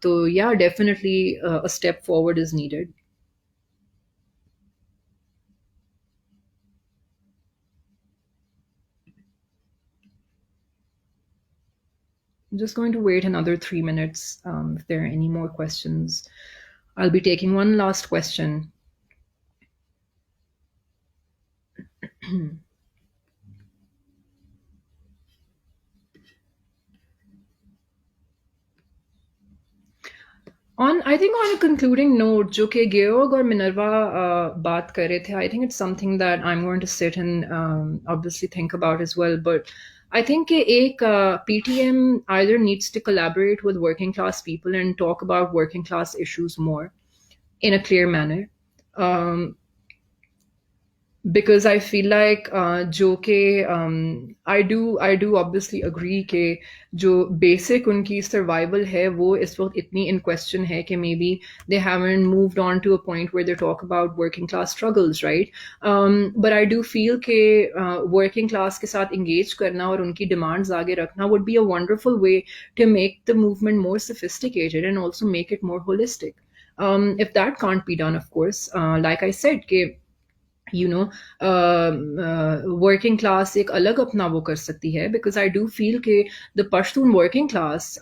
Speaker 1: तो या definitely a step forward is needed. Just going to wait another 3 minutes. If there are any more questions, I'll be taking one last question. I think on a concluding note, जो कि Georg और Minerva बात कर रहे थे, I think it's something that I'm going to sit and obviously think about as well. But I think कि एक PTM either needs to collaborate with working class people and talk about working class issues more in a clear manner. Um, because I feel like जो कि I do obviously agree कि जो basic उनकी survival है वो इस वक्त इतनी in question है कि maybe they haven't moved on to a point where they talk about working class struggles, right? But I do feel कि working class के साथ engage करना और उनकी demands आगे रखना would be a wonderful way to make the movement more sophisticated and also make it more holistic. If that can't be done, of course, like I said, कि you know working class एक अलग अपना वो कर सकती है, because I do feel कि the Pashtun working class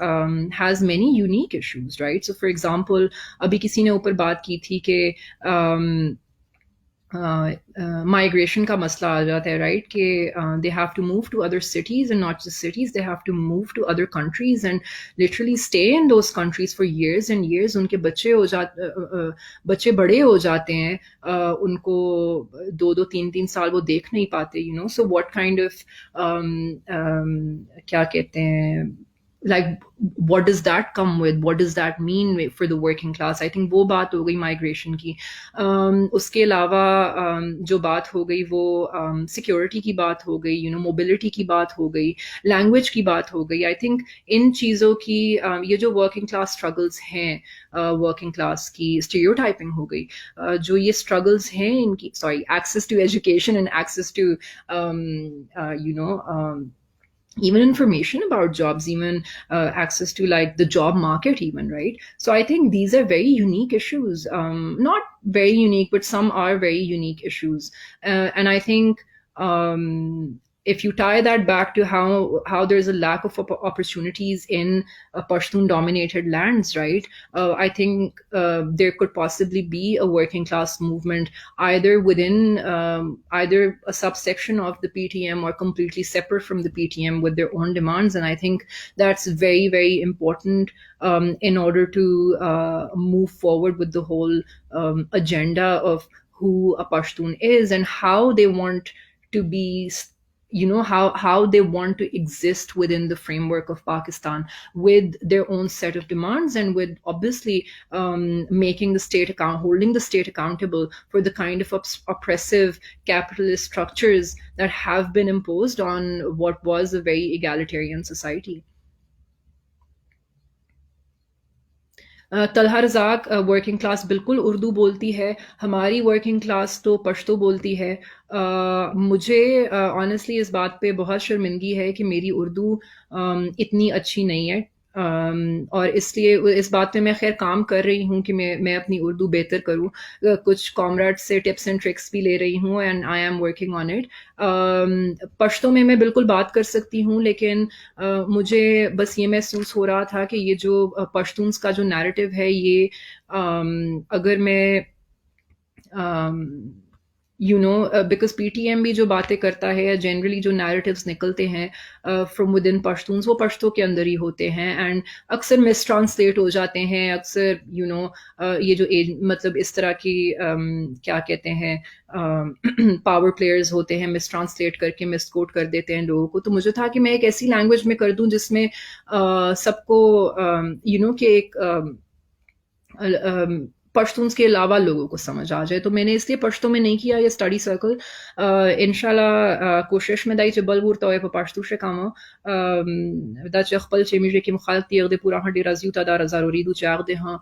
Speaker 1: has many unique issues, right? So for example, अभी किसी ने ऊपर बात की थी कि माइग्रेशन का मसला आ जाता है, राइट? कि they have to move to other cities and not just cities, they have to move to other countries and literally stay in those countries for years and years. उनके बच्चे बड़े हो जाते हैं, उनको 2-2 3-3 साल वो देख नहीं पाते, सो व्हाट काइंड ऑफ क्या कहते हैं, like what does that come with, what does that mean for the working class? I think वो बात हो गई माइग्रेशन की. उसके अलावा जो बात हो गई वो सिक्योरिटी की बात हो गई, मोबिलिटी की बात हो गई, लैंग्वेज की बात हो गई. आई थिंक इन चीज़ों की ये जो वर्किंग क्लास स्ट्रगल्स हैं, वर्किंग क्लास की स्टीरियोटाइपिंग हो गई, जो ये स्ट्रगल्स हैं इनकी, sorry, access to education and access to you know even information about jobs, even access to like the job market even, right? So I think these are very unique issues, not very unique, but some are very unique issues. And I think if you tie that back to how there's a lack of opportunities in Pashtun dominated lands, right? I think there could possibly be a working class movement either within either a subsection of the PTM or completely separate from the PTM with their own demands. And I think that's very, very important in order to move forward with the whole agenda of who a Pashtun is and how they want to be, how they want to exist within the framework of Pakistan with their own set of demands, and with obviously making the state holding the state accountable for the kind of oppressive capitalist structures that have been imposed on what was a very egalitarian society. Talha Razzaq, working class बिल्कुल उर्दू बोलती है, हमारी working class तो पश्तो बोलती है. मुझे honestly इस बात पे बहुत शर्मिंदगी है कि मेरी उर्दू इतनी अच्छी नहीं है, और इसलिए इस बात पे मैं खैर काम कर रही हूँ कि मैं अपनी उर्दू बेहतर करूँ. कुछ कॉमरेड से टिप्स एंड ट्रिक्स भी ले रही हूँ, and I am working on it. Pashto में मैं बिल्कुल बात कर सकती हूँ, लेकिन मुझे बस ये महसूस हो रहा था कि ये जो पश्तून्स का जो नैरेटिव है, ये अगर मैं बिकॉज पीटीएम भी जो बातें करता है, जनरली जो नैरेटिव्स निकलते हैं फ्रॉम विद इन पश्तून्स, वो पश्तो के अंदर ही होते हैं, एंड अक्सर मिस ट्रांसलेट हो जाते हैं. अक्सर ये जो मतलब इस तरह की क्या कहते हैं, पावर प्लेयर्स होते हैं, मिस ट्रांसलेट करके मिस कोट कर देते हैं लोगों को. तो मुझे था कि मैं एक ऐसी लैंग्वेज में कर दूं जिसमें सबको कि एक पश्तून्स के अलावा लोगों को समझ आ जाए. तो मैंने इसलिए पश्तो में नहीं किया ये स्टडी सर्कल. इंशाल्लाह कोशिश में दाई जबल वूर तो पश्तू से काम दा चखपल चेमिजे की मुखालती यगदे पूरा हडी राजियो ता दार ज़रूरी दु चाग दे हां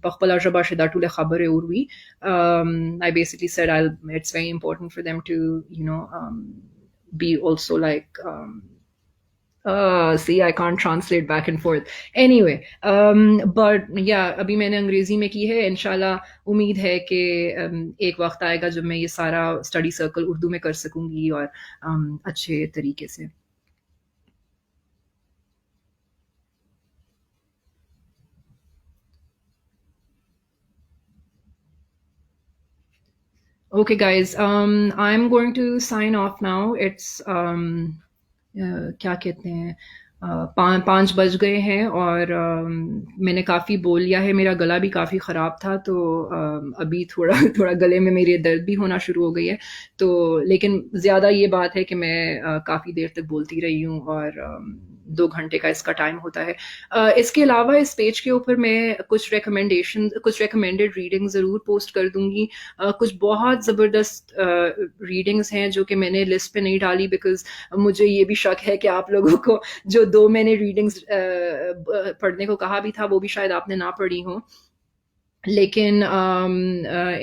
Speaker 1: पखपला जबा से दाटुले खबर Urvi. I basically said it's very important for them to be also like see, I can't translate back and forth. Anyway, but yeah, अभी मैंने अंग्रेजी में की है. इंशाल्लाह उम्मीद है कि एक वक्त आएगा जब मैं ये सारा स्टडी सर्कल उर्दू में कर सकूंगी और अच्छे तरीके से. Okay, guys. I'm going to sign off now. It's क्या कहते हैं, 5 बज गए हैं और मैंने काफ़ी बोल लिया है, मेरा गला भी काफ़ी ख़राब था, तो अभी थोड़ा थोड़ा गले में मेरे दर्द भी होना शुरू हो गई है। तो लेकिन ज़्यादा ये बात है कि मैं काफ़ी देर तक बोलती रही हूँ और 2 घंटे का इसका टाइम होता है। इसके अलावा इस पेज के ऊपर मैं कुछ रिकमेंडेड रीडिंग ज़रूर पोस्ट कर दूंगी। कुछ बहुत ज़बरदस्त रीडिंग्स हैं जो कि मैंने लिस्ट पे नहीं डाली, बिकॉज मुझे ये भी शक है कि आप लोगों को जो 2 मैंने रीडिंग्स पढ़ने को कहा भी था वो भी शायद आपने ना पढ़ी हो। लेकिन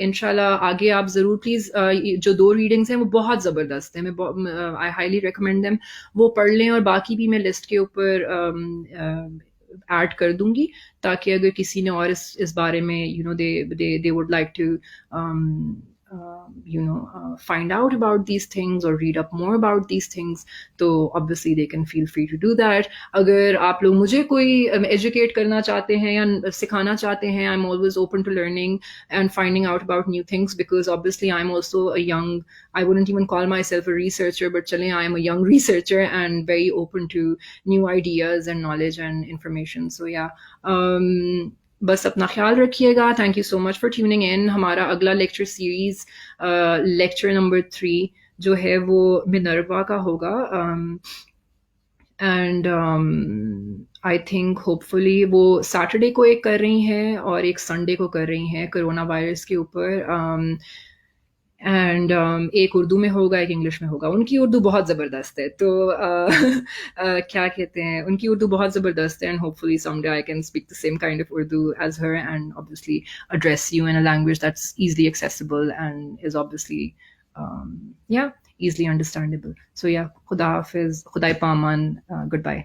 Speaker 1: इंशाल्लाह आगे आप ज़रूर प्लीज़, जो 2 रीडिंग्स हैं वो बहुत ज़बरदस्त हैं, मैं आई हाईली रिकमेंड देम, वो पढ़ लें और बाकी भी मैं लिस्ट के ऊपर ऐड कर दूंगी, ताकि अगर किसी ने और इस बारे में they would like to find out about these things or read up more about these things, तो obviously they can feel free to do that. अगर आप लोग मुझे कोई educate करना चाहते हैं या सिखाना चाहते हैं, I'm always open to learning and finding out about new things, because obviously I'm also a young, I wouldn't even call myself a researcher, but chale, I am a young researcher and very open to new ideas and knowledge and information. So yeah, बस अपना ख्याल रखिएगा। Thank you so much for tuning in. हमारा अगला lecture series, lecture number 3 जो है वो Minerva का होगा, एंड आई थिंक होपफुली वो सैटरडे को एक कर रही हैं और एक संडे को कर रही हैं कोरोना वायरस के ऊपर, एंड एक उर्दू में होगा, एक इंग्लिश में होगा। उनकी उर्दू बहुत ज़बरदस्त है, तो क्या कहते हैं, उनकी उर्दू बहुत ज़बरदस्त है, and hopefully someday I can speak the same kind of Urdu as her and obviously address you in a language that's easily accessible and is obviously yeah, easily understandable. So yeah, khuda hafiz, khudai paman, goodbye.